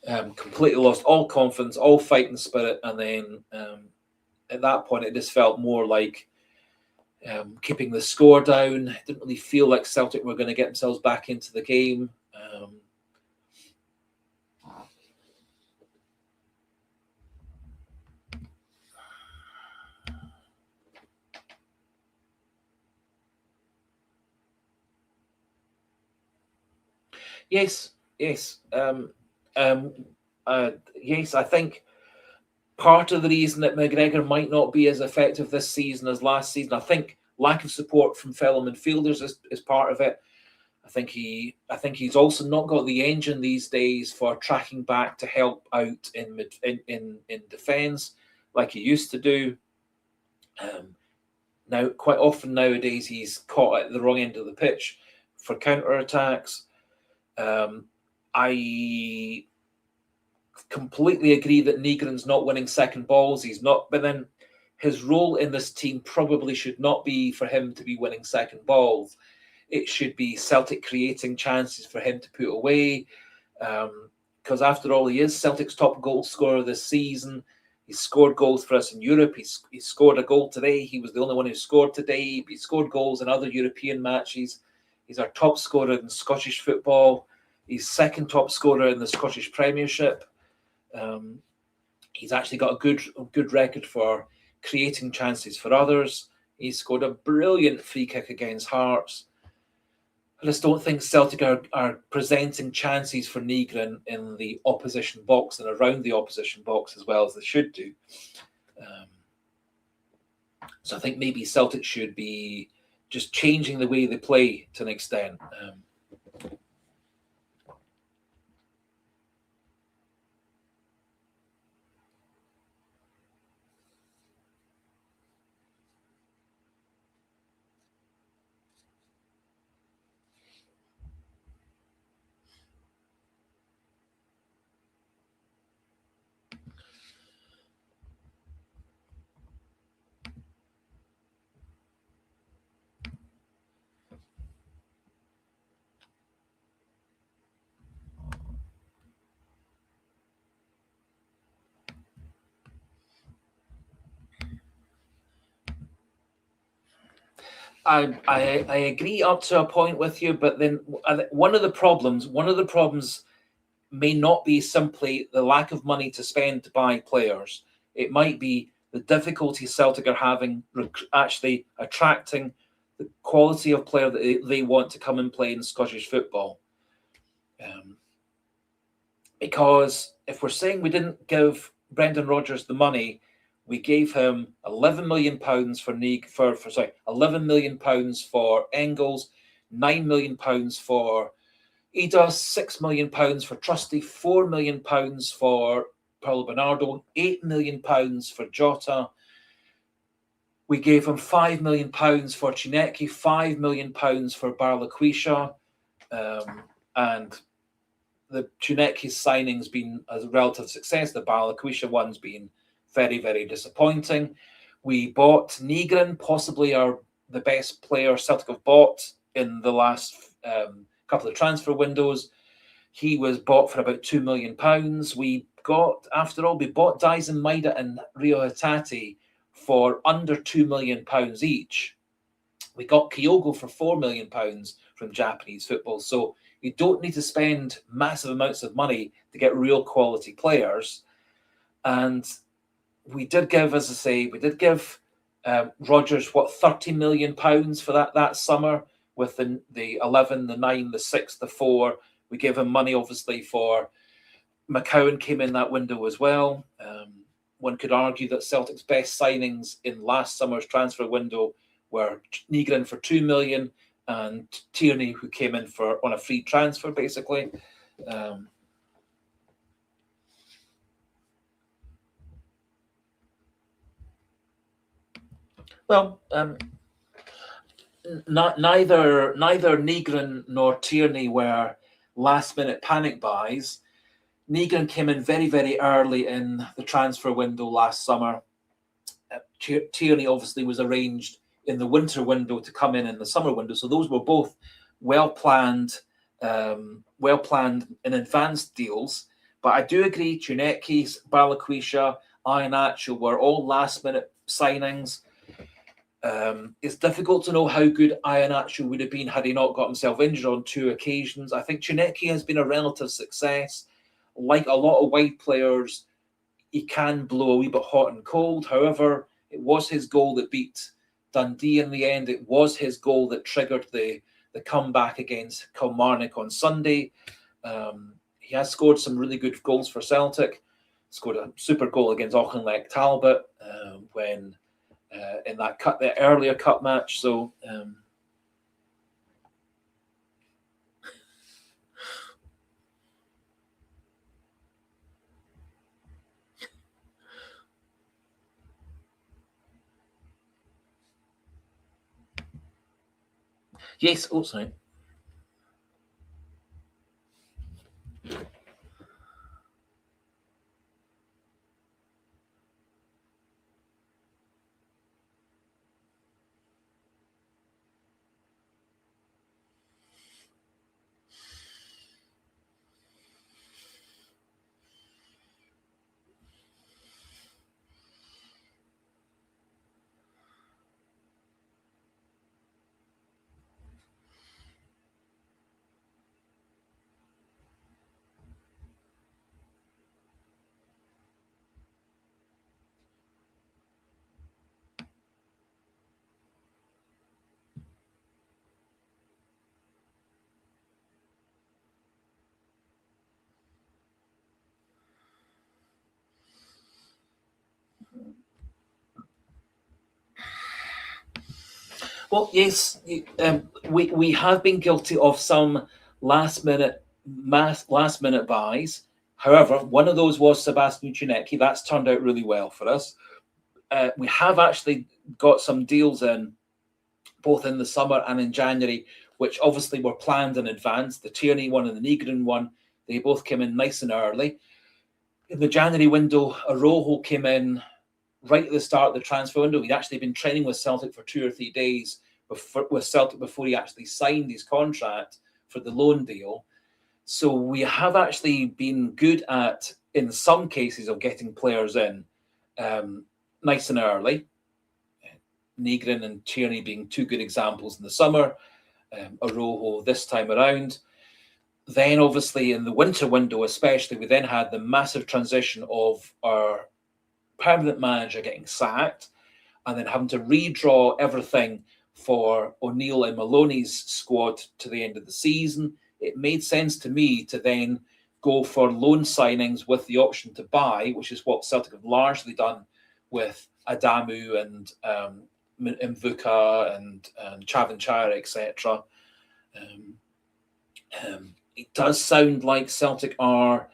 completely lost all confidence, all fighting spirit, and then at that point it just felt more like keeping the score down. It didn't really feel like Celtic were going to get themselves back into the game. Yes. Yes, I think part of the reason that McGregor might not be as effective this season as last season, I think lack of support from fellow midfielders is part of it. I think he's also not got the engine these days for tracking back to help out in defence like he used to do. Now, quite often nowadays, he's caught at the wrong end of the pitch for counter-attacks. I completely agree that Nygren's not winning second balls. He's not, but then his role in this team probably should not be for him to be winning second balls. It should be Celtic creating chances for him to put away. Because after all, he is Celtic's top goal scorer this season. He's scored goals for us in Europe. He's scored a goal today. He was the only one who scored today. He scored goals in other European matches. He's our top scorer in Scottish football. He's second top scorer in the Scottish Premiership. He's actually got a good record for creating chances for others. He scored a brilliant free kick against Hearts. I just don't think Celtic are presenting chances for Nygren in the opposition box and around the opposition box as well as they should do. So I think maybe Celtic should be just changing the way they play to an extent. I agree up to a point with you, but then one of the problems may not be simply the lack of money to spend to buy players. It might be the difficulty Celtic are having actually attracting the quality of player that they want to come and play in Scottish football. Because if we're saying we didn't give Brendan Rodgers the money, we gave him £11 million for £11 million for Engels, £9 million for Ida, £6 million for Trusty, £4 million for Paulo Bernardo, £8 million for Jota. We gave him £5 million for Chinecki, £5 million for Barlaquisha, and the Chinecki signing's been a relative success. The Barlaquisha one's been very, very disappointing. We bought Nygren, possibly the best player Celtic have bought in the last couple of transfer windows. He was bought for about £2 million. We bought Dyson Maida and Rio Hatate for under £2 million each. We got Kyogo for £4 million from Japanese football. So you don't need to spend massive amounts of money to get real quality players. And we did give, as I say, Rodgers, £30 million for that summer with the 11, the 9, the 6, the 4. We gave him money, obviously, for McCowan came in that window as well. One could argue that Celtic's best signings in last summer's transfer window were Nygren for £2 million and Tierney, who came in on a free transfer, basically. Neither Nygren nor Tierney were last-minute panic buys. Nygren came in very, very early in the transfer window last summer. Tierney obviously was arranged in the winter window to come in the summer window. So those were both well-planned in advanced deals. But I do agree, Chinecki, Barlaquisha, Iheanacho were all last-minute signings. It's difficult to know how good Iheanacho would have been had he not got himself injured on 2 occasions. I think Chinecki has been a relative success. Like a lot of wide players, he can blow a wee bit hot and cold. However, it was his goal that beat Dundee in the end. It was his goal that triggered the comeback against Kilmarnock on Sunday. He has scored some really good goals for Celtic. Scored a super goal against Auchinleck Talbot when in the earlier cup match. So yes, sorry. Well, yes, we have been guilty of some last minute buys. However, one of those was Sebastian Chunecki. That's turned out really well for us. We have actually got some deals in both in the summer and in January, which obviously were planned in advance. The Tierney one and the Negrin one, they both came in nice and early. In the January window, Arojo came in right at the start of the transfer window. He'd actually been training with Celtic for 2 or 3 days with Celtic before he actually signed his contract for the loan deal. So we have actually been good at, in some cases, of getting players in nice and early. Negrin and Tierney being 2 good examples in the summer. Arojo this time around. Then, obviously, in the winter window especially, we then had the massive transition of our permanent manager getting sacked and then having to redraw everything for O'Neill and Maloney's squad to the end of the season. It made sense to me to then go for loan signings with the option to buy, which is what Celtic have largely done with Adamu and Mvuka and Chavanchara, etc. It does sound like Celtic are,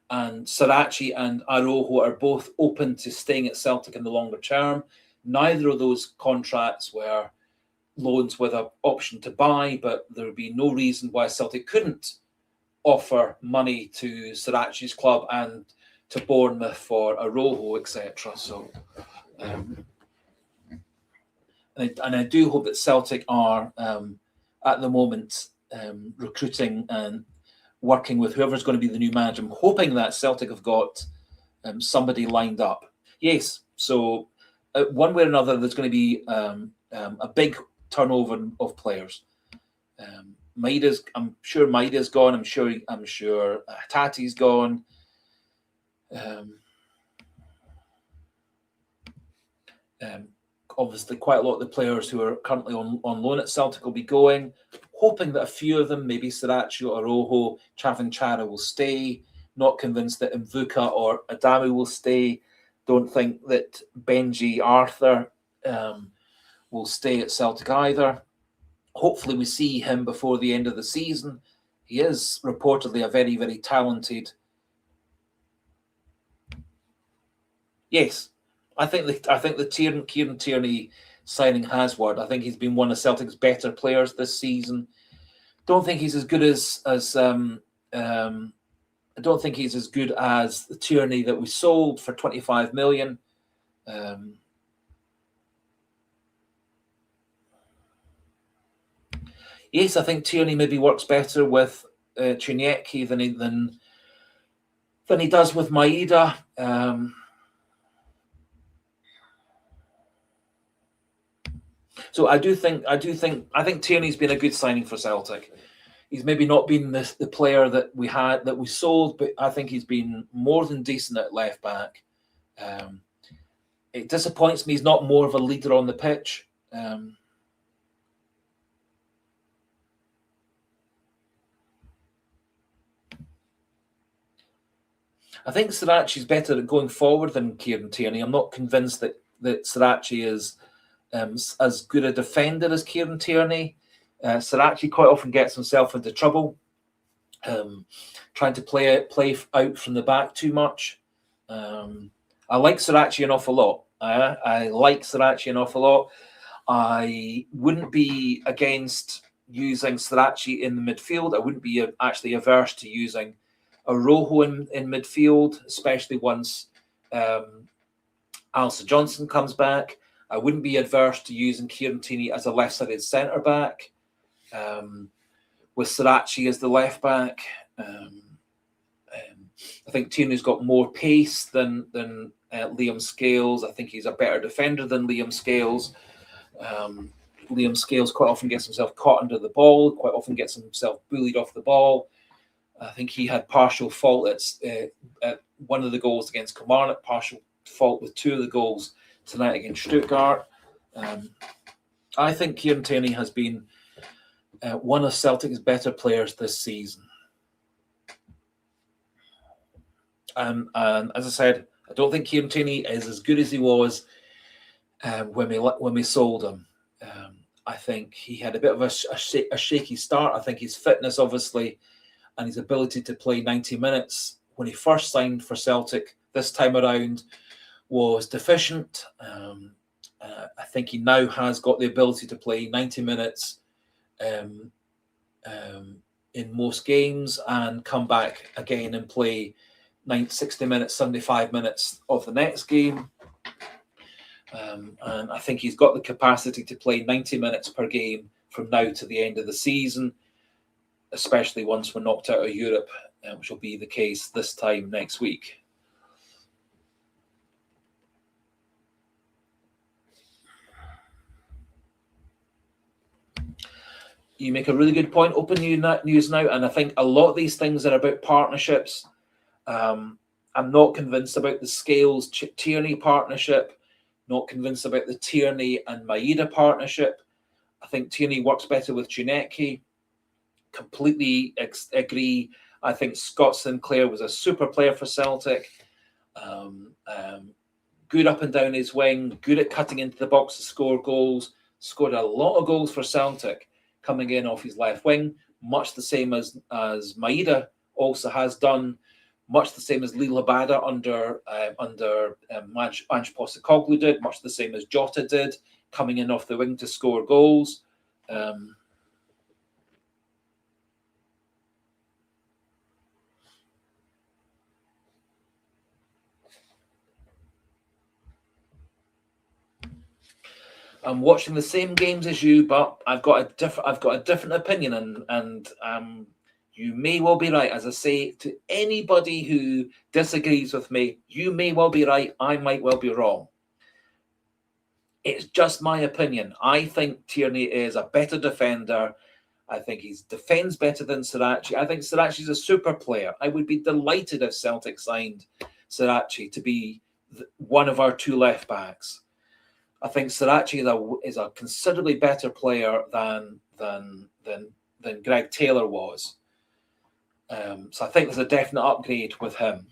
and Sarachi and Arojo are both open to staying at Celtic in the longer term. Neither of those contracts were loans with an option to buy, but there would be no reason why Celtic couldn't offer money to Sarachi's club and to Bournemouth for Arojo, etc. So, and I do hope that Celtic are at the moment recruiting and working with whoever's going to be the new manager. I'm hoping that Celtic have got somebody lined up. Yes, so one way or another, there's going to be a big turnover of players. I'm sure Maida's gone. I'm sure Tati's gone. Obviously, quite a lot of the players who are currently on loan at Celtic will be going. Hoping that a few of them, maybe Sirachi, Arojo, Chavanchara will stay. Not convinced that Mvuka or Adamu will stay. Don't think that Benji Arthur will stay at Celtic either. Hopefully we see him before the end of the season. He is reportedly a very, very talented. Yes, I think the Kieran Tierney signing has worked. I think he's been one of Celtic's better players this season. Don't think he's as good as I don't think he's as good as the Tierney that we sold for 25 million. Yes, I think Tierney maybe works better with Chuniecki than he does with Maeda. So I think Tierney's been a good signing for Celtic. He's maybe not been the player that we sold, but I think he's been more than decent at left back. It disappoints me he's not more of a leader on the pitch. I think Sirachi's better at going forward than Kieran Tierney. I'm not convinced that Sirachi is as good a defender as Kieran Tierney. Sirachi quite often gets himself into trouble, trying to play out from the back too much. I like Sirachi an awful lot. I like Sirachi an awful lot. I wouldn't be against using Sirachi in the midfield. I wouldn't be actually averse to using Arojo in midfield, especially once Alistair Johnson comes back. I wouldn't be adverse to using Kieran Tierney as a left-sided centre-back, with Sirachi as the left-back. I think Tierney's got more pace than Liam Scales. I think he's a better defender than Liam Scales. Liam Scales quite often gets himself caught under the ball, quite often gets himself bullied off the ball. I think he had partial fault at one of the goals against Kilmarnock, partial fault with 2 of the goals tonight against Stuttgart. I think Kieran Tierney has been one of Celtic's better players this season. And as I said, I don't think Kieran Tierney is as good as he was when we sold him. I think he had a bit of a shaky start. I think his fitness, obviously, and his ability to play 90 minutes when he first signed for Celtic this time around was deficient. I think he now has got the ability to play 90 minutes in most games and come back again and play 60 minutes, 75 minutes of the next game. And I think he's got the capacity to play 90 minutes per game from now to the end of the season, especially once we're knocked out of Europe, which will be the case this time next week. You make a really good point, Open News Now, and I think a lot of these things are about partnerships. I'm not convinced about the Scales-Tierney partnership, not convinced about the Tierney and Maeda partnership. I think Tierney works better with Junecki. Completely agree. I think Scott Sinclair was a super player for Celtic. Good up and down his wing, good at cutting into the box to score goals, scored a lot of goals for Celtic coming in off his left wing, much the same as Maeda also has done, much the same as Lee Labada under Ange Postecoglou did, much the same as Jota did, coming in off the wing to score goals. I'm watching the same games as you, but I've got a different opinion, and you may well be right. As I say to anybody who disagrees with me, you may well be right. I might well be wrong. It's just my opinion. I think Tierney is a better defender. I think he defends better than Sirachi. I think Sirachi's a super player. I would be delighted if Celtic signed Sirachi to be one of our two left backs. I think Sirachi is a considerably better player than Greg Taylor was. So I think there's a definite upgrade with him.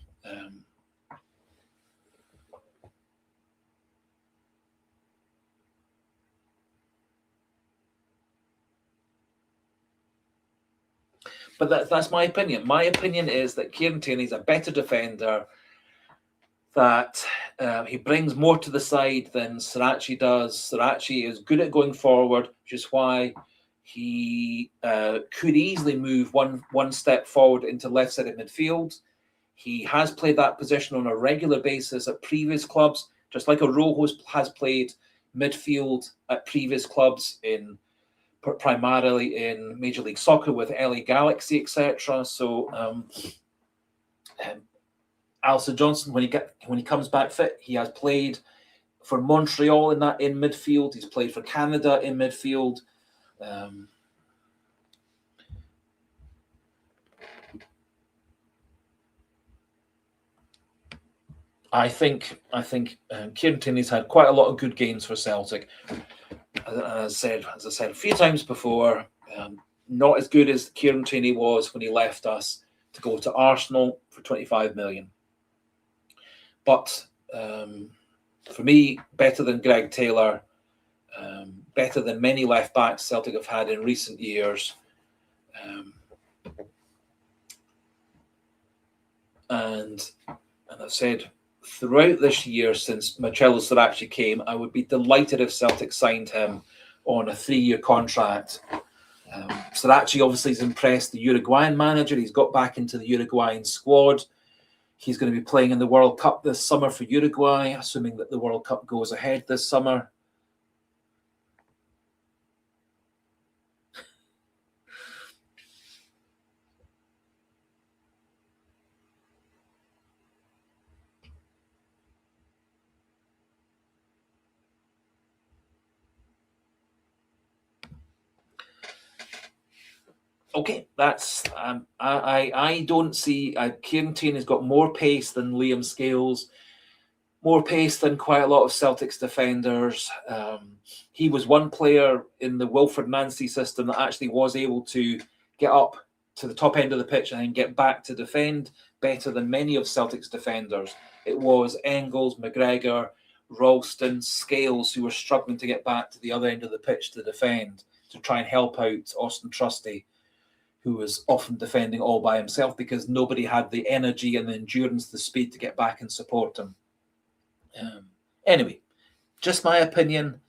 But that's my opinion. My opinion is that Kieran Tierney is a better defender, that he brings more to the side than Sirachi does. Sirachi is good at going forward, which is why he could easily move one step forward into left-sided midfield. He has played that position on a regular basis at previous clubs, just like Arojo has played midfield at previous clubs, primarily in Major League Soccer with LA Galaxy, etc. So Alistair Johnson, when he comes back fit, he has played for Montreal in midfield. He's played for Canada in midfield. I think Kieran Tierney's had quite a lot of good games for Celtic. As I said a few times before, not as good as Kieran Tierney was when he left us to go to Arsenal for 25 million. But for me, better than Greg Taylor, better than many left backs Celtic have had in recent years. And I've said throughout this year since Marcelo Sirachi came, I would be delighted if Celtic signed him on a 3-year contract. Sirachi obviously has impressed the Uruguayan manager. He's got back into the Uruguayan squad. He's going to be playing in the World Cup this summer for Uruguay, assuming that the World Cup goes ahead this summer. Okay, that's I don't see Kieran Tierney has got more pace than Liam Scales, more pace than quite a lot of Celtic's defenders. He was one player in the Wilfred Nancy system that actually was able to get up to the top end of the pitch and then get back to defend better than many of Celtic's defenders. It was Engels, McGregor, Ralston, Scales, who were struggling to get back to the other end of the pitch to defend, to try and help out Austin Trusty, who was often defending all by himself because nobody had the energy and the endurance, the speed to get back and support him. Anyway, just my opinion.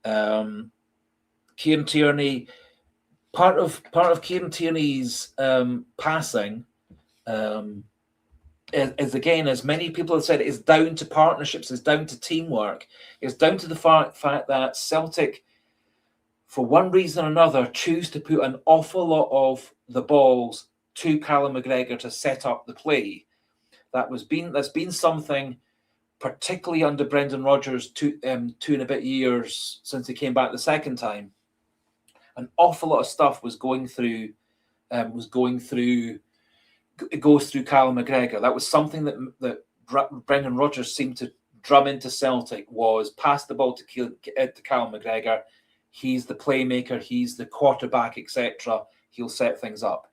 Kieran Tierney, part of Kieran Tierney's passing is again, as many people have said, is down to partnerships, is down to teamwork, is down to the fact that Celtic, for one reason or another, choose to put an awful lot of the balls to Callum McGregor to set up the play. That's been something, particularly under Brendan Rodgers, 2 and a bit years since he came back the second time. An awful lot of stuff was going through it goes through Callum McGregor. That was something that Brendan Rodgers seemed to drum into Celtic, was pass the ball to Callum McGregor. He's the playmaker, he's the quarterback, etc. He'll set things up.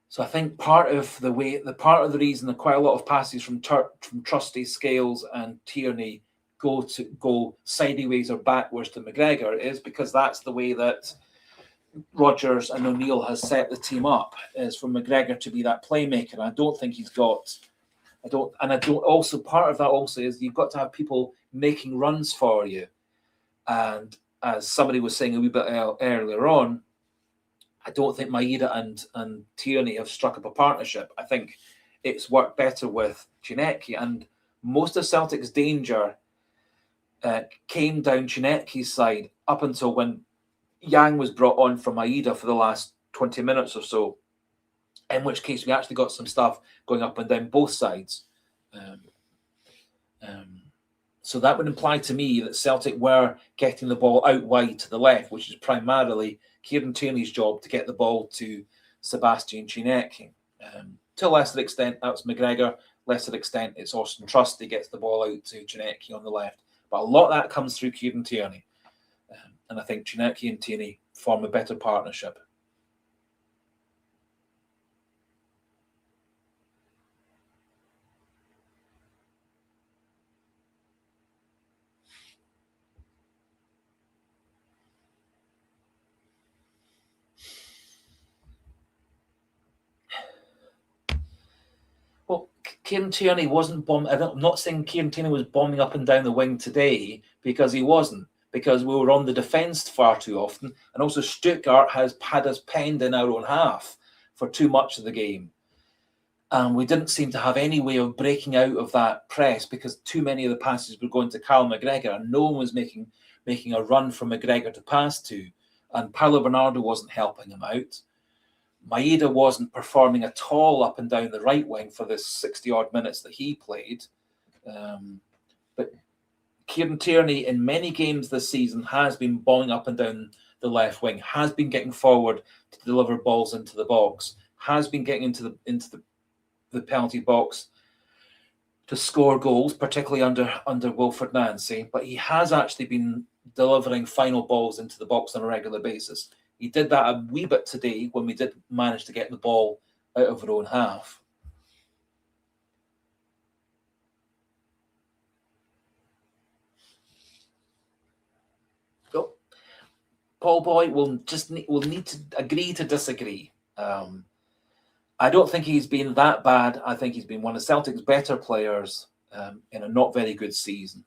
So I think part of the reason that quite a lot of passes from Trusty, Scales and Tierney go sideways or backwards to McGregor is because that's the way that Rodgers and O'Neill has set the team up, is for McGregor to be that playmaker. I don't think he's got. Also part of that also is you've got to have people making runs for you. And as somebody was saying a wee bit earlier on, I don't think Maeda and Tierney have struck up a partnership. I think it's worked better with Chinecki, and most of Celtic's danger came down Chinecki's side up until when Yang was brought on from Maeda for the last 20 minutes or so, in which case we actually got some stuff going up and down both sides. So that would imply to me that Celtic were getting the ball out wide to the left, which is primarily Kieran Tierney's job, to get the ball to Sebastian Chinecki. To a lesser extent, that's McGregor. Lesser extent, it's Austin Trusty gets the ball out to Chinecki on the left. But a lot of that comes through Kieran Tierney. And I think Chinecki and Tierney form a better partnership. Well, Kieran Tierney wasn't bombing. I'm not saying Kieran Tierney was bombing up and down the wing today, because he wasn't. Because we were on the defence far too often. And also Stuttgart has had us penned in our own half for too much of the game. And we didn't seem to have any way of breaking out of that press because too many of the passes were going to Callum McGregor and no one was making a run for McGregor to pass to. And Paulo Bernardo wasn't helping him out. Maeda wasn't performing at all up and down the right wing for the 60-odd minutes that he played. But Kieran Tierney, in many games this season, has been bombing up and down the left wing, has been getting forward to deliver balls into the box, has been getting into the penalty box to score goals, particularly under Wilfred Nancy. But he has actually been delivering final balls into the box on a regular basis. He did that a wee bit today when we did manage to get the ball out of our own half. So, Paul Boy will need to agree to disagree. I don't think he's been that bad. I think he's been one of Celtic's better players in a not very good season.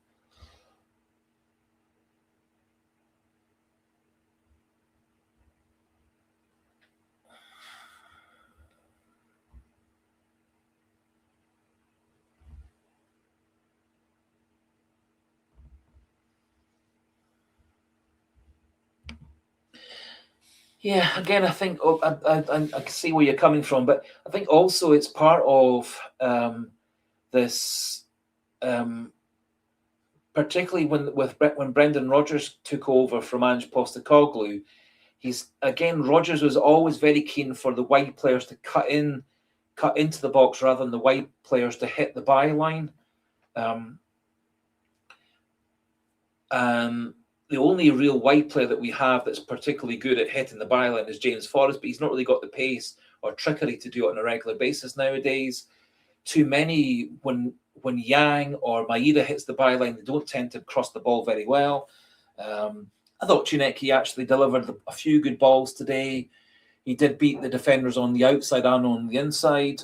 Yeah, again, I think I can see where you're coming from, but I think also it's part of this, particularly when Brendan Rodgers took over from Ange Postecoglou. Rodgers was always very keen for the wide players to cut into the box rather than the wide players to hit the byline. The only real wide player that we have that's particularly good at hitting the byline is James Forrest, but he's not really got the pace or trickery to do it on a regular basis nowadays. Too many, when when Yang or Maeda hits the byline, they don't tend to cross the ball very well. I thought Chineki actually delivered a few good balls today. He did beat the defenders on the outside and on the inside.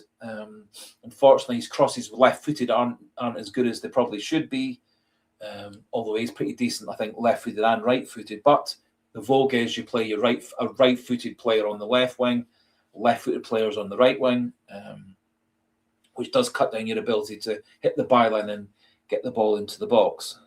Unfortunately, his crosses left-footed aren't as good as they probably should be. Although he's pretty decent, I think, left-footed and right-footed. But the vogue is you play a right-footed player on the left wing, left-footed players on the right wing, which does cut down your ability to hit the byline and get the ball into the box.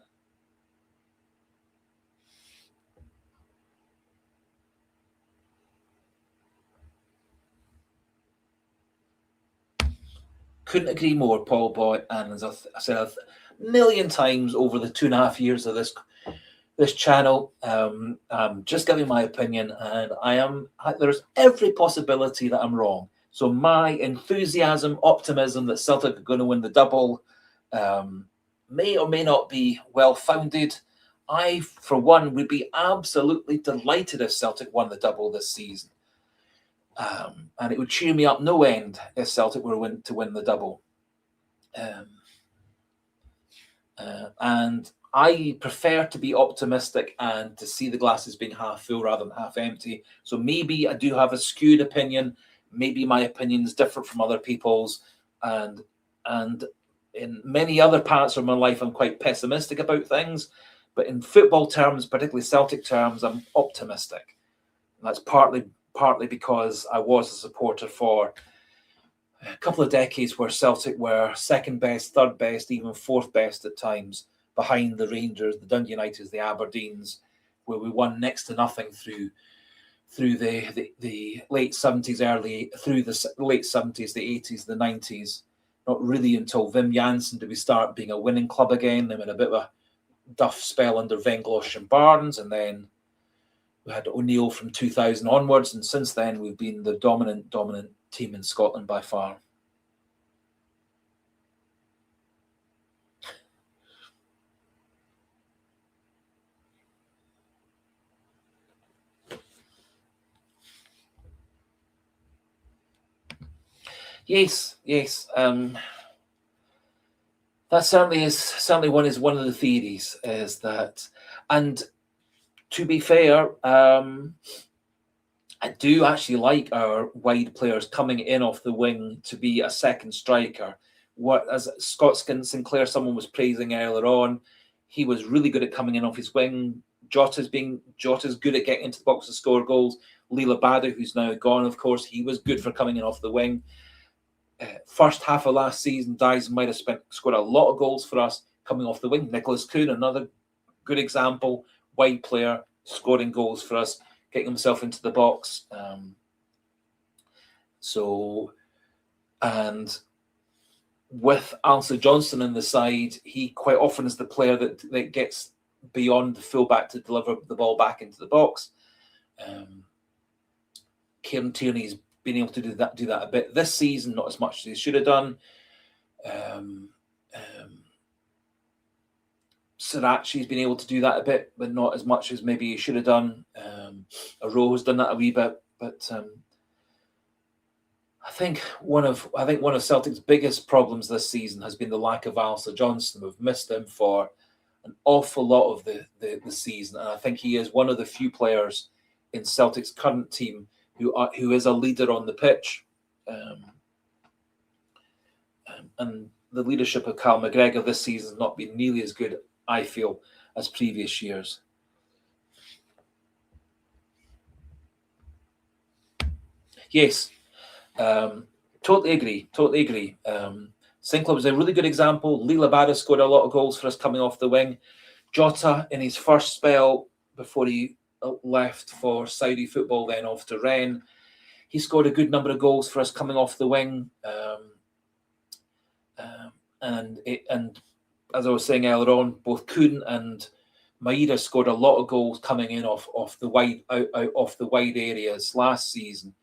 Couldn't agree more, Paul Boy. And as I said a million times over the 2.5 years of this channel, I'm just giving my opinion, and there's every possibility that I'm wrong. So my enthusiasm, optimism that Celtic are going to win the double may or may not be well-founded. I, for one, would be absolutely delighted if Celtic won the double this season. And it would cheer me up no end if Celtic were to win the double. And I prefer to be optimistic and to see the glasses being half full rather than half empty. So maybe I do have a skewed opinion. Maybe my opinion is different from other people's. And in many other parts of my life, I'm quite pessimistic about things. But in football terms, particularly Celtic terms, I'm optimistic. And that's partly because I was a supporter for a couple of decades where Celtic were second best, third best, even fourth best at times, behind the Rangers, the Dundee Uniteds, the Aberdeens, where we won next to nothing through the late 70s, through the late 70s, the 80s, the 90s. Not really until Wim Jansen did we start being a winning club again. They had a bit of a duff spell under Venglosh and Barnes, and then we had O'Neill from 2000 onwards, and since then we've been the dominant team in Scotland by far. Yes. That certainly one of the theories is that, and to be fair, I do actually like our wide players coming in off the wing to be a second striker. As Scott Sinclair, someone was praising earlier on, he was really good at coming in off his wing. Jota's good at getting into the box to score goals. Leela Bodo, who's now gone, of course, he was good for coming in off the wing. First half of last season, Dyson might have scored a lot of goals for us coming off the wing. Nicholas Kuhn, another good example, wide player, scoring goals for us, getting himself into the box. And with Alistair Johnston on the side, he quite often is the player that gets beyond the fullback to deliver the ball back into the box. Kieran Tierney's been able to do that a bit this season, not as much as he should have done. Sirachi's been able to do that a bit, but not as much as maybe he should have done. Aro has done that a wee bit, but I think one of Celtic's biggest problems this season has been the lack of Alistair Johnston. We've missed him for an awful lot of the season, and I think he is one of the few players in Celtic's current team who is a leader on the pitch. And the leadership of Cal McGregor this season has not been nearly as good, I feel, as previous years. Yes, totally agree. Sinclair was a really good example. Leela Bada scored a lot of goals for us coming off the wing. Jota, in his first spell before he left for Saudi football, then off to Rennes, he scored a good number of goals for us coming off the wing. And as I was saying earlier on, both Kuhn and Maeda scored a lot of goals coming in off the wide areas last season,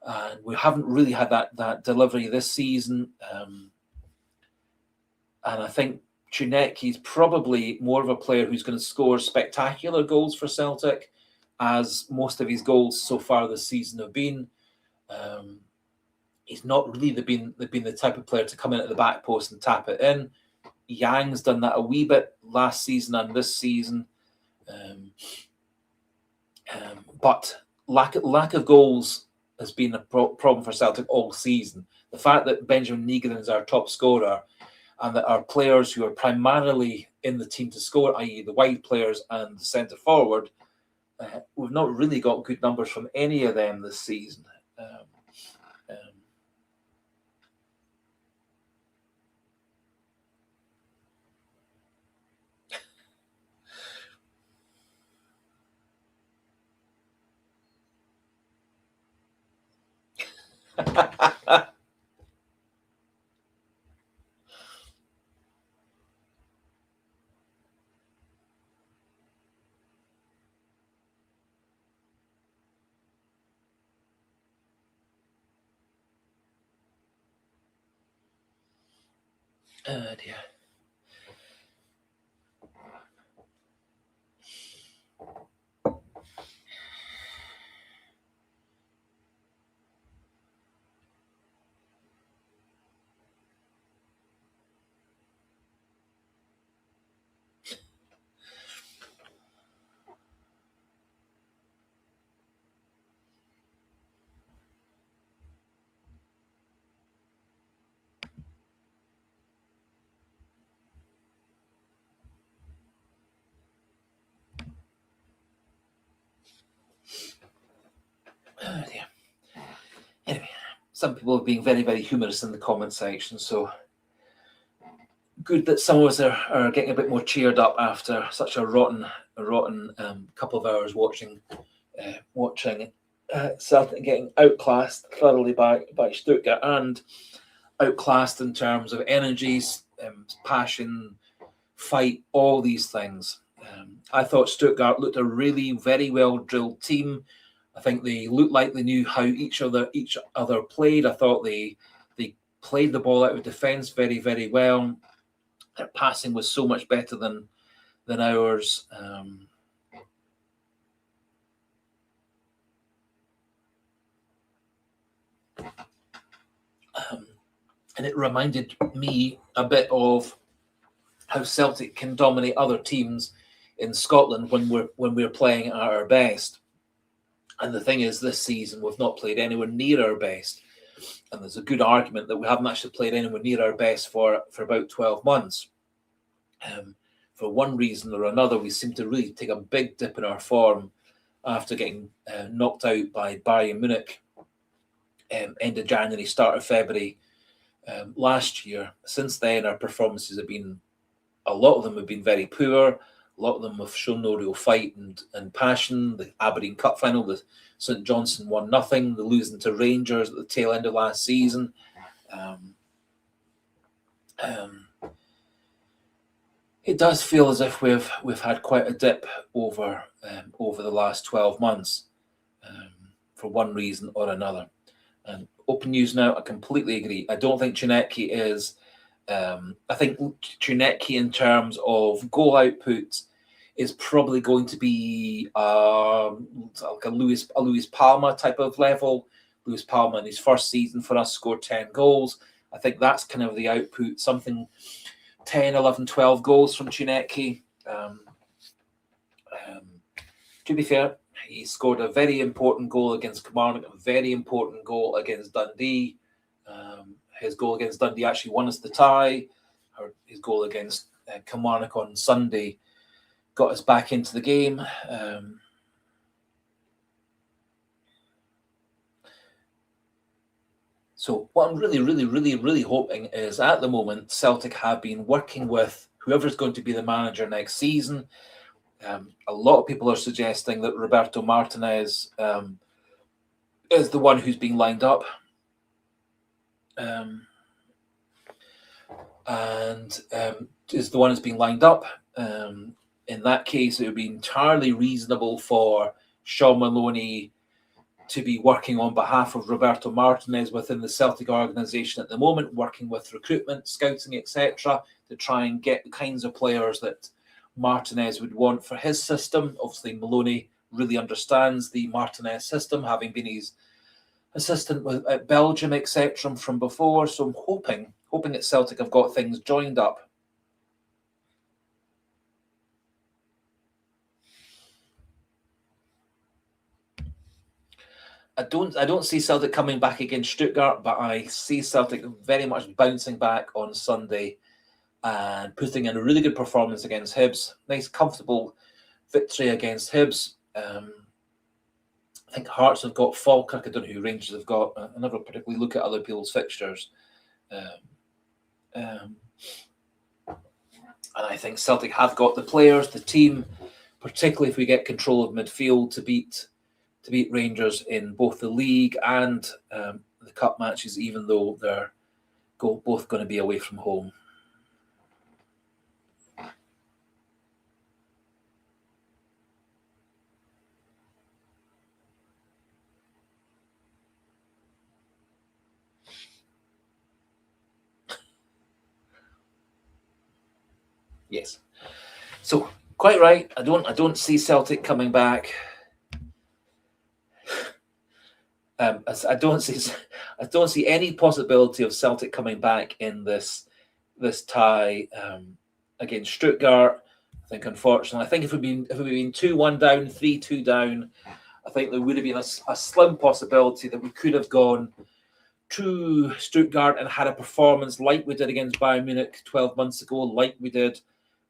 and we haven't really had that delivery this season. And I think Chinecki is probably more of a player who's going to score spectacular goals for Celtic, as most of his goals so far this season have been. he's not really been the type of player to come in at the back post and tap it in. Yang's done that a wee bit last season and this season. But lack of goals has been a problem for Celtic all season. The fact that Benjamin Negan is our top scorer and that our players who are primarily in the team to score, i.e. the wide players and the centre forward, we've not really got good numbers from any of them this season. Dear. Anyway, some people are being very, very humorous in the comment section, so good that some of us are getting a bit more cheered up after such a rotten couple of hours watching Celtic getting outclassed thoroughly by Stuttgart, and outclassed in terms of energies, passion, fight, all these things. I thought Stuttgart looked a really very well drilled team. I think they looked like they knew how each other played. I thought they played the ball out of defence very, very well. Their passing was so much better than ours. And it reminded me a bit of how Celtic can dominate other teams in Scotland when we're playing at our best. And the thing is, this season we've not played anywhere near our best. And there's a good argument that we haven't actually played anywhere near our best for about 12 months. For one reason or another, we seem to really take a big dip in our form after getting knocked out by Bayern Munich end of January, start of February last year. Since then, our performances have been, a lot of them have been very poor. A lot of them have shown no real fight and passion. The Aberdeen Cup final, the St Johnstone 1-0, the losing to Rangers at the tail end of last season. It does feel as if we've had quite a dip over the last 12 months for one reason or another. And open news now, I completely agree. I don't think Czernetki is. I think Czernetki, in terms of goal output, is probably going to be like a Luis Palma type of level. Luis Palma in his first season for us scored 10 goals. I think that's kind of the output, something 10, 11, 12 goals from Czernetki. To be fair, he scored a very important goal against Kilmarnock, a very important goal against Dundee. His goal against Dundee actually won us the tie. His goal against Kilmarnock on Sunday got us back into the game. So what I'm really, really, really, really hoping is, at the moment, Celtic have been working with whoever's going to be the manager next season. A lot of people are suggesting that Roberto Martinez is the one who's being lined up. Is the one that's being lined up. In that case, it would be entirely reasonable for Sean Maloney to be working on behalf of Roberto Martinez within the Celtic organisation at the moment, working with recruitment, scouting, etc., to try and get the kinds of players that Martinez would want for his system. Obviously, Maloney really understands the Martinez system, having been his assistant with at Belgium, etc. from before. So I'm hoping that Celtic have got things joined up. I don't see Celtic coming back against Stuttgart, but I see Celtic very much bouncing back on Sunday and putting in a really good performance against Hibs. Nice, comfortable victory against Hibs. I think Hearts have got Falkirk. I don't know who Rangers have got. I never particularly look at other people's fixtures. And I think Celtic have got the players, the team, particularly if we get control of midfield to beat Rangers in both the league and the cup matches, even though they're both going to be away from home. Yes, so quite right. I don't see Celtic coming back. I don't see any possibility of Celtic coming back in this tie against Stuttgart. I think, unfortunately, if we'd been 2-1 down, 3-2 down, I think there would have been a slim possibility that we could have gone to Stuttgart and had a performance like we did against Bayern Munich 12 months ago, like we did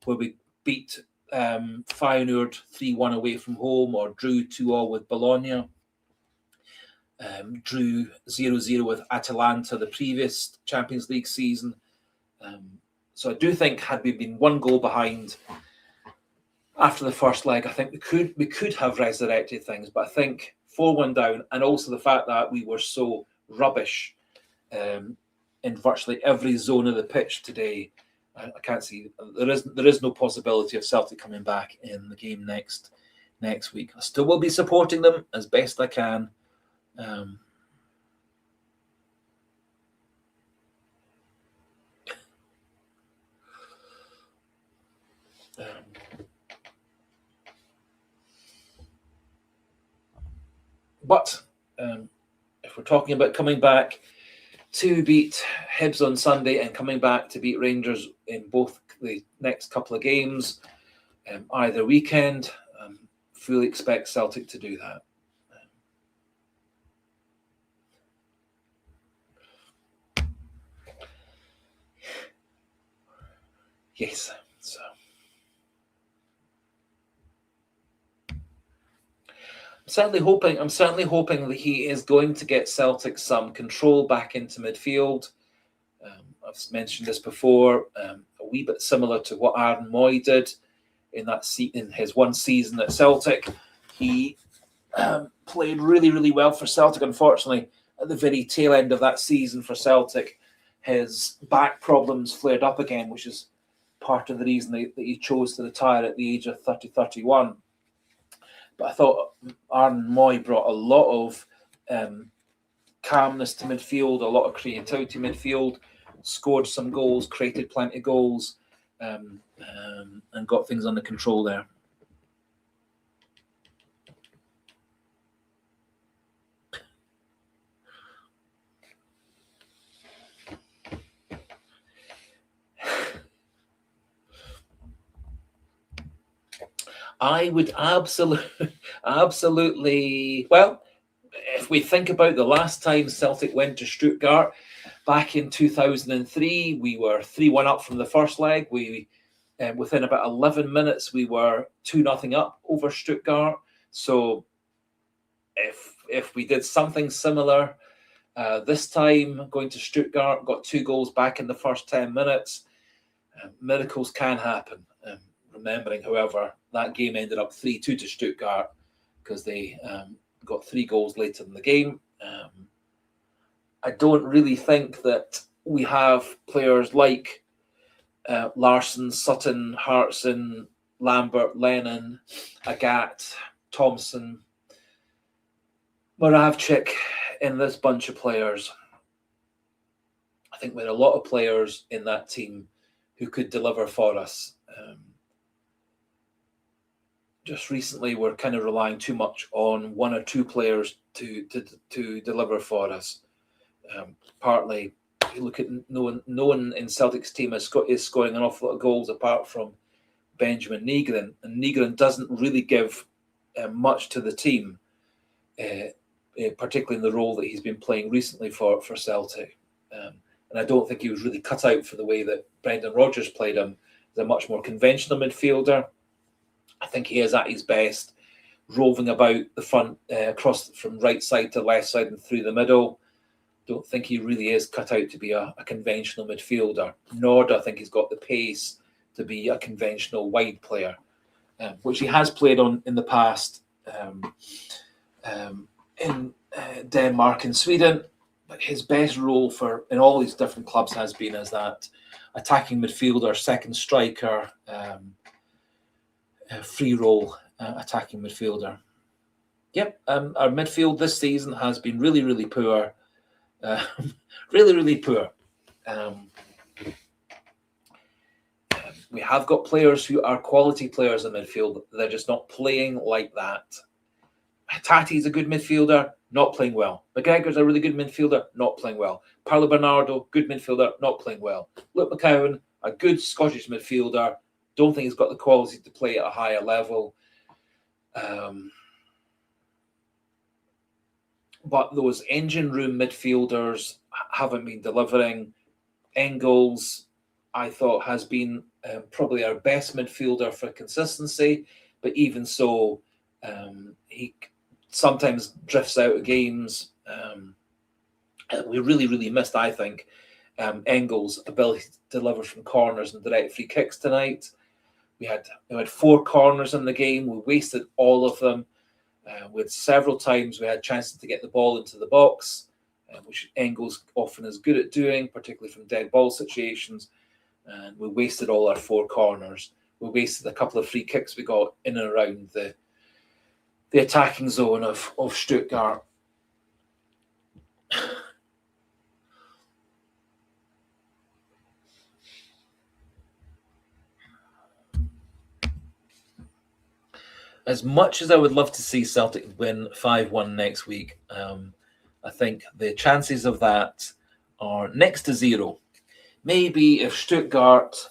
where we beat Feyenoord 3-1 away from home, or drew 2-2 with Bologna. Drew 0-0 with Atalanta the previous Champions League season. So I do think, had we been one goal behind after the first leg, I think we could have resurrected things. But I think 4-1 down, and also the fact that we were so rubbish in virtually every zone of the pitch today, I can't see there is no possibility of Celtic coming back in the game next week. I still will be supporting them as best I can. But if we're talking about coming back to beat Hibs on Sunday and coming back to beat Rangers in both the next couple of games, either weekend, fully expect Celtic to do that. Yes. So I'm certainly hoping that he is going to get Celtic some control back into midfield. I've mentioned this before, a wee bit similar to what Aaron Moy did in his one season at Celtic. He played really, really well for Celtic. Unfortunately, at the very tail end of that season for Celtic, his back problems flared up again, which is part of the reason that he chose to retire at the age of 31. But I thought Aaron Moy brought a lot of calmness to midfield, a lot of creativity midfield, scored some goals, created plenty of goals, and got things under control there. I would absolutely. Well, if we think about the last time Celtic went to Stuttgart back in 2003, we were 3-1 up from the first leg. Within about 11 minutes, we were 2-0 up over Stuttgart. So if we did something similar this time, going to Stuttgart, got 2 goals back in the first 10 minutes, miracles can happen. Remembering, however, that game ended up 3-2 to Stuttgart because they got 3 goals later in the game. I don't really think that we have players like Larsson, Sutton, Hartson, Lambert, Lennon, Agat, Thompson, Moravchik in this bunch of players. I think we had a lot of players in that team who could deliver for us. Just recently, we're kind of relying too much on 1 or 2 players to deliver for us. Partly, you look at no one in Celtic's team is scoring an awful lot of goals apart from Benjamin Nygren, and Nygren doesn't really give much to the team, particularly in the role that he's been playing recently for Celtic. And I don't think he was really cut out for the way that Brendan Rodgers played him. He's a much more conventional midfielder. I think he is at his best, roving about the front, across from right side to left side and through the middle. Don't think he really is cut out to be a conventional midfielder, nor do I think he's got the pace to be a conventional wide player, which he has played on in the past in Denmark and Sweden. But his best role in all these different clubs has been as that attacking midfielder, second striker, free role attacking midfielder. Yep, our midfield this season has been really, really poor. Really, really poor. We have got players who are quality players in midfield. They're just not playing like that. Tati's a good midfielder, not playing well. McGregor's a really good midfielder, not playing well. Paolo Bernardo, good midfielder, not playing well. Luke McCowan, a good Scottish midfielder, don't think he's got the quality to play at a higher level. But those engine room midfielders haven't been delivering. Engels, I thought, has been probably our best midfielder for consistency, but even so, he sometimes drifts out of games. We really, really missed, I think, Engels' ability to deliver from corners and direct free kicks tonight. We had 4 corners in the game. We wasted all of them. With several times we had chances to get the ball into the box, which Engels often is good at doing, particularly from dead ball situations. And we wasted all our 4 corners. We wasted a couple of free kicks we got in and around the attacking zone of Stuttgart. As much as I would love to see Celtic win 5-1 next week, I think the chances of that are next to zero. Maybe if Stuttgart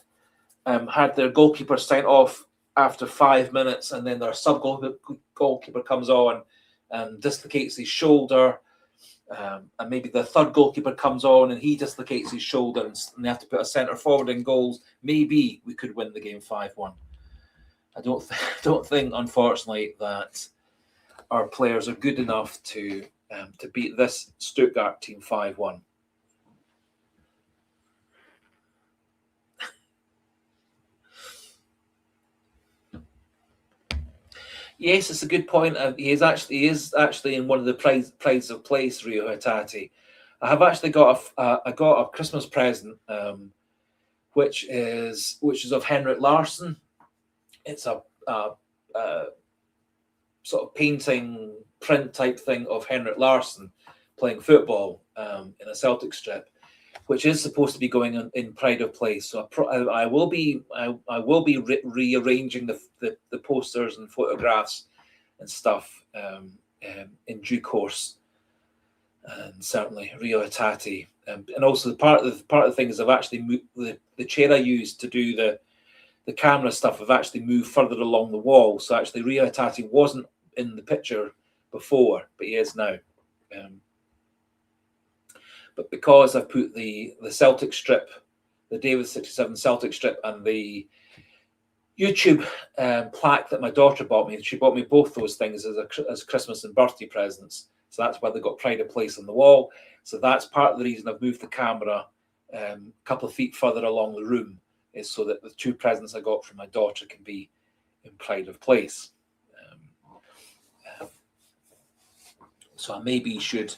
had their goalkeeper sent off after 5 minutes and then their sub-goalkeeper comes on and dislocates his shoulder, and maybe the third goalkeeper comes on and he dislocates his shoulder and they have to put a centre forward in goals, maybe we could win the game 5-1. I don't think, unfortunately, that our players are good enough to beat this Stuttgart team 5-1. Yes, it's a good point. He is actually in one of the prides of place, Rio Hatate. I have actually got a Christmas present, which is of Henrik Larsson. It's a sort of painting print type thing of Henrik Larsson playing football in a Celtic strip, which is supposed to be going in pride of place. So I will be rearranging the posters and photographs and stuff in due course, and certainly Rio Hatate. And also part of the thing is I've actually moved the chair I used to do the camera stuff. I've actually moved further along the wall. So actually Rio Hatate wasn't in the picture before, but he is now. But because I've put the Celtic strip, the David 67 Celtic strip, and the YouTube plaque that my daughter bought me, she bought me both those things as Christmas and birthday presents. So that's why they got pride of place on the wall. So that's part of the reason I've moved the camera a couple of feet further along the room, is so that the 2 presents I got from my daughter can be in pride of place. So I maybe should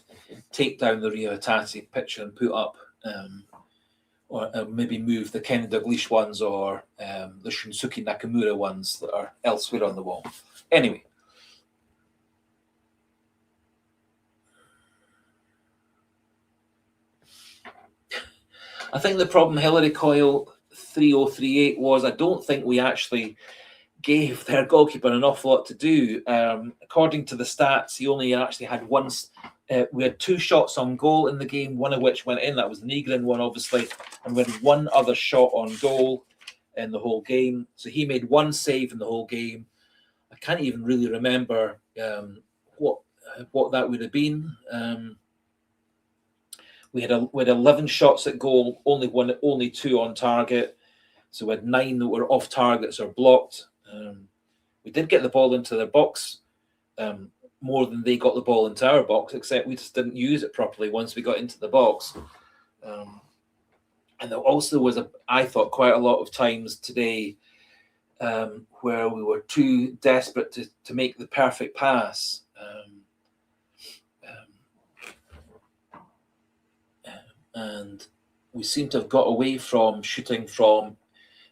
take down the Rio Hatate picture and put up, or maybe move the Kenny Dalglish ones or the Shunsuke Nakamura ones that are elsewhere on the wall. Anyway. I think the problem, Hillary Coyle 3038, was I don't think we actually gave their goalkeeper an awful lot to do. According to the stats, he only actually had once. We had 2 shots on goal in the game, one of which went in. That was the Negrin one, obviously, and we had 1 other shot on goal in the whole game. So he made 1 save in the whole game. I can't even really remember what that would have been. We had 11 shots at goal, only 2 on target. So we had 9 that were off targets or blocked. We did get the ball into their box more than they got the ball into our box, except we just didn't use it properly once we got into the box. And there also was, I thought, quite a lot of times today where we were too desperate to make the perfect pass. And we seem to have got away from shooting from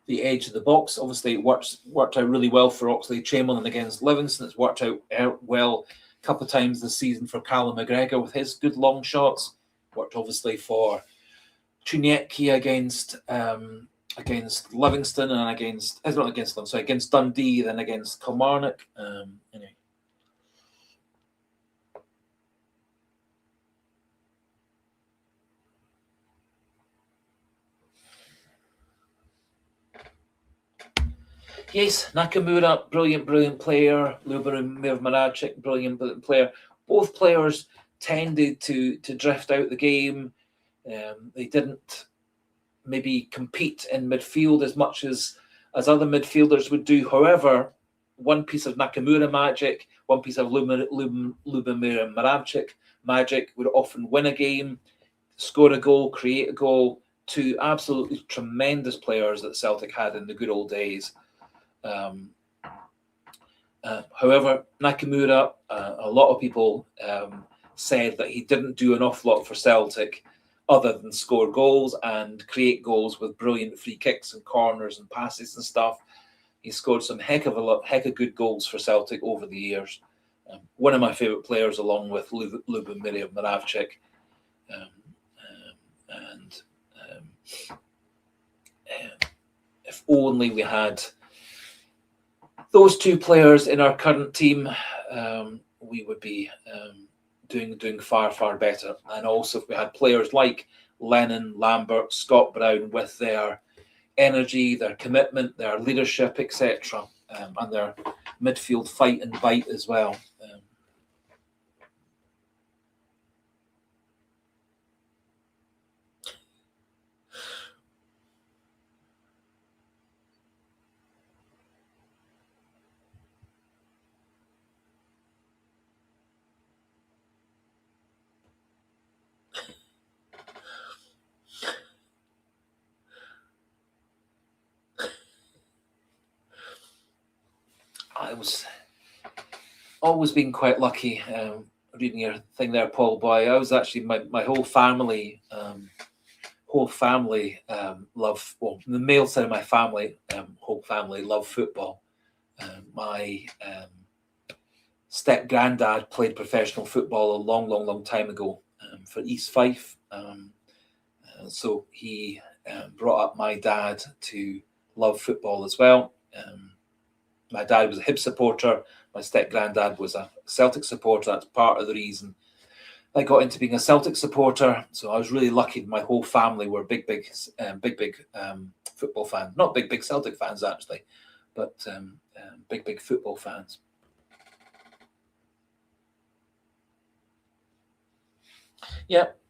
the edge of the box. Obviously, it worked out really well for Oxlade-Chamberlain against Livingston. It's worked out well a couple of times this season for Callum McGregor with his good long shots. Worked obviously for Chuniecki against Livingston and against Dundee, then against Kilmarnock. Anyway. Yes, Nakamura, brilliant player. Lubomir Maracek, brilliant player. Both players tended to drift out the game. They didn't maybe compete in midfield as much as other midfielders would do. However, one piece of Nakamura magic, one piece of Lubomir Maracek magic would often win a game, score a goal, create a goal. 2 absolutely tremendous players that Celtic had in the good old days. However, Nakamura, a lot of people said that he didn't do an awful lot for Celtic other than score goals and create goals with brilliant free kicks and corners and passes and stuff. He scored some heck of good goals for Celtic over the years. One of my favourite players, along with Lubomir Maracek. If only we had those 2 players in our current team, we would be doing far better. And also, if we had players like Lennon, Lambert, Scott Brown with their energy, their commitment, their leadership, etc., and their midfield fight and bite as well. I was always been quite lucky reading your thing there, Paul Boy. I was actually my whole family love, well, the male side of my family, whole family love football. My step granddad played professional football a long time ago for East Fife. So he brought up my dad to love football as well. My dad was a Hibs supporter. My step-granddad was a Celtic supporter. That's part of the reason I got into being a Celtic supporter. So I was really lucky. My whole family were big football fans. Not big Celtic fans, actually, but big football fans. Yep.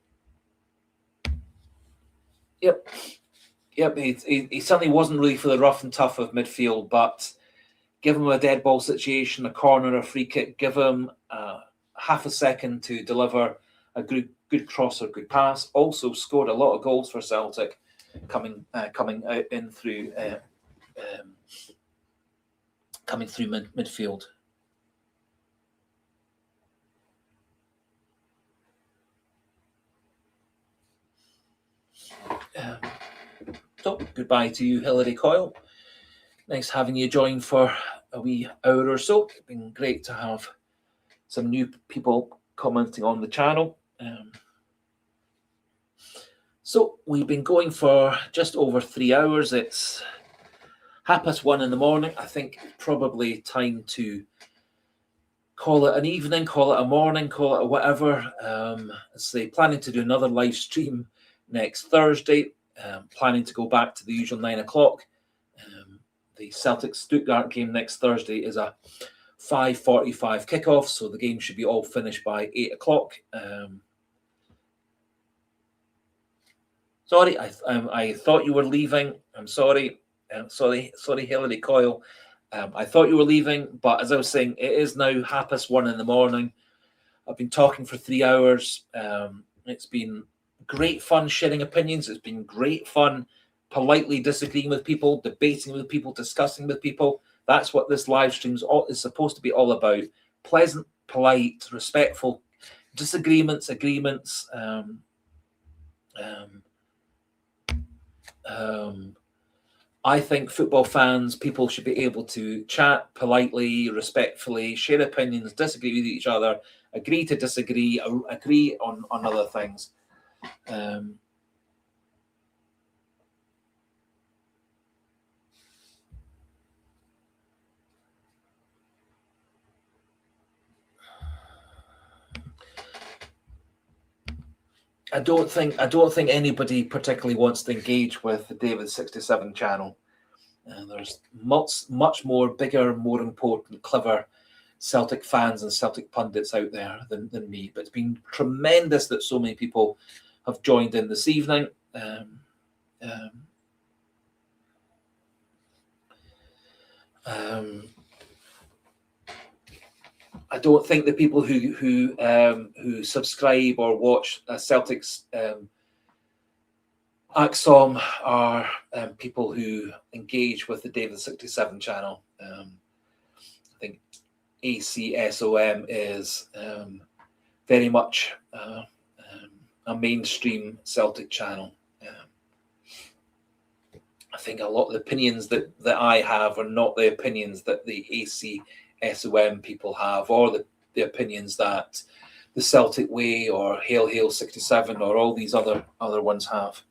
He certainly wasn't really for the rough and tough of midfield, but give him a dead ball situation, a corner, a free kick, give him half a second to deliver a good cross or good pass. Also scored a lot of goals for Celtic coming out in through midfield. So goodbye to you, Hilary Coyle. Nice having you join for a wee hour or so. It's been great to have some new people commenting on the channel. So we've been going for just over 3 hours. It's 1:30 in the morning, I think probably time to call it an evening, call it a morning, call it a whatever. Planning to do another live stream next Thursday. Planning to go back to the usual 9 o'clock. The Celtic Stuttgart game next Thursday is a 5:45 kickoff, so the game should be all finished by 8 o'clock. Sorry, I thought you were leaving. I'm sorry. Sorry, Hilary Coyle. I thought you were leaving, but as I was saying, it is now 1:30 in the morning. I've been talking for 3 hours. It's been great fun sharing opinions. It's been great fun politely disagreeing with people, debating with people, discussing with people. That's what this live stream is supposed to be all about. Pleasant, polite, respectful disagreements, agreements. I think football fans, people should be able to chat politely, respectfully, share opinions, disagree with each other, agree to disagree, agree on other things. I don't think anybody particularly wants to engage with the David 67 channel. There's much more bigger, more important, clever Celtic fans and Celtic pundits out there than me. But it's been tremendous that so many people have joined in this evening. I don't think the people who subscribe or watch Celtic's Axom are people who engage with the David 67 channel. I think ACSOM is very much a mainstream Celtic channel. I think a lot of the opinions that I have are not the opinions that the ACSOM people have, or the opinions that the Celtic Way or Hail 67 or all these other ones have.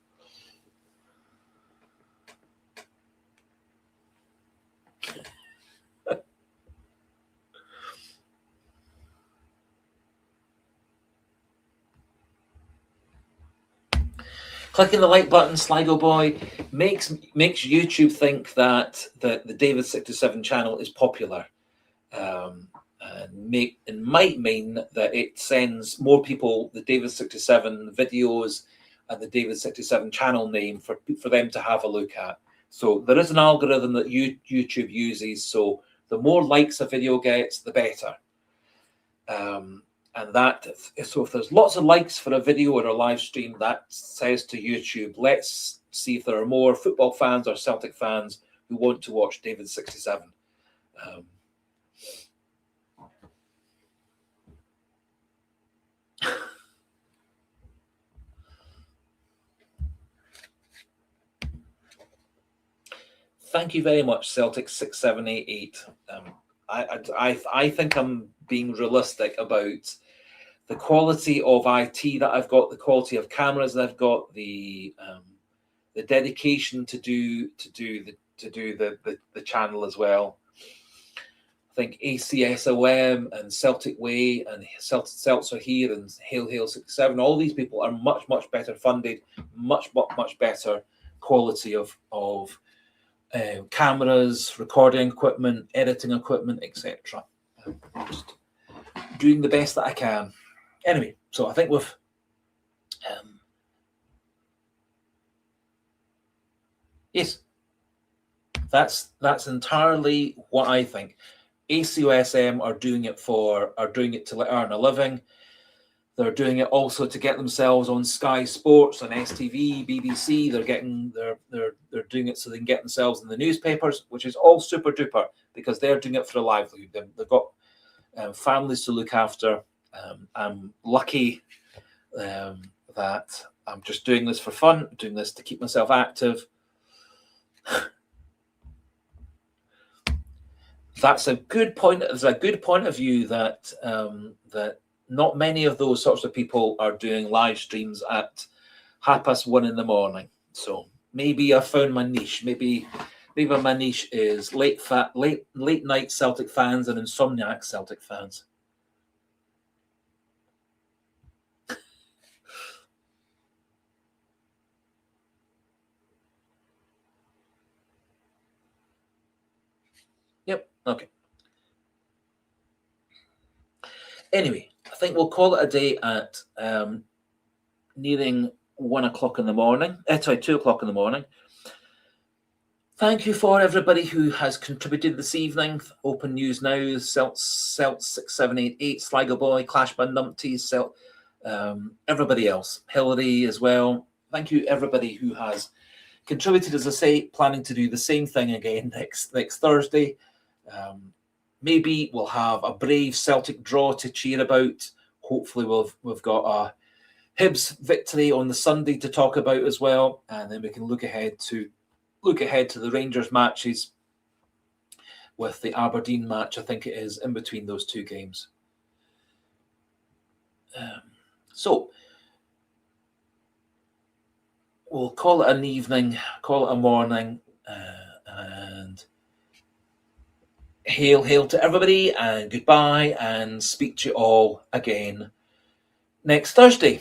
Clicking the like button, Sligo Boy, makes YouTube think that the David 67 channel is popular. And might mean that it sends more people the David 67 videos and the David 67 channel name for them to have a look at. So there is an algorithm that YouTube uses. So the more likes a video gets, the better. And so if there's lots of likes for a video or a live stream, that says to YouTube, let's see if there are more football fans or Celtic fans who want to watch David 67. Thank you very much, Celtic 6788. I think I'm being realistic about the quality of IT that I've got, the quality of cameras that I've got, the dedication to do the channel as well. I think ACSOM and Celtic Way and Celts here and Hail 67, all these people are much better funded, much better quality of cameras, recording equipment, editing equipment, etc. Just doing the best that I can. Anyway, so I think we've yes, that's entirely what I think. ACOSM are doing it to earn a living. They're doing it also to get themselves on Sky Sports, on STV, BBC. They're doing it so they can get themselves in the newspapers, which is all super duper because they're doing it for a livelihood. They've got families to look after. I'm lucky that I'm just doing this for fun, doing this to keep myself active. That's a good point. There's a good point of view that not many of those sorts of people are doing live streams at 1:30 in the morning. So maybe I found my niche. Maybe Maybe my niche is late night Celtic fans and insomniac Celtic fans. Yep. Okay. Anyway, I think we'll call it a day at nearing 1 o'clock in the morning. 2 o'clock in the morning. Thank you for everybody who has contributed this evening. Open News Now, Celt 6788, Sligo Boy, Clashman Numpties, everybody else, Hillary as well. Thank you everybody who has contributed. As I say, planning to do the same thing again next Thursday. Maybe we'll have a brave Celtic draw to cheer about. Hopefully we've got a Hibs victory on the Sunday to talk about as well, and then we can look ahead to the Rangers matches with the Aberdeen match, I think it is, in between those two games. So we'll call it an evening, call it a morning, and hail to everybody, and goodbye, and speak to you all again next Thursday.